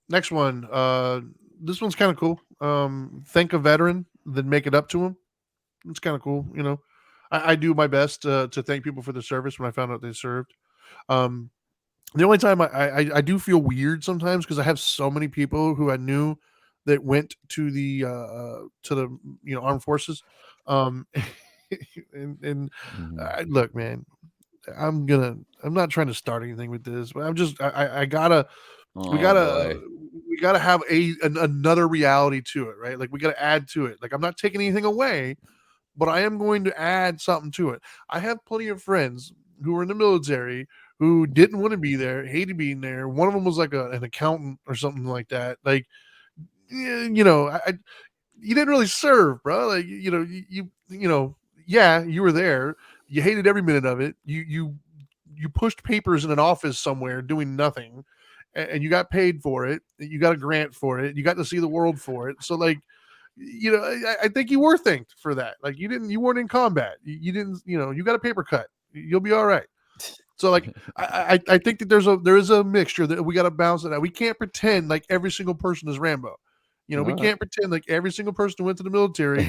Next one. This one's kind of cool. Thank a veteran, then make it up to him. It's kind of cool. I do my best to thank people for the service when I found out they served. Um, the only time I do feel weird sometimes because I have so many people who I knew that went to the armed forces. Um, and Mhm. look, man, I'm not trying to start anything with this, but I'm just I gotta we Oh gotta boy. we gotta have another reality to it, right? Like we gotta add to it. Like I'm not taking anything away, but I am going to add something to it. I have plenty of friends who were in the military who didn't want to be there, hated being there. One of them was like an accountant or something like that. Like, you didn't really serve, bro. Like, yeah, you were there. You hated every minute of it. You pushed papers in an office somewhere doing nothing, and you got paid for it. You got a grant for it. You got to see the world for it. So like, I think you were thanked for that. Like you weren't in combat. You didn't, you got a paper cut. You'll be all right. So like, I think that there is a mixture that we got to balance it out. We can't pretend like every single person is Rambo. We All can't pretend like every single person who went to the military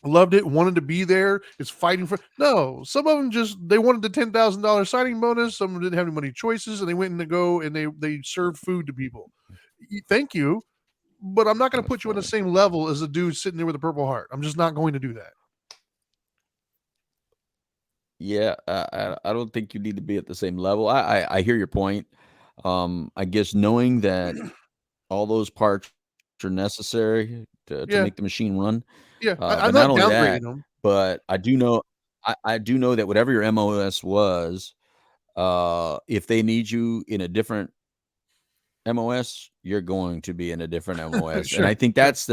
loved it, right. wanted to be there, is fighting for. No, some of them just they wanted the $10,000 signing bonus. Some of them didn't have any money choices, and they went in to go and they served food to people. Thank you, but I'm not going to That's put you on the funny. same level as a dude sitting there with a Purple Heart. I'm just not going to do that. Yeah, I don't think you need to be at the same level. I hear your point. I guess knowing that all those parts are necessary to Yeah, make the machine run. yeah. I'm But not not only downgrading that, them. but I do know that whatever your MOS was, if they need you in a different MOS, you're going to be in a different MOS. And I Sure, think sure. that's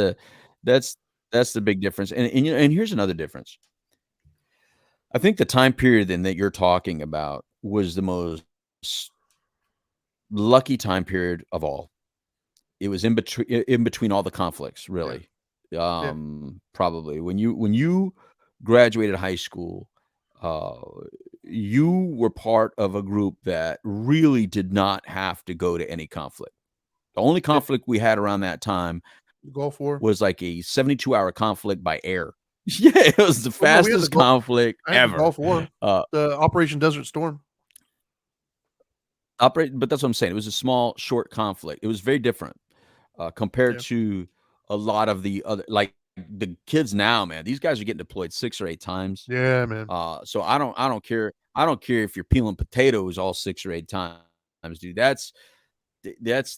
that's the big difference. And here's another difference. I think the time period then that you're talking about was the most lucky time period of all. it was in between all the conflicts, Yeah. really. Yeah. Probably when you graduated high school, uh, you were part of a group that really did not have to go to any conflict. The only Yeah. conflict we had around that time The Gulf War. was like a 72-hour conflict by air. Yeah, it was the Well, no, we had the fastest Gulf. conflict I had the ever. Gulf War. Uh, The Operation Desert Storm. but that's what I'm saying. It was a small, short conflict. It was very different compared Yeah. to a lot of the other, like the kids now, man. These guys are getting deployed 6 or 8 times. Yeah, man. So I don't care. I don't care if you're peeling potatoes all 6 or 8 times, dude. That's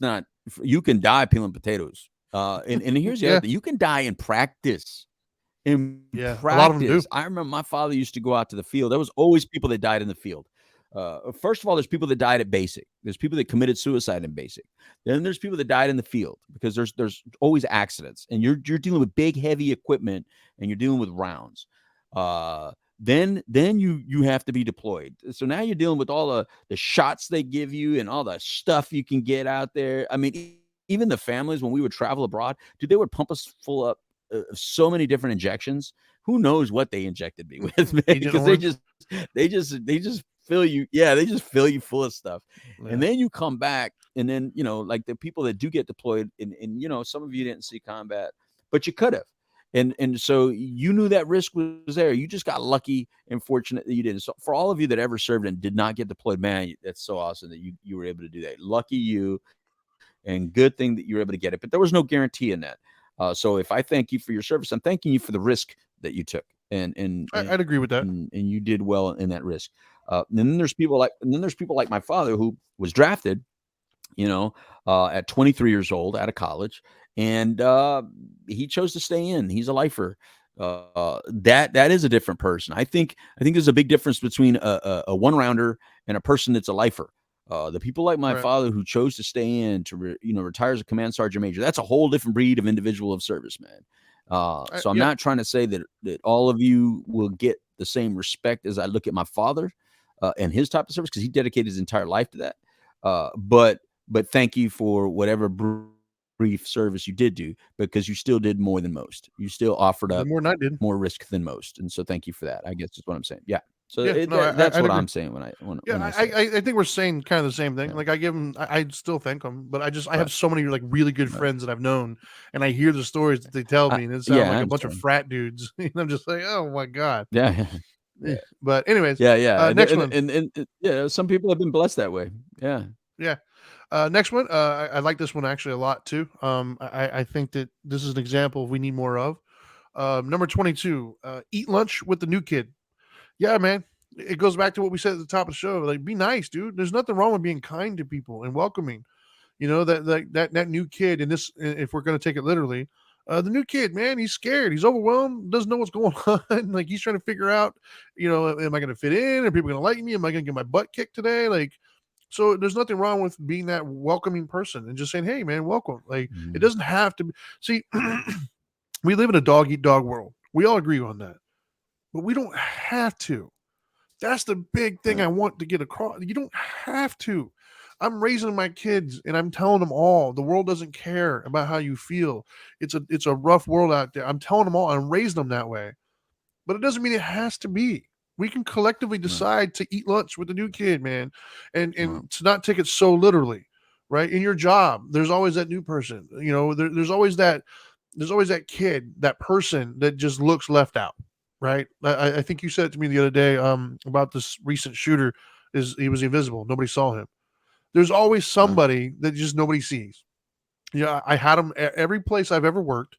not. You can die peeling potatoes. And here's the other Yeah. thing: you can die in practice. In Yeah. A lot of them do. practice, I remember my father used to go out to the field. There was always people that died in the field. First of all, there's people that died at basic. There's people that committed suicide in basic. Then there's people that died in the field because there's always accidents, and you're dealing with big, heavy equipment, and you're dealing with rounds. Uh, then you have to be deployed. So now you're dealing with all the shots they give you and all the stuff you can get out there. I mean, even the families when we would travel abroad, dude, they would pump us full up so many different injections. Who knows what they injected me with, man? Agent Because they Orange. just fill you. Yeah, they just fill you full of stuff, and Yeah. then you come back, and then like the people that do get deployed, and some of you didn't see combat, but you could have. And so you knew that risk was there. You just got lucky and fortunate that you didn't. So for all of you that ever served and did not get deployed, man, that's so awesome that you were able to do that. Lucky you, and good thing that you were able to get it. But there was no guarantee in that. So if I thank you for your service, I'm thanking you for the risk that you took, and and and I'd agree with that. and you did well in that risk. And then there's people like my father who was drafted, at 23 years old out of college, and he chose to stay in. He's a lifer. That is a different person. I think there's a big difference between a one rounder and a person that's a lifer. The people like my Right. father who chose to stay in to retire as a command sergeant major. That's a whole different breed of individual of service, man. So I'm Yep. not trying to say that all of you will get the same respect as I look at my father and his type of service because he dedicated his entire life to that. But thank you for whatever brief service you did do because you still did more than most. You still offered Did up more than I did. more risk than most, and so thank you for that. I guess is what I'm saying. Yeah. So Yeah. No, that's I'd what agree. I'm saying when I when Yeah, when I say I think we're saying kind of the same thing. yeah. Like I give them, I still thank them, but I Right. have so many like really good Right. friends that I've known, and I hear the stories that they tell me, and it sound Yeah, like I a bunch of understand. frat dudes. And I'm just like, oh my god. Yeah. Eh. Yeah. But anyways, Yeah. And, next and, one. and, and, and yeah, some people have been blessed that way. Yeah. Yeah. Next one. I like this one actually a lot too. I think that this is an example we need more of. Number 22. Eat lunch with the new kid. Yeah, man. It goes back to what we said at the top of the show. Like, be nice, dude. There's nothing wrong with being kind to people and welcoming. That new kid. And this, if we're gonna take it literally, the new kid, man, he's scared. He's overwhelmed. Doesn't know what's going on. Like he's trying to figure out, am I gonna fit in? Are people gonna like me? Am I gonna get my butt kicked today? Like, so there's nothing wrong with being that welcoming person and just saying, hey, man, welcome. Like, it Mhm. doesn't have to be. See, we live in a dog eat dog world. We all agree on that, but we don't have to. That's the big thing Right. I want to get across. You don't have to. I'm raising my kids and I'm telling them all the world doesn't care about how you feel. It's a rough world out there. I'm telling them all. I'm raising them that way. But it doesn't mean it has to be. We can collectively Right. decide to eat lunch with the new kid, man, and Right. to not take it so literally, right? In your job, there's always that new person. There's always that kid, that person that just looks left out, right? I think you said it to me the other day about this recent shooter. Is he was invisible? Nobody saw him. There's always Right. somebody that just nobody sees. Yeah, I had them every place I've ever worked,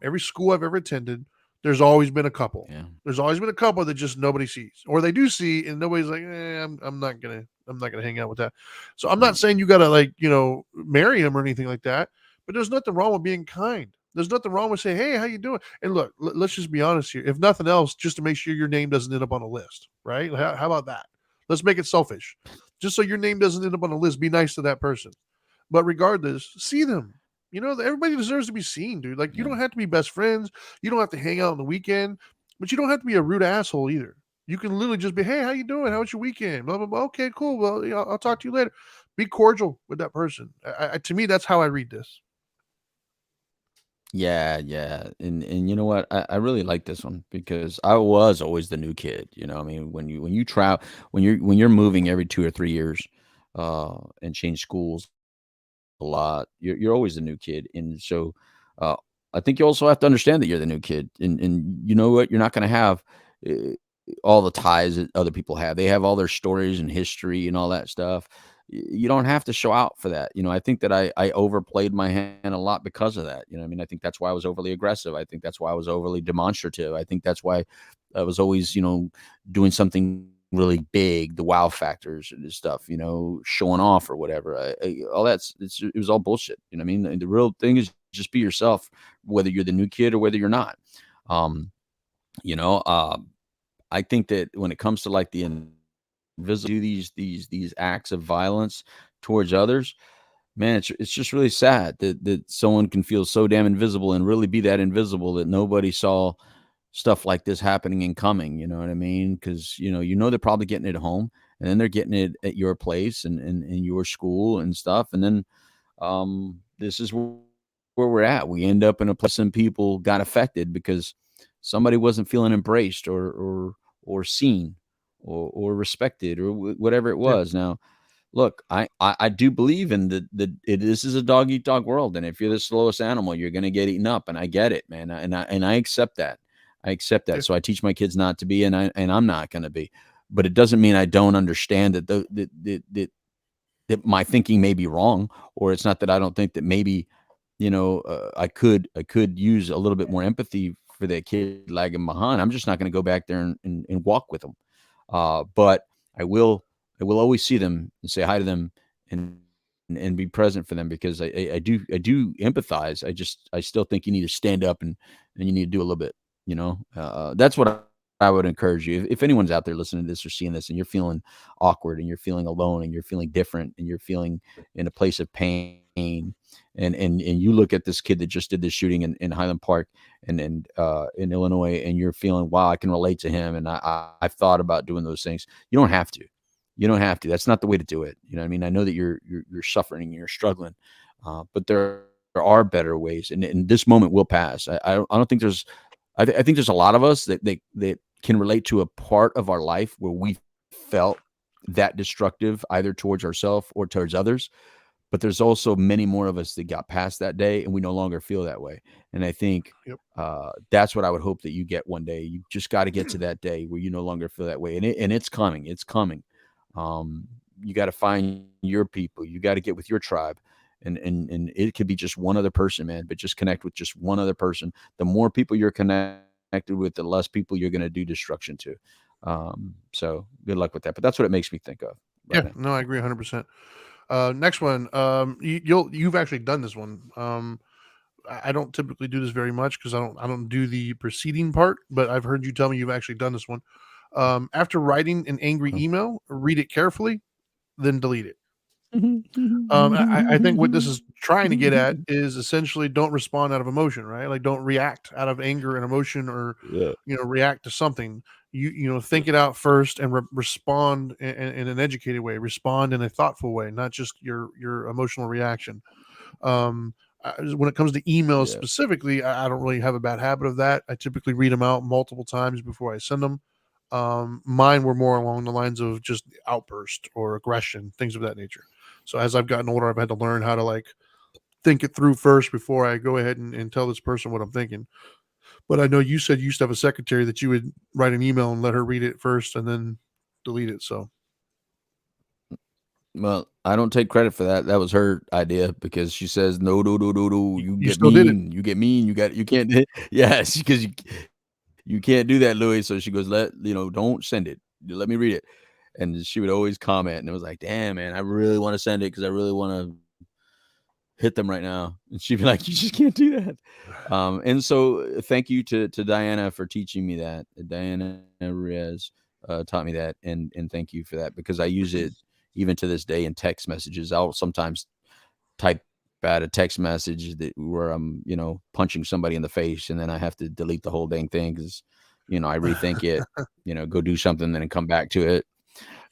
every school I've ever attended. There's always been a couple. Yeah. There's always been a couple that just nobody sees, or they do see, and nobody's like, I'm not gonna hang out with that. So I'm not Right. saying you gotta marry him or anything like that. But there's nothing wrong with being kind. There's nothing wrong with saying, hey, how you doing? And look, let's just be honest here. If nothing else, just to make sure your name doesn't end up on a list, right? How about that? Let's make it selfish. Just so your name doesn't end up on a list, be nice to that person. But regardless, see them. Everybody deserves to be seen, dude. Like, you Yeah. don't have to be best friends. You don't have to hang out on the weekend, but you don't have to be a rude asshole either. You can literally just be, hey, how you doing? How was your weekend? Blah, blah, blah. Okay, cool. Well, I'll talk to you later. be cordial with that person. To me, that's how I read this. Yeah, yeah, and you know what? I really like this one because I was always the new kid. You know, I mean, when you travel, when you're moving every 2 or 3 years, and change schools a lot, you're always the new kid, and so, uh, I think you also have to understand that you're the new kid, and you know what? You're not going to have all the ties that other people have. They have all their stories and history and all that stuff. You don't have to show out for that. You know, I think that I overplayed my hand a lot because of that. You know, what I mean, I think that's why I was overly aggressive. I think that's why I was overly demonstrative. I think that's why I was always, doing something really big, the wow factors and stuff, showing off or whatever. All it was all bullshit. You know what I mean? And the real thing is just be yourself, whether you're the new kid or whether you're not. Um, you know, I think that when it comes to like the invisible do these acts of violence towards others, man, it's just really sad that someone can feel so damn invisible and really be that invisible that nobody saw stuff like this happening and coming. You know what I mean? Because they're probably getting it at home, and then they're getting it at your place and your school and stuff, and then this is where we're at. We end up in a place and people got affected because somebody wasn't feeling embraced or seen or respected or whatever it Yeah, was. Now, look, I do believe in this is a dog eat dog world, and if you're the slowest animal, you're going to get eaten up, and I get it, man, and I accept that. I accept that. yeah, So I teach my kids not to be, and I'm not going to be. But it doesn't mean I don't understand that my thinking may be wrong, or it's not that I don't think that maybe I could use a little bit more empathy for that kid lagging behind. I'm just not going to go back there and walk with them. But I will I will always see them and say hi to them and be present for them because I do empathize. I still think you need to stand up and you need to do a little bit. That's what I would encourage you. If anyone's out there listening to this or seeing this and you're feeling awkward and you're feeling alone and you're feeling different and you're feeling in a place of pain and you look at this kid that just did this shooting in Highland Park and in Illinois, and you're feeling, wow, I can relate to him, and I've thought about doing those things. You don't have to. You don't have to. That's not the way to do it. You know what I mean? I know that you're suffering and you're struggling, but there are better ways, and this moment will pass. I don't think there's. I think there's a lot of us that can relate to a part of our life where we felt that destructive either towards ourselves or towards others, but there's also many more of us that got past that day and we no longer feel that way. And I think yep, that's what I would hope that you get one day. You just got to get to that day where you no longer feel that way, and it's coming. It's coming. You got to find your people. You got to get with your tribe, and it could be just one other person, man. But just connect with just one other person. The more people you're connected with, the less people you're going to do destruction to. So good luck with that. But that's what it makes me think of right now. yeah. No, I agree 100%. Next one. You've actually done this one. I don't typically do this very much because I don't do the preceding part, but I've heard you tell me you've actually done this one. After writing an angry email, read it carefully, then delete it. I think what this is trying to get at is essentially don't respond out of emotion, right? Like don't react out of anger and emotion, or Yeah. react to something. Think it out first and respond in an educated way. Respond in a thoughtful way, not just your emotional reaction. When it comes to emails Yeah. specifically, I don't really have a bad habit of that. I typically read them out multiple times before I send them. Mine were more along the lines of just outburst or aggression, things of that nature. So as I've gotten older, I've had to learn how to like think it through first before I go ahead and tell this person what I'm thinking. But I know you said you used to have a secretary that you would write an email and let her read it first and then delete it. So Well, I don't take credit for that. That was her idea because she says, no, no, no, no, no. you, You you get still did it. mean. You get mean. You can't. Yes, because you can't do that, Louis. So she goes, don't send it. Let me read it. And she would always comment, and it was like, damn, man, I really want to send it because I really want to hit them right now. And she'd be like, you just can't do that. And so thank you to Diana for teaching me that. Diana Reyes taught me that, and thank you for that because I use it even to this day in text messages. I'll sometimes type out a text message where I'm, punching somebody in the face, and then I have to delete the whole dang thing because, I rethink it, go do something, then come back to it.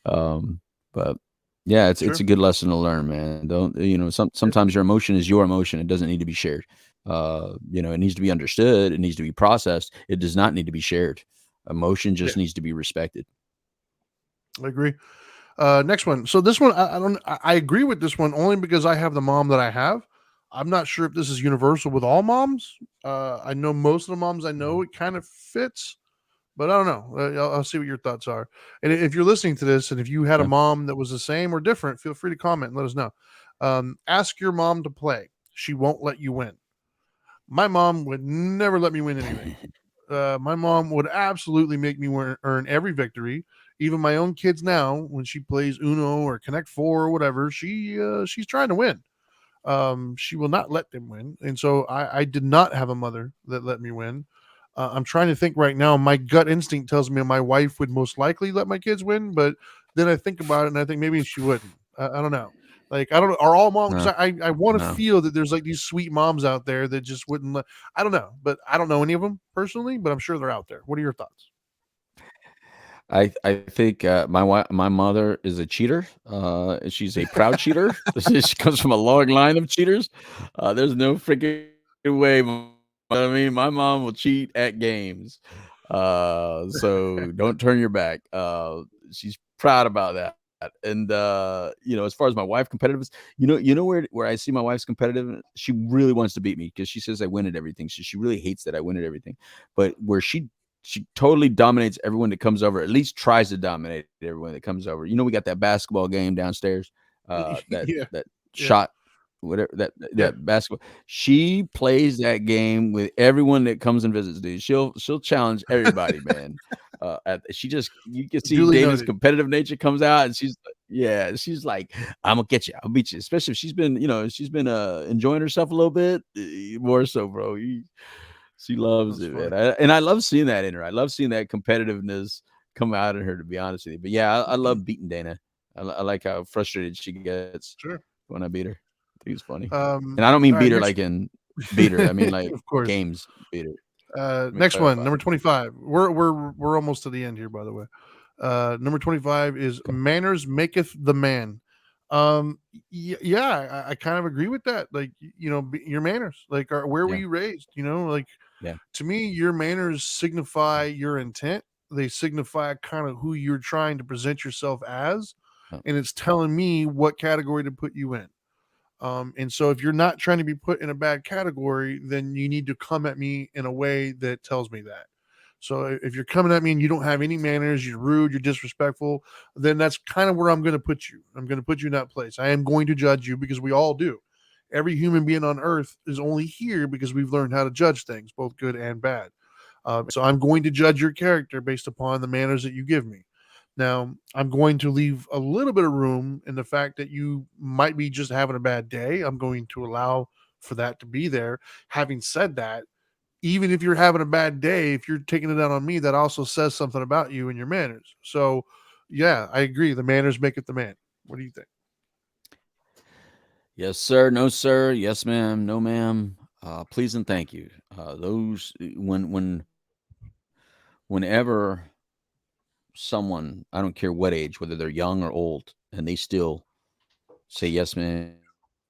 Um, but Yeah, it's Sure. a good lesson to learn, man. Don't Yeah. sometimes your emotion is your emotion. It doesn't need to be shared. It needs to be understood. It needs to be processed. It does not need to be shared. Emotion Yeah. just needs to be respected. I agree. Next one. So this one, I don't. I agree with this one only because I have the mom that I have. I'm not sure if this is universal with all moms. I know most of the moms I know it kind of fits, but I don't know. I'll see what your thoughts are. And if you're listening to this, and if you had a Okay. mom that was the same or different, feel free to comment and let us know. Ask your mom to play. She won't let you win. My mom would never let me win anything. My mom would absolutely make me earn every victory. Even my own kids now, when she plays Uno or Connect Four or whatever, she's trying to win. She will not let them win, and so I did not have a mother that let me win. I'm trying to think right now. My gut instinct tells me my wife would most likely let my kids win, but then I think about it and I think maybe she wouldn't. I don't know. Like I don't know. Are all moms? No, Because I want to no. feel that there's like these sweet moms out there that just wouldn't let. I don't know, but I don't know any of them personally. But I'm sure they're out there. What are your thoughts? I think my mother is a cheater. She's a proud cheater. She comes from a long line of cheaters. There's no freaking way. I mean, my mom will cheat at games. So don't turn your back. She's proud about that. And as far as my wife competitive, where I see my wife's competitive, she really wants to beat me because she says I win at everything. So she really hates that I win at everything. But where she totally dominates everyone that comes over, at least tries to dominate everyone that comes over. We got that basketball game downstairs, that Yeah, that yeah, shot, whatever yeah. that basketball. She plays that game with everyone that comes and visits, dude. She'll challenge everybody, man. She just you can see Duly Dana's noted. competitive nature comes out, and she's like, I'm gonna get you, I'll beat you. Especially if she's been enjoying herself a little bit, more so, bro. She loves That's it, funny. man. And I love seeing that in her. I love seeing that competitiveness come out in her, to be honest with you. But yeah, I love beating Dana. I like how frustrated she gets Sure. when I beat her. I think it's funny. And I don't mean All beat right. her Next, like in beat her. I mean like of course. games beat her. Let me Next one, clarify. number 25. We're almost to the end here, by the way. Number 25 is Okay. manners maketh the man. Yeah, I kind of agree with that. Like, your manners, like, where were Yeah. you raised? Like, Yeah. to me, your manners signify your intent. They signify kind of who you're trying to present yourself as, Yeah. and it's telling me what category to put you in. And so if you're not trying to be put in a bad category, then you need to come at me in a way that tells me that. So if you're coming at me and you don't have any manners, you're rude, you're disrespectful, then that's kind of where I'm going to put you. I'm going to put you in that place. I am going to judge you because we all do. Every human being on earth is only here because we've learned how to judge things, both good and bad. So I'm going to judge your character based upon the manners that you give me. Now, I'm going to leave a little bit of room in the fact that you might be just having a bad day. I'm going to allow for that to be there. Having said that, even if you're having a bad day, if you're taking it out on me, that also says something about you and your manners. So, yeah, I agree. The manners make it the man. What do you think? Yes, sir. No, sir. Yes, ma'am. No, ma'am. Please and thank you. Those whenever someone, I don't care what age, whether they're young or old, and they still say yes, ma'am,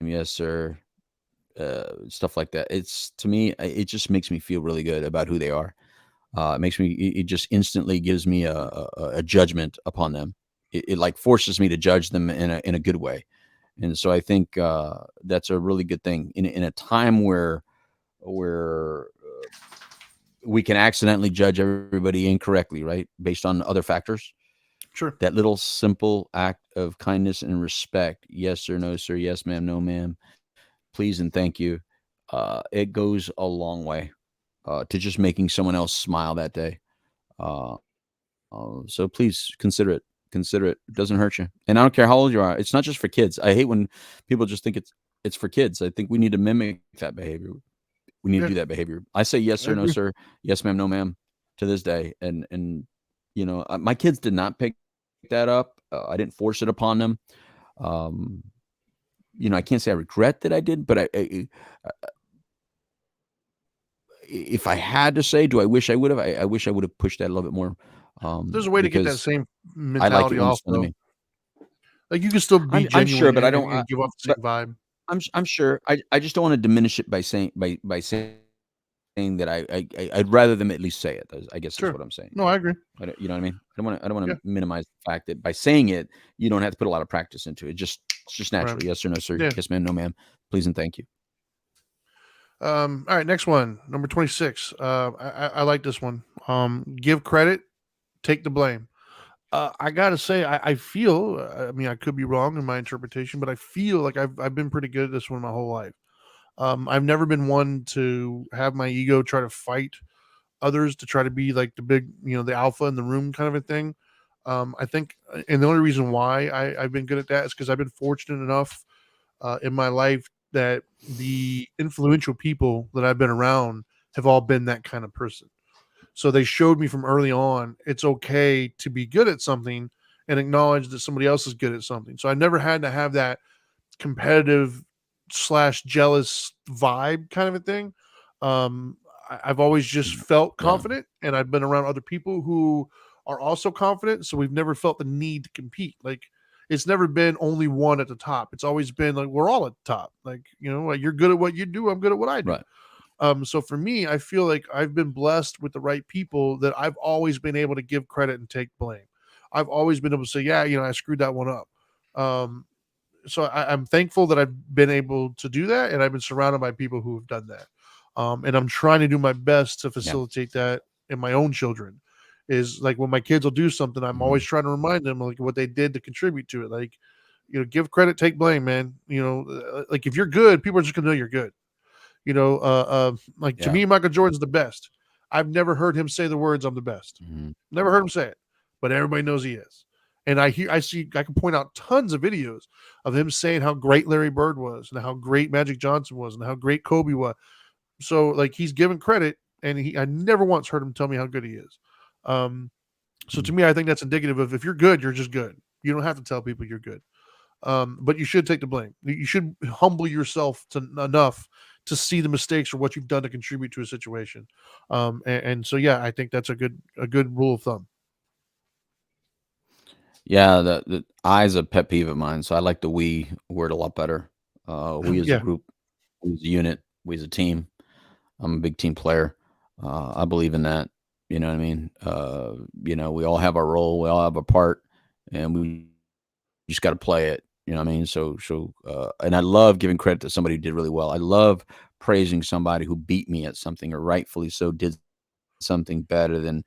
yes, sir, stuff like that. It's to me, it just makes me feel really good about who they are. It just instantly gives me a judgment upon them. It like forces me to judge them in a good way. And so I think that's a really good thing in a time where we can accidentally judge everybody incorrectly, right, based on other factors. Sure. That little simple act of kindness and respect, yes sir, no sir, yes ma'am, no ma'am, please and thank you, it goes a long way to just making someone else smile that day. So please consider it. It doesn't hurt you. And I don't care how old you are. It's not just for kids. I hate when people just think it's for kids. I think we need to mimic that behavior. We need to do Yeah, that behavior. I say yes sir, I no agree. sir, yes ma'am, no ma'am to this day. And my kids did not pick that up. I didn't force it upon them. Um, I can't say I regret that I did, but if I had to say, do I wish I would have? I wish I would have pushed that a little bit more, There's a way to get that because same I like it mentality when it's done to also. me. Like you can still be I'm sure, genuine but I and, don't. and give off the But same vibe. I'm sure. I just don't want to diminish it by saying that I'd rather them at least say it. I guess is what I'm saying. Sure. No, I agree. You know what I mean? I don't want to Yeah. minimize the fact that by saying it, you don't have to put a lot of practice into it. It's just Right. natural. Yes or no, sir. Yeah. Yes, ma'am. No, ma'am. Please and thank you. All right. Next one, number 26. I like this one. Give credit, take the blame. I gotta say, I feel. I mean, I could be wrong in my interpretation, but I feel like I've been pretty good at this one my whole life. I've never been one to have my ego try to fight others to try to be like the big, the alpha in the room kind of a thing. I think, and the only reason why I've been good at that is because I've been fortunate enough in my life that the influential people that I've been around have all been that kind of person. So they showed me from early on it's okay to be good at something and acknowledge that somebody else is good at something. So I never had to have that competitive slash jealous vibe kind of a thing. I've always just Mm, felt yeah. confident, and I've been around other people who are also confident. So we've never felt the need to compete. Like it's never been only one at the top. It's always been like we're all at the top. Like like you're good at what you do. I'm good at what I do. Right. So for me, I feel like I've been blessed with the right people that I've always been able to give credit and take blame. I've always been able to say, yeah, I screwed that one up. So I'm thankful that I've been able to do that, and I've been surrounded by people who have done that. And I'm trying to do my best to Yeah. facilitate that in my own children. Is like when my kids will do something, I'm always Hmm. trying to remind them like what they did to contribute to it. Like, give credit, take blame, man. Like if you're good, people are just gonna know you're good. Like to Yeah. me, Michael Jordan's the best. I've never heard him say the words "I'm the best." Hmm. Never heard him say it, but everybody knows he is. And I can point out tons of videos of him saying how great Larry Bird was, and how great Magic Johnson was, and how great Kobe was. So like he's given credit, and I never once heard him tell me how good he is. Um, so to me, I think that's indicative of if you're good, you're just good. You don't have to tell people you're good. But you should take the blame. You should humble yourself enough to see the mistakes or what you've done to contribute to a situation. And so yeah, I think that's a good rule of thumb. Yeah. The I is a pet peeve of mine, so I like the we word a lot better. We as a Yeah, group, we as a unit, we as a team. I'm a big team player. I believe in that. You know what I mean? We all have our role, we all have a part, and we just got to play it. You know what I mean? And I love giving credit to somebody who did really well. I love praising somebody who beat me at something or rightfully so did something better than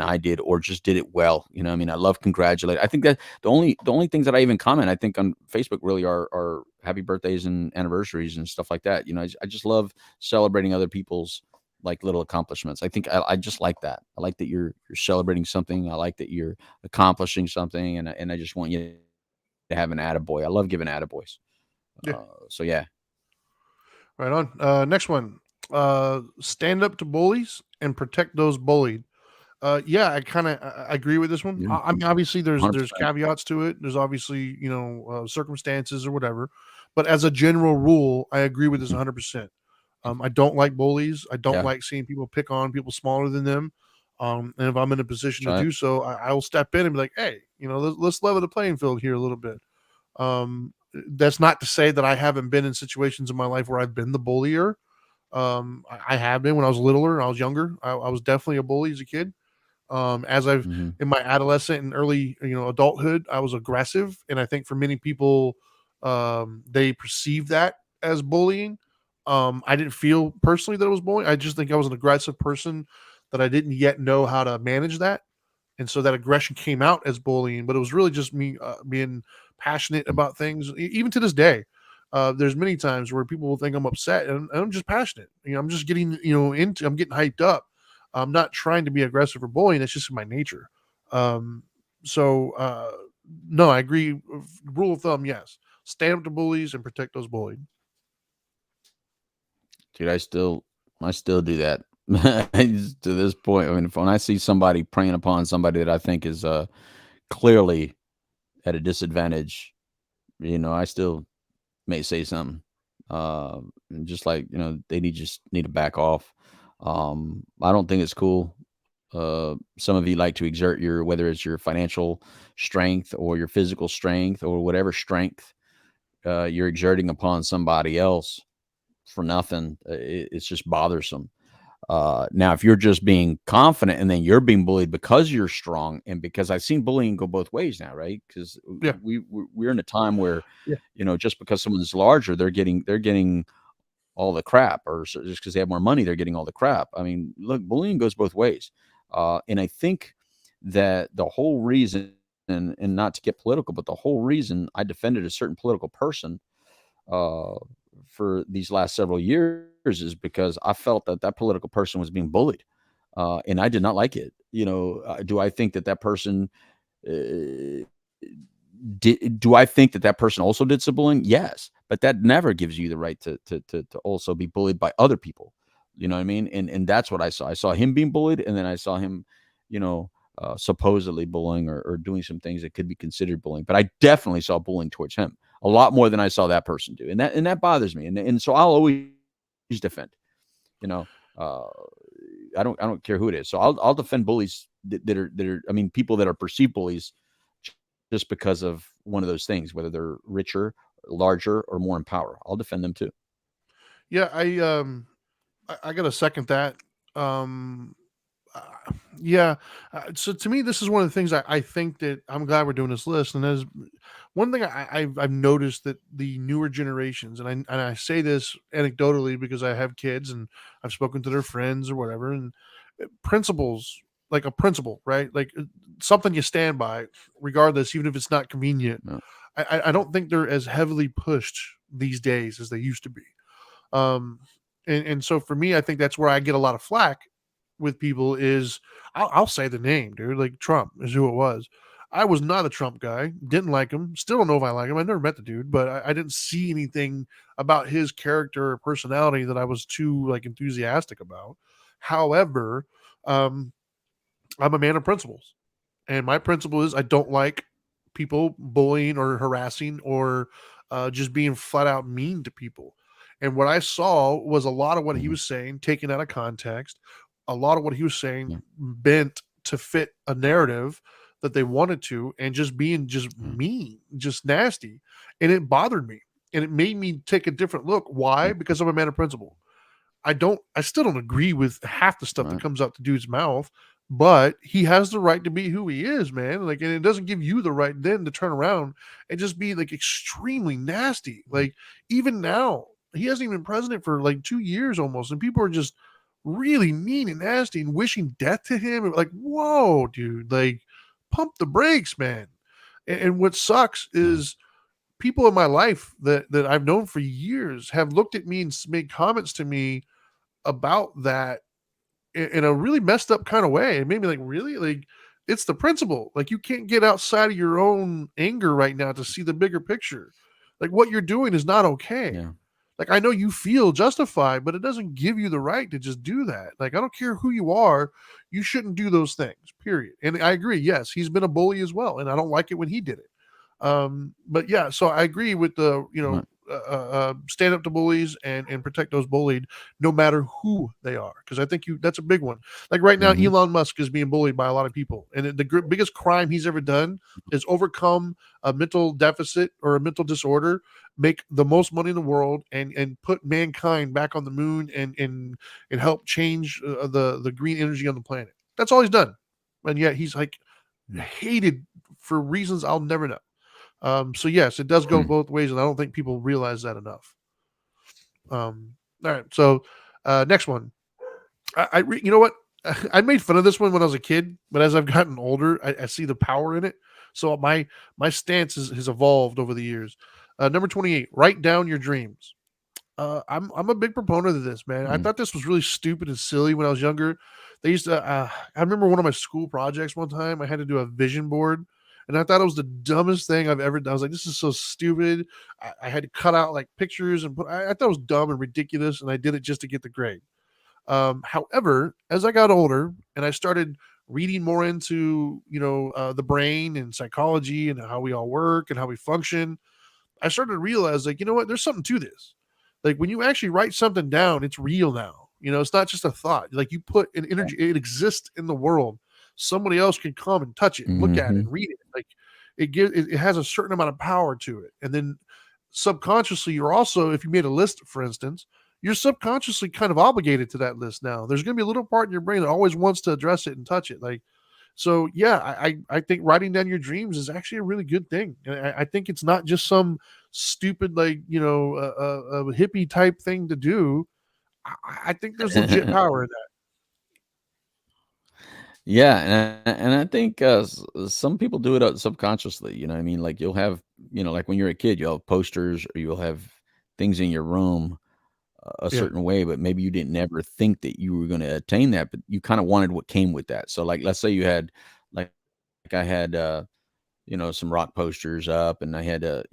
I did or just did it well. You know what I mean? I love congratulate. I think that the only things that I even comment, I think on Facebook really are happy birthdays and anniversaries and stuff like that. I just love celebrating other people's like little accomplishments. I think I just like that. I like that you're celebrating something. I like that you're accomplishing something, and I just want you to have an attaboy. I love giving attaboys. yeah, So yeah. right on. Next one. Stand up to bullies and protect those bullied. Yeah, I kind of I agree with this one. Yeah. I mean, obviously, there's 100%. caveats to it. There's obviously circumstances or whatever, but as a general rule, I agree with this Mhm. 100%. I don't like bullies. I don't Yeah. like seeing people pick on people smaller than them. And if I'm in a position That's to right. do so, I will step in and be like, hey, let's level the playing field here a little bit. That's not to say that I haven't been in situations in my life where I've been the bullier. I have been when I was littler, I was younger. I was definitely a bully as a kid. As I've Hmm. in my adolescent and early, adulthood, I was aggressive, and I think for many people, they perceive that as bullying. I didn't feel personally that it was bullying. I just think I was an aggressive person that I didn't yet know how to manage that, and so that aggression came out as bullying. But it was really just me being passionate about things. Even to this day, there's many times where people will think I'm upset, and I'm just passionate. I'm just getting I'm getting hyped up. I'm not trying to be aggressive or bullying. It's just in my nature. Um, so no, I agree. Rule of thumb, yes. Stand up to bullies and protect those bullied. Dude, I still do that. To this point. I mean, when I see somebody preying upon somebody that I think is clearly at a disadvantage, I still may say something. And just like, they just need to back off. I don't think it's cool. Some of you like to exert your, whether it's your financial strength or your physical strength or whatever strength you're exerting upon somebody else for nothing. It's just bothersome. Now, if you're just being confident and then you're being bullied because you're strong, and because I've seen bullying go both ways now, right? Because Yeah. we're in a time where, Yeah. just because someone's larger, they're getting all the crap, or just because they have more money, they're getting all the crap. I mean, look, bullying goes both ways, and I think that the whole reason, and not to get political, but the whole reason I defended a certain political person uh, for these last several years is because I felt that that political person was being bullied, and I did not like it. Do I think that that person uh, do I think that that person also did some bullying? Yes, but that never gives you the right to also be bullied by other people. You know what I mean? And that's what I saw. I saw him being bullied, and then I saw him, you know, supposedly bullying, or doing some things that could be considered bullying. But I definitely saw bullying towards him a lot more than I saw that person do, and that bothers me. And so I'll always defend. You know, uh, I don't care who it is. So I'll defend bullies that are, I mean, people that are perceived bullies just because of one of those things, whether they're richer, larger, or more in power. I'll defend them too. Yeah, I gotta second that. Um, uh, yeah, so to me, this is one of the things I think that I'm glad we're doing this list, and there's one thing I've noticed that the newer generations, and I say this anecdotally because I have kids and I've spoken to their friends or whatever, and principles, like a principle, right? Like something you stand by, regardless, even if it's not convenient. No. I don't think they're as heavily pushed these days as they used to be. Um and, and so for me, I think that's where I get a lot of flack with people is I'll say the name, dude. Like Trump is who it was. I was not a Trump guy. Didn't like him. Still don't know if I like him. I never met the dude, but I didn't see anything about his character or personality that I was too like enthusiastic about. However, um, I'm a man of principles, and my principle is I don't like people bullying or harassing or just being flat out mean to people. And what I saw was a lot of what he Mhm. was saying taken out of context, a lot of what he was saying Yeah. bent to fit a narrative that they wanted to, and just being just Yeah. mean, just nasty. And it bothered me. And it made me take a different look. Why? Yeah. Because I'm a man of principle. I still don't agree with half the stuff that Right. comes out the dude's mouth, but he has the right to be who he is, man. Like, and it doesn't give you the right then to turn around and just be like extremely nasty. Like, even now, he hasn't even been president for like 2 years almost, and people are just really mean and nasty and wishing death to him. Like, whoa, dude, like, pump the brakes, man. And what sucks Yeah. is people in my life that I've known for years have looked at me and made comments to me about that in a really messed up kind of way. It made me like, really? Like, it's the principle. Like, you can't get outside of your own anger right now to see the bigger picture. Like, what you're doing is not okay. Yeah. Like, I know you feel justified, but it doesn't give you the right to just do that. Like, I don't care who you are, you shouldn't do those things, period. And I agree. Yes, he's been a bully as well, and I don't like it when he did it. But yeah, so I agree with the Right. stand up to bullies and protect those bullied, no matter who they are, because I think you that's a big one. Like right now, Hmm. Elon Musk is being bullied by a lot of people, and the biggest crime he's ever done is overcome a mental deficit or a mental disorder, make the most money in the world, and put mankind back on the moon and help change the green energy on the planet. That's all he's done, and yet he's like hated for reasons I'll never know. So yes, it does go Hmm. both ways, and I don't think people realize that enough. All right, so next one. You know what? I made fun of this one when I was a kid, but as I've gotten older, I see the power in it. So my stance has evolved over the years. Number 28. Write down your dreams. I'm a big proponent of this, man. I Hmm. thought this was really stupid and silly when I was younger. They used to. I remember one of my school projects one time. I had to do a vision board, and I thought it was the dumbest thing I've ever done. I was like, "This is so stupid." I had to cut out like pictures and put. I thought it was dumb and ridiculous, and I did it just to get the grade. However, as I got older and I started reading more into the brain and psychology and how we all work and how we function, I started to realize, like, you know what, there's something to this. Like, when you actually write something down, it's real now. It's not just a thought. Like, you put an energy, it exists in the world. Somebody else can come and touch it and look at it Mhm. and read it. Like, it has a certain amount of power to it. And then subconsciously, you're also, if you made a list, for instance, you're subconsciously kind of obligated to that list now. There's going to be a little part in your brain that always wants to address it and touch it. Like, so yeah, I think writing down your dreams is actually a really good thing. And I think it's not just some stupid, like, hippie type thing to do. I think there's legit power in that. Yeah, and I think, some people do it, subconsciously, you know what I mean? Like, you'll have like, when you're a kid, you'll have posters or you'll have things in your room a Yeah, certain way, but maybe you didn't ever think that you were gonna attain that, but you kinda wanted what came with that. So, like, let's say you had like I had, some rock posters up, and I had, a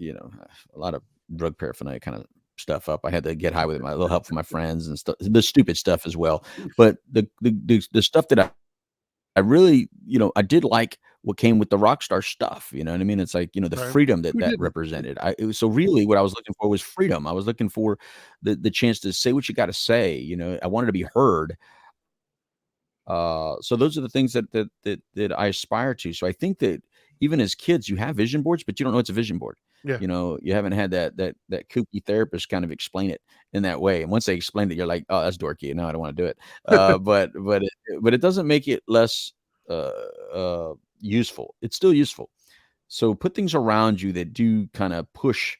lot of drug paraphernalia kinda stuff up. I had to get high with it, my little help from my friends and stuff, the stupid stuff as well. But the stuff that I really, I did like what came with the rockstar stuff, you know what I mean? It's like, the right. freedom that Who that didn't? represented. It was, so really what I was looking for was freedom. I was looking for the chance to say what you gotta say, I wanted to be heard. So those are the things that I aspire to. So I think that even as kids, you have vision boards, but you don't know it's a vision board. Yeah, You haven't had that kooky therapist kind of explain it in that way. And once they explained it, you're like, oh, that's dorky. No, I don't want to do it. But it doesn't make it less uh, useful. It's still useful. So put things around you that do kind of push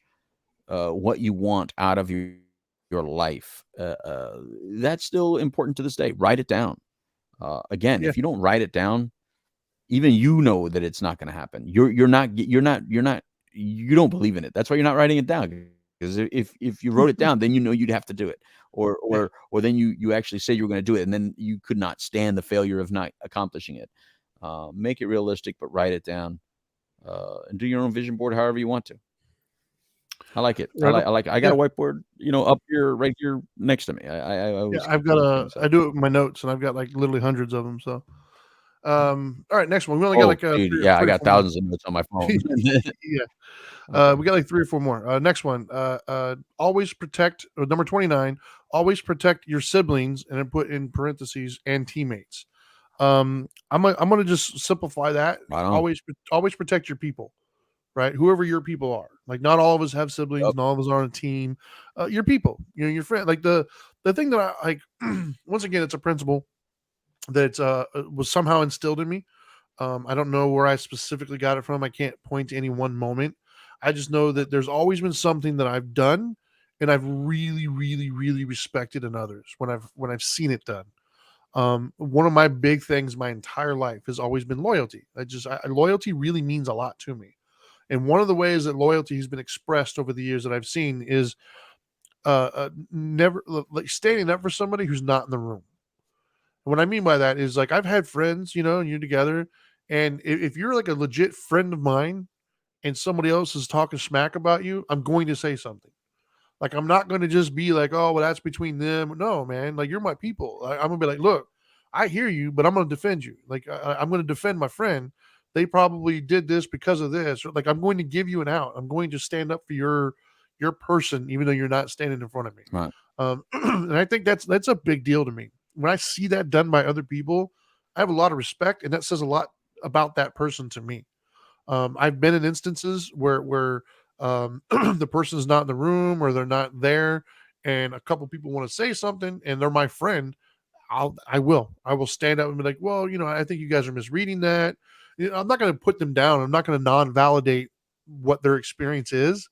what you want out of your life. That's still important to this day. Write it down. Again, yeah, if you don't write it down, even you know that it's not gonna happen. You're not you don't believe in it. That's why you're not writing it down. Because if you wrote it down, then you know you'd have to do it. Or yeah. or then you actually said you were gonna do it, and then you could not stand the failure of not accomplishing it. Make it realistic, but write it down, and do your own vision board however you want to. I like it. Right on. I got Yeah, a whiteboard, up here, right here next to me. I yeah. always I've keep got those a. things I up. do it with my notes, and I've got like literally hundreds of them. So, all right, next one. We only got Oh, like dude, three, yeah, I three or got four more. thousands of notes on my phone. Yeah. Okay. We got like 3 or 4 more. Next one. Always protect, number 29, always protect your siblings, and then put in parentheses, and teammates. I'm gonna just simplify that. Right on. Always protect your people, right? Whoever your people are. Like, not all of us have siblings, Yep. not all of us are on a team. Your people, your friend. Like, the thing that I like, once again, it's a principle that was somehow instilled in me. I don't know where I specifically got it from. I can't point to any one moment. I just know that there's always been something that I've done and I've really, really, really respected in others when I've seen it done. One of my big things my entire life has always been loyalty. Loyalty really means a lot to me. And one of the ways that loyalty has been expressed over the years that I've seen is never, like, standing up for somebody who's not in the room. What I mean by that is, like, I've had friends, and you're together, and if you're like a legit friend of mine and somebody else is talking smack about you, I'm going to say something. Like, I'm not going to just be like, oh, well, that's between them. No, man, like, you're my people. I'm gonna be like, look, I hear you, but I'm going to defend you. Like, I'm going to defend my friend. They probably did this because of this. Or, like, I'm going to give you an out. I'm going to stand up for your person, even though you're not standing in front of me. Right. And I think that's a big deal to me. When I see that done by other people, I have a lot of respect, and that says a lot about that person to me. I've been in instances where the person is not in the room or they're not there, and a couple people want to say something, and they're my friend. I will stand up and be like, well, I think you guys are misreading that. I'm not going to put them down. I'm not going to non-validate what their experience is,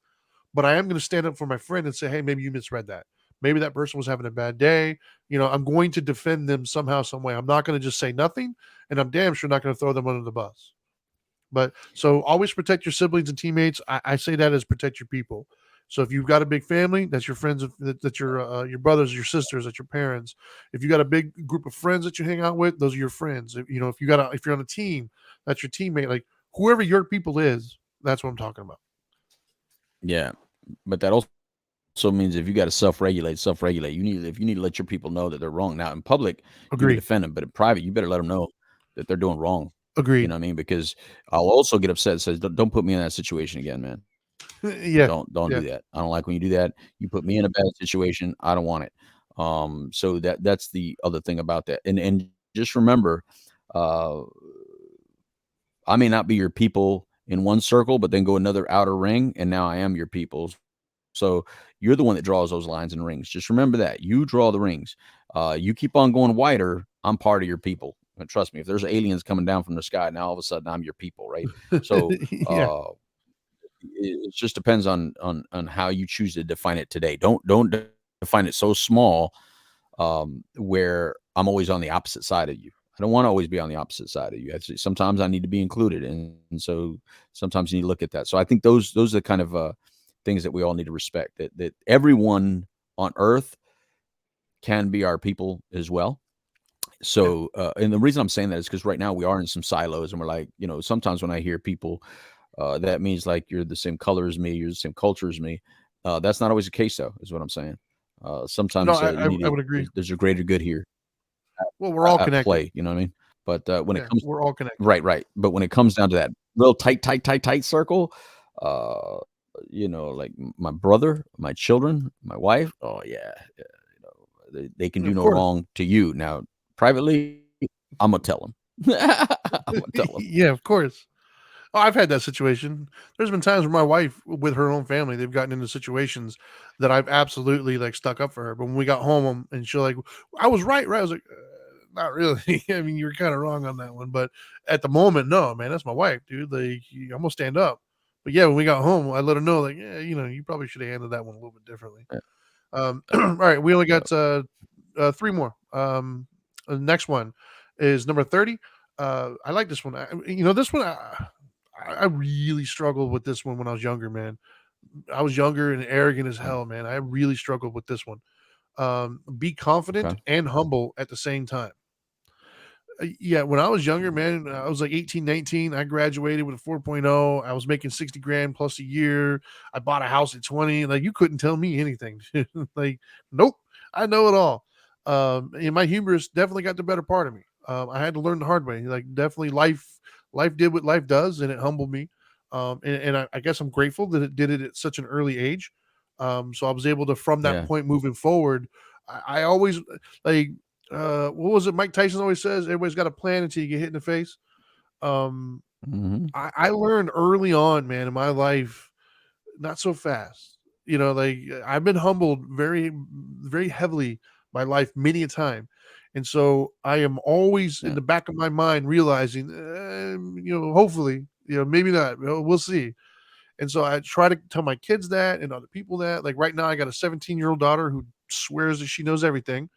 but I am going to stand up for my friend and say, hey, maybe you misread that. Maybe that person was having a bad day. I'm going to defend them somehow, some way. I'm not going to just say nothing, and I'm damn sure not going to throw them under the bus. But so always protect your siblings and teammates. I say that as protect your people. So if you've got a big family, that's your friends, that's your brothers, your sisters, that's your parents. If you got a big group of friends that you hang out with, those are your friends. If you're on a team, that's your teammate. Like, whoever your people is, that's what I'm talking about. Yeah. But that also means if you got to self-regulate. If you need to let your people know that they're wrong. Now in public, you can Agree. defend them, but in private, you better let them know that they're doing wrong. You Agreed. know what I mean? Because I'll also get upset. Says, don't put me in that situation again, man. Yeah. Don't do Yeah. that. I don't like when you do that. You put me in a bad situation. I don't want it. So that's the other thing about that. And just remember, uh, I may not be your people in one circle, but then go another outer ring, and now I am your people. So you're the one that draws those lines and rings. Just remember that you draw the rings. You keep on going wider. I'm part of your people. And trust me, if there's aliens coming down from the sky, now all of a sudden I'm your people, right? So Yeah. it just depends on how you choose to define it today. Don't define it so small where I'm always on the opposite side of you. I don't want to always be on the opposite side of you. Sometimes I need to be included, and so sometimes you need to look at that. So I think those are the kind of things that we all need to respect. That everyone on Earth can be our people as well. Yeah. So, and the reason I'm saying that is because right now we are in some silos, and we're like, sometimes when I hear people, that means like you're the same color as me, you're the same culture as me. That's not always the case, though, is what I'm saying. No, Sometimes you need I to. would agree. There's a greater good here Well, we're all at connected. play. You know what I mean? But when it Yeah, comes we're all connected. right, right. But when it comes down to that real tight circle, like my brother, my children, my wife. Oh yeah, they can do Of no course. wrong to you. Now, privately, I'm gonna tell them. I'm gonna tell them. Yeah, of course. Oh, I've had that situation. There's been times where my wife, with her own family, they've gotten into situations that I've absolutely like stuck up for her. But when we got home, and she's like, "I was right, right?" I was like, "Not really. I mean, you were kind of wrong on that one." But at the moment, no, man, that's my wife, dude. Like, I'm gonna stand up. But yeah, when we got home, I let her know, like, yeah, you probably should have handled that one a little bit differently. All right, we only Yeah. got three more. The next one is number 30. I like this one. This one. I really struggled with this one when I was younger, man. I was younger and arrogant as Yeah. hell, man. I really struggled with this one. Be confident Okay. and humble at the same time. Yeah, when I was younger, man, I was like 18, 19. I graduated with a 4.0. I was making 60 grand plus a year. I bought a house at 20. Like, you couldn't tell me anything. Like, nope, I know it all. And my humorous definitely got the better part of me. I had to learn the hard way. Like, definitely life did what life does, and it humbled me. And I guess I'm grateful that it did it at such an early age. So I was able to, from that Yeah. point moving forward, I always like what was it Mike Tyson always says? Everybody's got a plan until you get hit in the face. Um, Hmm. I learned early on, man, in my life, not so fast. Like I've been humbled very, very heavily by life many a time. And so I am always in Yeah. the back of my mind realizing, hopefully, maybe not. We'll see. And so I try to tell my kids that and other people that. Like right now, I got a 17-year-old daughter who swears that she knows everything,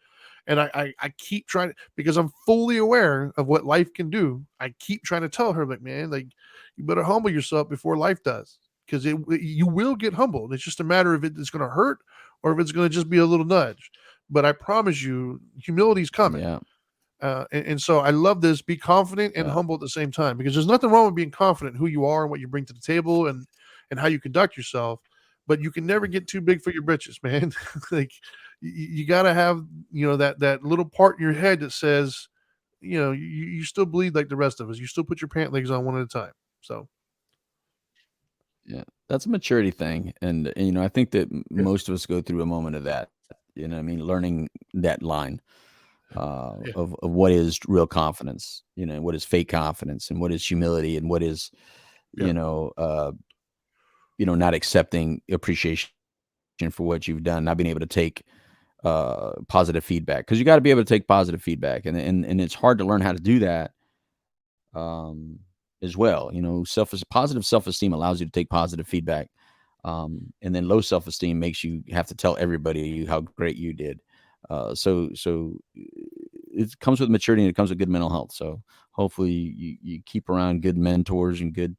and I keep trying, because I'm fully aware of what life can do. I keep trying to tell her, like, man, like, you better humble yourself before life does, because you will get humbled. It's just a matter of it's going to hurt or if it's going to just be a little nudge. But I promise you, humility's coming. Yeah. And so I love this. Be confident and Yeah. humble at the same time, because there's nothing wrong with being confident in who you are and what you bring to the table, and how you conduct yourself. But you can never get too big for your britches, man. Like you got to have that little part in your head that says, you still bleed like the rest of us. You still put your pant legs on one at a time. So Yeah. That's a maturity thing, and I think that yeah, most of us go through a moment of that. You know, what I mean, learning that line yeah, of what is real confidence. What is fake confidence, and what is humility, and what is yeah, you know, uh, not accepting appreciation for what you've done, not being able to take positive feedback, because you got to be able to take positive feedback, and it's hard to learn how to do that as well. Positive self-esteem allows you to take positive feedback, and then low self-esteem makes you have to tell everybody how great you did. So it comes with maturity, and it comes with good mental health. So hopefully you keep around good mentors and good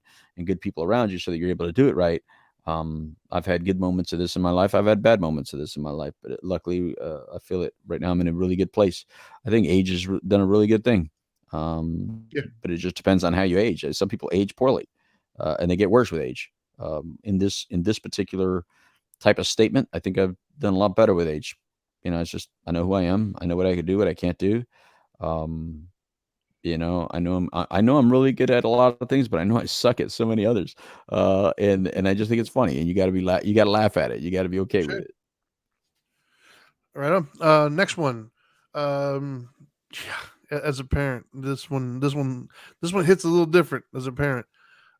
people around you, so that you're able to do it right. I've had good moments of this in my life. I've had bad moments of this in my life, but luckily, I feel it right now. I'm in a really good place. I think age has done a really good thing. yeah, But it just depends on how you age. Some people age poorly, and they get worse with age. In this particular type of statement, I think I've done a lot better with age. It's just I know who I am. I know what I could do, what I can't do. Um, I know I'm really good at a lot of things, but I know I suck at so many others. And I just think it's funny, and you got to laugh at it. You got to be okay with sure. it. Right on. Next one. Um, yeah, as a parent, this one hits a little different as a parent.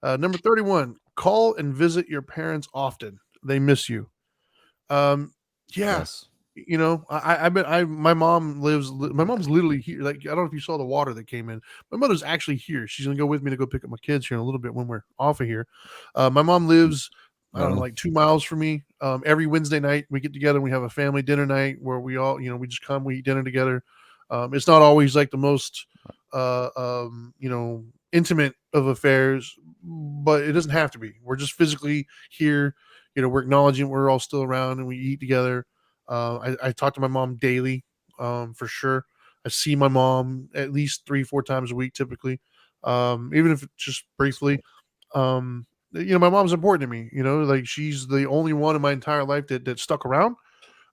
Number 31. Call and visit your parents often. They miss you. Um, yeah, Yes. my mom my mom's literally here. Like, I don't know if you saw the water that came in. My mother's actually here. She's gonna go with me to go pick up my kids here in a little bit when we're off of here. My mom lives, I don't Right know, on. like 2 miles from me. Every Wednesday night we get together and we have a family dinner night where we all, we just come, we eat dinner together. It's not always like the most uh you know intimate of affairs, but it doesn't have to be. We're just physically here. We're acknowledging we're all still around and we eat together. I talk to my mom daily, for sure. I see my mom at least 3, 4 times a week, typically, even if it's just briefly. My mom's important to me. Like, she's the only one in my entire life that stuck around.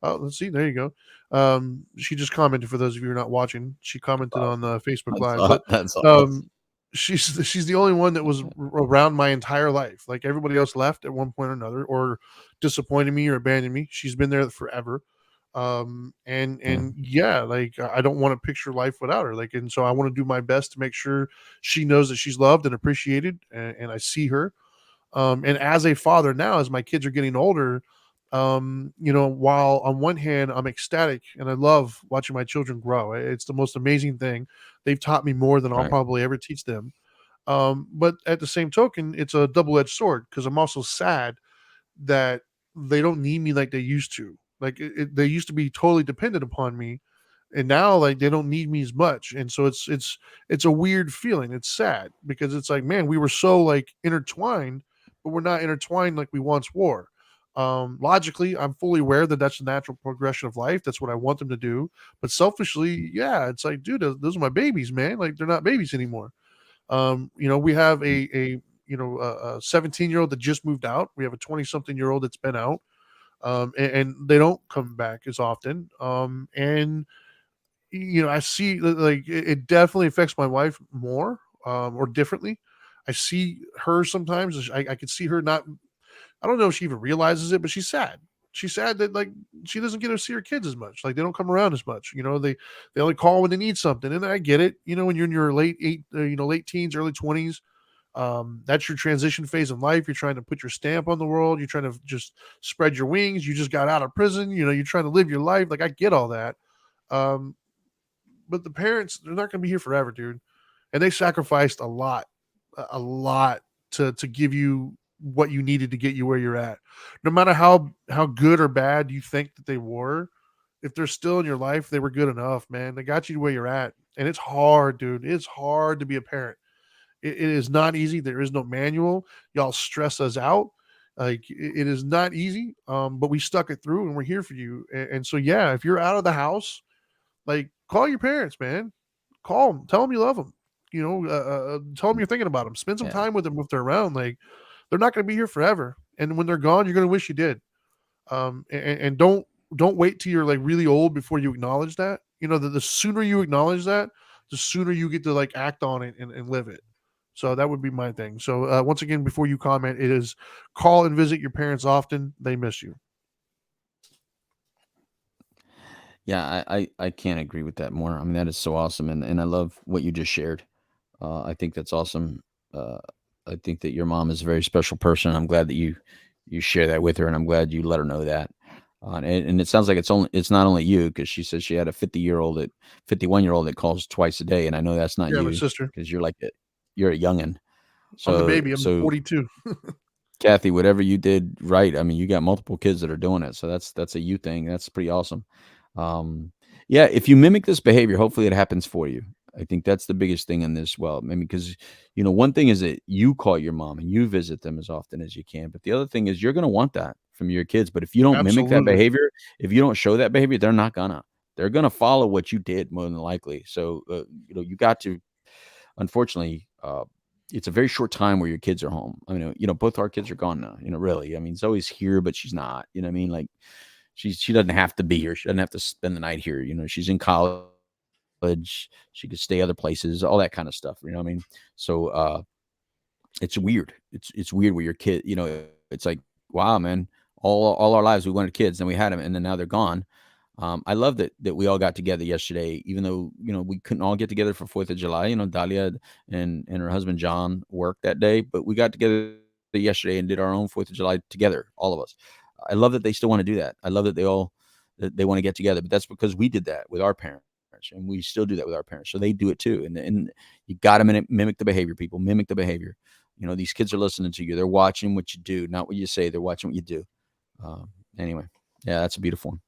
Oh, let's see. There you go. She just commented. For those of you who are not watching, she commented on Facebook Live. But That's awesome. um, she's the only one that was around my entire life. Like, everybody else left at one point or another, or disappointed me or abandoned me. She's been there forever. Yeah. And yeah, like, I don't want to picture life without her. Like, and so I want to do my best to make sure she knows that she's loved and appreciated, and I see her. And as a father now, as my kids are getting older, while on one hand I'm ecstatic and I love watching my children grow, it's the most amazing thing. They've taught me more than I'll Right. probably ever teach them. But at the same token, it's a double-edged sword because I'm also sad that they don't need me like they used to. Like, they used to be totally dependent upon me, and now, like, they don't need me as much. And so it's a weird feeling. It's sad because it's like, man, we were so, like, intertwined, but we're not intertwined like we once were. Logically, I'm fully aware that that's the natural progression of life. That's what I want them to do. But selfishly, yeah, it's like, dude, those are my babies, man. Like, they're not babies anymore. We have a 17-year-old that just moved out. We have a 20-something-year-old that's been out, and they don't come back as often. And I see that, like, it definitely affects my wife more, or differently. I see her sometimes. I could see her not. I don't know if she even realizes it, but she's sad. She's sad that, like, she doesn't get to see her kids as much. Like, they don't come around as much. They only call when they need something, and I get it. When you're in your late teens, early 20s, that's your transition phase in life. You're trying to put your stamp on the world. You're trying to just spread your wings. You just got out of prison. You're trying to live your life. Like, I get all that. Um, but the parents, they're not going to be here forever, dude. And they sacrificed a lot, a lot, to give you what you needed to get you where you're at. No matter how good or bad you think that they were, if they're still in your life, they were good enough, man. They got you to where you're at. And it's hard, dude. It's hard to be a parent. It is not easy. There is no manual. Y'all stress us out. Like, it is not easy. But we stuck it through and we're here for you. And so, yeah, if you're out of the house, like, call your parents, man. Call them. Tell them you love them. Tell them you're thinking about them. Spend some Yeah. time with them if they're around. Like, they're not going to be here forever. And when they're gone, you're going to wish you did. And don't wait till you're, like, really old before you acknowledge that. The sooner you acknowledge that, the sooner you get to, like, act on it and live it. So that would be my thing. So, once again, before you comment, it is call and visit your parents often. They miss you. Yeah, I can't agree with that more. I mean, that is so awesome, and I love what you just shared. I think that's awesome. Uh, I think that your mom is a very special person. I'm glad that you share that with her, and I'm glad you let her know that. And it sounds like it's not only you because she says she had a 51-year-old that calls twice a day, and I know that's not Yeah, my you sister. because you're a youngin. I'm the So baby. I'm so 42. Kathy, whatever you did right. I mean, you got multiple kids that are doing it, so that's a you thing. That's pretty awesome. Um, yeah, if you mimic this behavior, hopefully it happens for you. I think that's the biggest thing in this. Well, I mean, because one thing is that you call your mom and you visit them as often as you can, but the other thing is you're going to want that from your kids. But if you don't mimic that Absolutely. behavior, if you don't show that behavior, they're not gonna. They're gonna follow what you did more than likely. So you got to unfortunately, it's a very short time where your kids are home. I mean, both our kids are gone now. Really. I mean, Zoe's here, but she's not. You know what I mean? Like, she doesn't have to be here. She doesn't have to spend the night here. She's in college. She could stay other places, all that kind of stuff. You know what I mean? So it's weird. It's weird where your kid. It's like, wow, man. All our lives we wanted kids, and we had them, and then now they're gone. I love that we all got together yesterday, even though we couldn't all get together for Fourth of July. Dahlia and her husband John worked that day, but we got together yesterday and did our own Fourth of July together, all of us. I love that they still want to do that. I love that they want to get together, but that's because we did that with our parents, and we still do that with our parents. So they do it too, and you got to mimic the behavior, people. Mimic the behavior. These kids are listening to you. They're watching what you do, not what you say. They're watching what you do. Anyway, yeah, that's a beautiful one.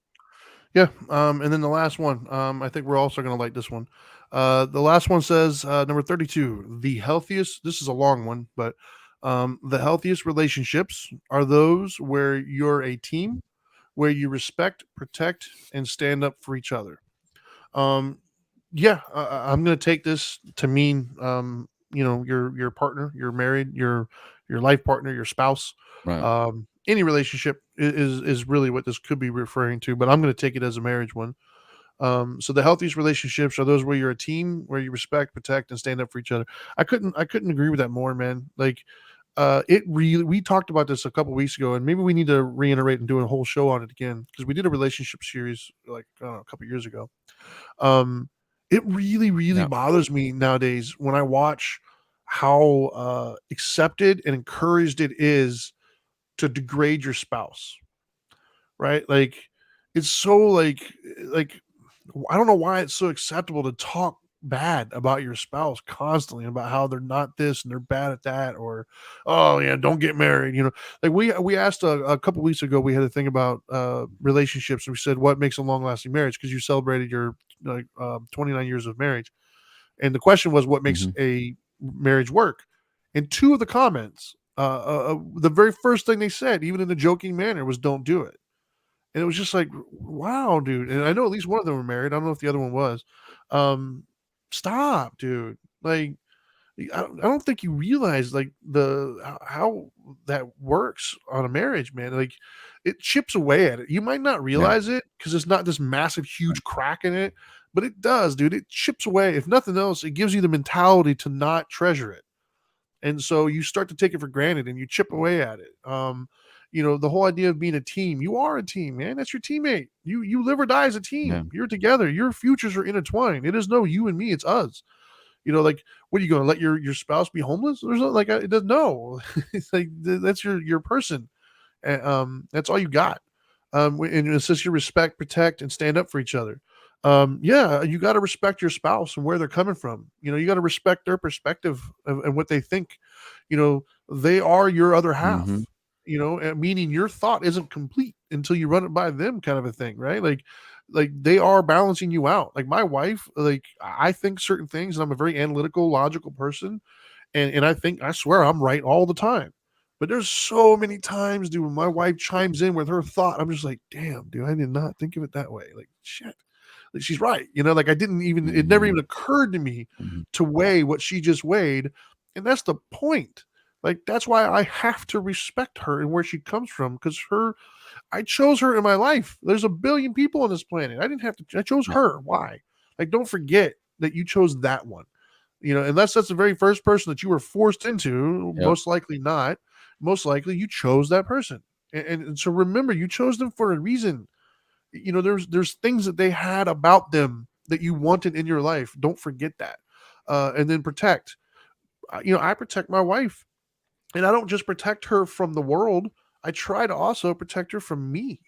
Yeah. And then the last one, I think we're also going to like this one. The last one says, number 32, the healthiest, this is a long one, but the healthiest relationships are those where you're a team, where you respect, protect, and stand up for each other. Um, yeah, I'm going to take this to mean, your partner, your married, your life partner, your spouse, Right. any relationship is really what this could be referring to. But I'm going to take it as a marriage one. So the healthiest relationships are those where you're a team, where you respect, protect, and stand up for each other. I couldn't agree with that more, man. Like, it really, we talked about this a couple weeks ago, and maybe we need to reiterate and do a whole show on it again because we did a relationship series like I don't know, a couple years ago. um, it really, really Yeah. bothers me nowadays when I watch how accepted and encouraged it is to degrade your spouse, right? Like, it's so like I don't know why it's so acceptable to talk bad about your spouse constantly about how they're not this and they're bad at that, or oh yeah, don't get married. Like we asked a couple weeks ago, we had a thing about relationships, and we said what makes a long lasting marriage because you celebrated your 29 years of marriage, and the question was what makes Hmm. a marriage work. And two of the comments, the very first thing they said, even in a joking manner, was don't do it. And it was just like, wow, dude. And I know at least one of them were married. I don't know if the other one was. Um, Stop, dude. Like, I don't think you realize like the how that works on a marriage, man. Like, it chips away at it. You might not Yeah. realize it because it's not this massive, huge crack in it, but it does, dude. It chips away. If nothing else, it gives you the mentality to not treasure it, and so you start to take it for granted and you chip away at it. The whole idea of being a team, you are a team, man. That's your teammate. You live or die as a Yeah. team. You're together. Your futures are intertwined. It is no you and me, it's us. Like, what are you going to let your spouse be homeless or something? Like, it doesn't. No. It's like that's your person. And, that's all you got. And it says you respect, protect, and stand up for each other. Yeah, you got to respect your spouse and where they're coming from. You got to respect their perspective and what they think. They are your other Hmm. half. Meaning your thought isn't complete until you run it by them, kind of a thing, right? Like they are balancing you out. Like my wife, like I think certain things, and I'm a very analytical, logical person, and I swear I'm right all the time. But there's so many times, dude, when my wife chimes in with her thought, I'm just like, damn, dude, I did not think of it that way. Like, shit. Like, she's right. Like I didn't even it never Hmm. even occurred to me Hmm. to weigh what she just weighed. And that's the point. Like, that's why I have to respect her and where she comes from, because I chose her in my life. There's a billion people on this planet. I didn't have to. I chose Yeah. her. Why? Like, don't forget that you chose that one. Unless that's the very first person that you were forced into, Yep. most likely not. Most likely you chose that person. And so remember, you chose them for a reason. There's things that they had about them that you wanted in your life. Don't forget that. And then protect. I protect my wife, and I don't just protect her from the world. I try to also protect her from me.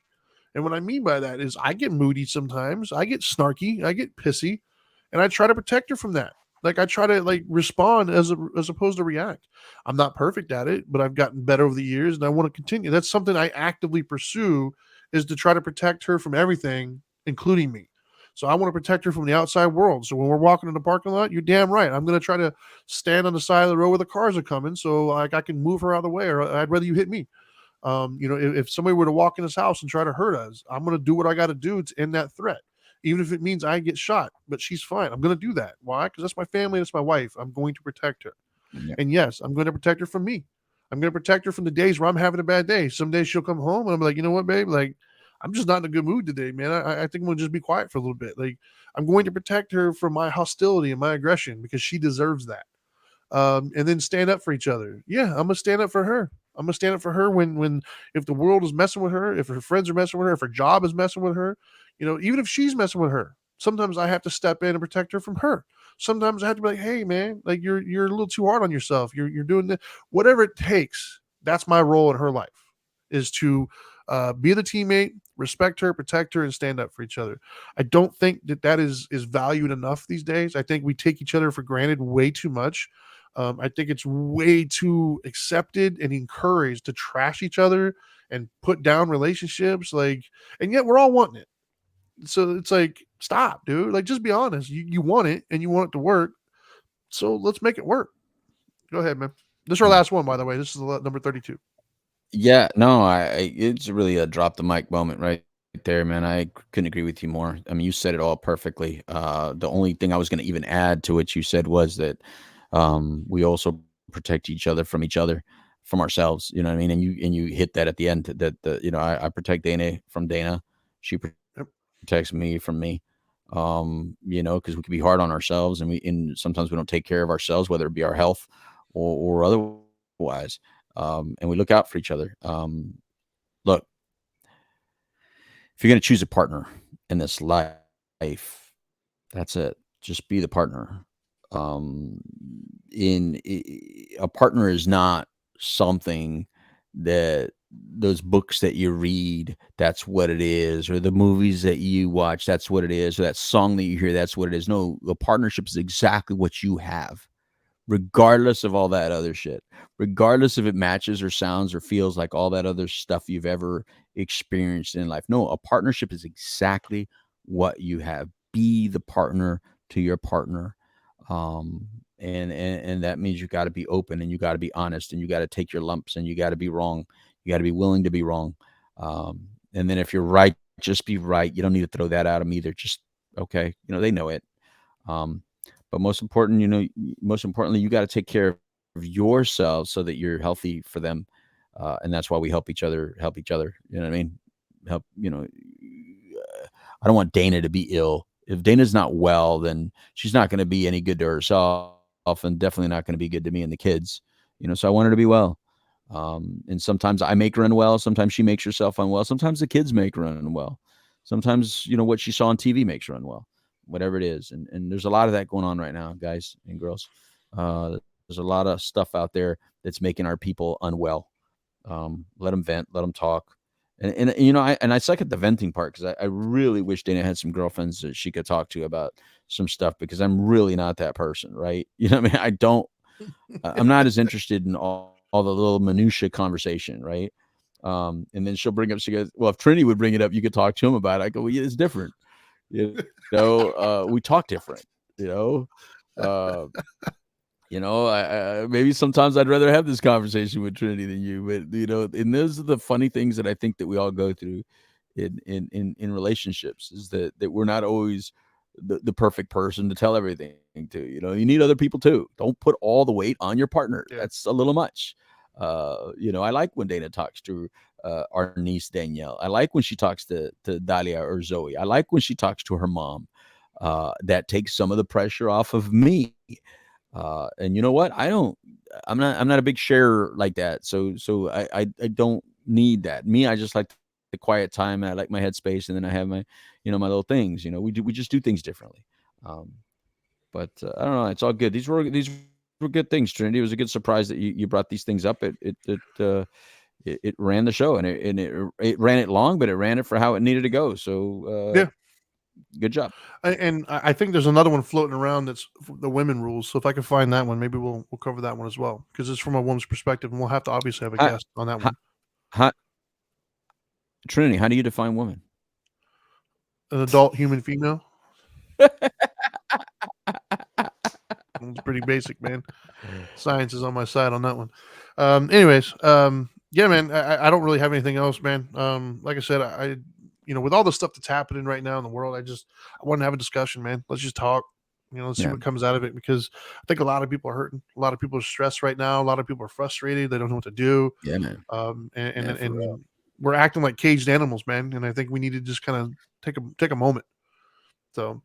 And what I mean by that is I get moody sometimes, I get snarky, I get pissy, and I try to protect her from that. Like, I try to like respond as opposed to react. I'm not perfect at it, but I've gotten better over the years and I want to continue. That's something I actively pursue, is to try to protect her from everything, including me. So I want to protect her from the outside world. So when we're walking in the parking lot, you're damn right. I'm going to try to stand on the side of the road where the cars are coming, so like I can move her out of the way, or I'd rather you hit me. If somebody were to walk in this house and try to hurt us, I'm going to do what I got to do to end that threat, even if it means I get shot. But she's fine. I'm going to do that. Why? Because that's my family. That's my wife. I'm going to protect her. Yeah. And yes, I'm going to protect her from me. I'm going to protect her from the days where I'm having a bad day. Some days she'll come home and I'm like, you know what, babe? Like, I'm just not in a good mood today, man. I think I'm going to just be quiet for a little bit. Like, I'm going to protect her from my hostility and my aggression because she deserves that. And then stand up for each other. Yeah, I'm gonna stand up for her. I'm gonna stand up for her when if the world is messing with her, if her friends are messing with her, if her job is messing with her. Even if she's messing with her, sometimes I have to step in and protect her from her. Sometimes I have to be like, hey man, like you're a little too hard on yourself. You're doing this, whatever it takes. That's my role in her life, is to be the teammate, respect her, protect her, and stand up for each other. I don't think that is valued enough these days. I think we take each other for granted way too much. I think it's way too accepted and encouraged to trash each other and put down relationships. Like, and yet we're all wanting it. So it's like, stop, dude. Like, just be honest. You want it and you want it to work. So let's make it work. Go ahead, man. This is our last one, by the way. This is number 32. Yeah, no, it's really a drop the mic moment right there, man. I couldn't agree with you more. I mean, you said it all perfectly. The only thing I was going to even add to what you said was that we also protect each other, from ourselves. You know what I mean? And you hit that at the end, that I protect Dana from Dana. She Yep. protects me from me. Because we can be hard on ourselves, and sometimes we don't take care of ourselves, whether it be our health or otherwise. And we look out for each other. Look, if you're going to choose a partner in this life, that's it. Just be the partner. Um, a partner is not something that those books that you read, that's what it is, or the movies that you watch, that's what it is, or that song that you hear, that's what it is. No, a partnership is exactly what you have, regardless of all that other shit, regardless if it matches or sounds or feels like all that other stuff you've ever experienced in life. No, a partnership is exactly what you have. Be the partner to your partner. And that means you got to be open, and you got to be honest, and you got to take your lumps, and you got to be wrong. You got to be willing to be wrong. And then if you're right, just be right. You don't need to throw that at them either. Just, okay. They know it. Um, but most importantly, you got to take care of yourself so that you're healthy for them. And that's why we help each other. You know what I mean? Help. I don't want Dana to be ill. If Dana's not well, then she's not going to be any good to herself, and definitely not going to be good to me and the kids. So I want her to be well. And sometimes I make her unwell. Sometimes she makes herself unwell. Sometimes the kids make her unwell. Sometimes, what she saw on TV makes her unwell, whatever it is. And there's a lot of that going on right now, guys and girls. There's a lot of stuff out there that's making our people unwell. Let them vent, let them talk. I second the venting part, because I really wish Dana had some girlfriends that she could talk to about some stuff, because I'm really not that person, right? What I mean? I'm not as interested in all the little minutia conversation, right? And then she goes, well, if Trinity would bring it up, you could talk to him about it. I go, well, yeah, it's different. We talk different, uh, maybe sometimes I'd rather have this conversation with Trinity than you, but and those are the funny things that I think that we all go through in relationships, is that we're not always the perfect person to tell everything to. You need other people too. Don't put all the weight on your partner. Yeah. That's a little much. I like when Dana talks to our niece Danielle. I like when she talks to Dahlia or Zoe. I like when she talks to her mom. That takes some of the pressure off of me. And you know what? I'm not a big sharer like that. So I don't need that. Me, I just like the quiet time, and I like my headspace, and then I have my, my little things. We just do things differently. But I don't know. It's all good. These were good things, Trinity. It was a good surprise that you brought these things up. It ran the show, and it ran it long, but it ran it for how it needed to go. So Yeah. good job. And I think there's another one floating around that's the women rules. So if I can find that one, maybe we'll cover that one as well, because it's from a woman's perspective, and we'll have to obviously have a How, guest on that how, one. how, Trinity, how do you define woman? An adult human female. It's pretty basic, man. Science is on my side on that one. Anyways, yeah, man. I don't really have anything else, man. Like I said, with all the stuff that's happening right now in the world, I want to have a discussion, man. Let's just talk. Let's see Yeah. what comes out of it, because I think a lot of people are hurting. A lot of people are stressed right now. A lot of people are frustrated. They don't know what to do. Yeah, man. And we're acting like caged animals, man. And I think we need to just kind of take a moment. So,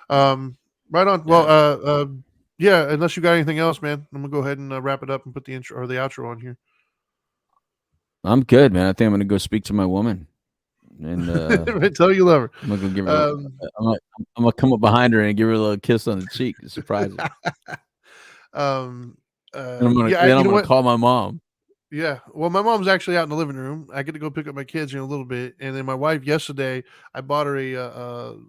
right on. Well, yeah. Unless you got anything else, man, I'm gonna go ahead and wrap it up and put the intro or the outro on here. I'm good, man. I think I'm gonna go speak to my woman. and Tell her you love her. I'm gonna give her. Um, I'm gonna come up behind her and give her a little kiss on the cheek to surprise her. um, And yeah, then you I'm know gonna what? call my mom. Yeah. Well, my mom's actually out in the living room. I get to go pick up my kids in a little bit, and then my wife yesterday, I bought her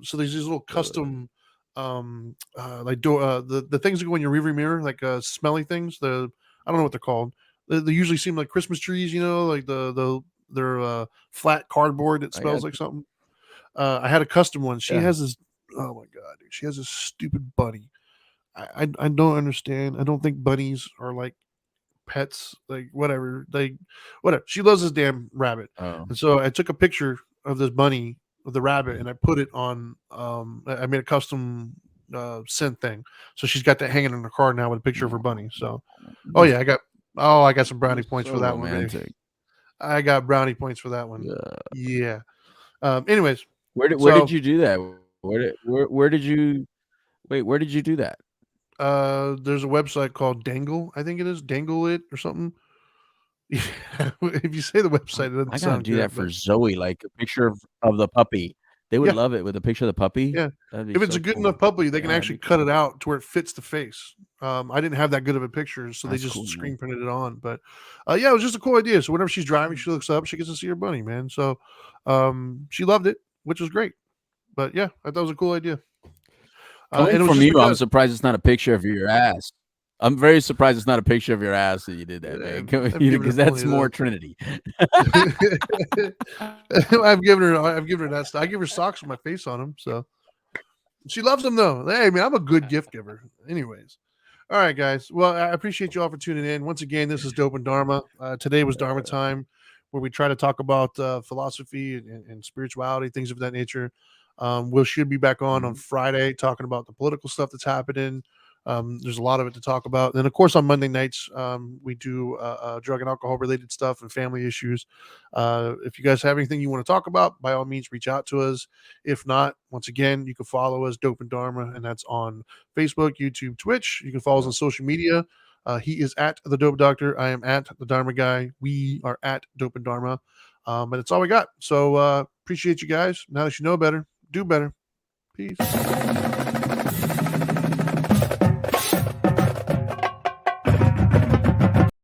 so there's these little custom, like door, the things that go in your rearview mirror, like smelly things. I don't know what they're called. They usually seem like Christmas trees, like they're flat cardboard that I got smells like something. I had a custom one. She yeah. has this. Oh my god, dude! She has this stupid bunny. I don't understand. I don't think bunnies are like pets, like whatever. She loves this damn rabbit, Oh, and so I took a picture of this bunny of the rabbit, and I put it on. I made a custom scent thing, so she's got that hanging in her car now with a picture of her bunny. So, oh you're, yeah, I got some brownie you're points so for that one, baby. romantic. I got brownie points for that one. Yeah. Yeah. Anyways, Where did so you do that? Where did you wait? Where did you do that? there's a website called Dangle. I think it is Dangle It or something. Yeah, if you say the website, it doesn't I gotta sound do that good, for but Zoe, like a picture of the puppy. They would yeah, love it with a picture of the puppy. yeah. That'd be If it's so a good cool. enough puppy, they can Yeah, that'd actually be cut cool. it out to where it fits the face. I didn't have that good of a picture, so they That's just cool, screen man. printed it on. But yeah, it was just a cool idea. So whenever she's driving, she looks up, she gets to see her bunny, man. So she loved it, which was great. But yeah, I thought it was a cool idea. Coming And it was from just you, I'm because surprised it's not a picture of your ass. I'm very surprised it's not a picture of your ass that you did that, man. I've given her Because plenty that's of more those. Trinity. I've given her that. I give her socks with my face on them. So she loves them though. Hey, man, I'm a good gift giver. Anyways. All right, guys. Well, I appreciate you all for tuning in. Once again, this is Dope and Dharma. Today was Dharma Time, where we try to talk about philosophy and spirituality, things of that nature. We should be back on Mhm. Friday talking about the political stuff that's happening. There's a lot of it to talk about. And then, of course, on Monday nights, we do drug and alcohol related stuff and family issues. If you guys have anything you want to talk about, by all means, reach out to us. If not, once again, you can follow us, Dope and Dharma, and that's on Facebook, YouTube, Twitch. You can follow us Yeah. on social media. He is at the Dope Doctor. I am at the Dharma Guy. We are at Dope and Dharma. And it's all we got. So appreciate you guys. Now that you know better, do better. Peace.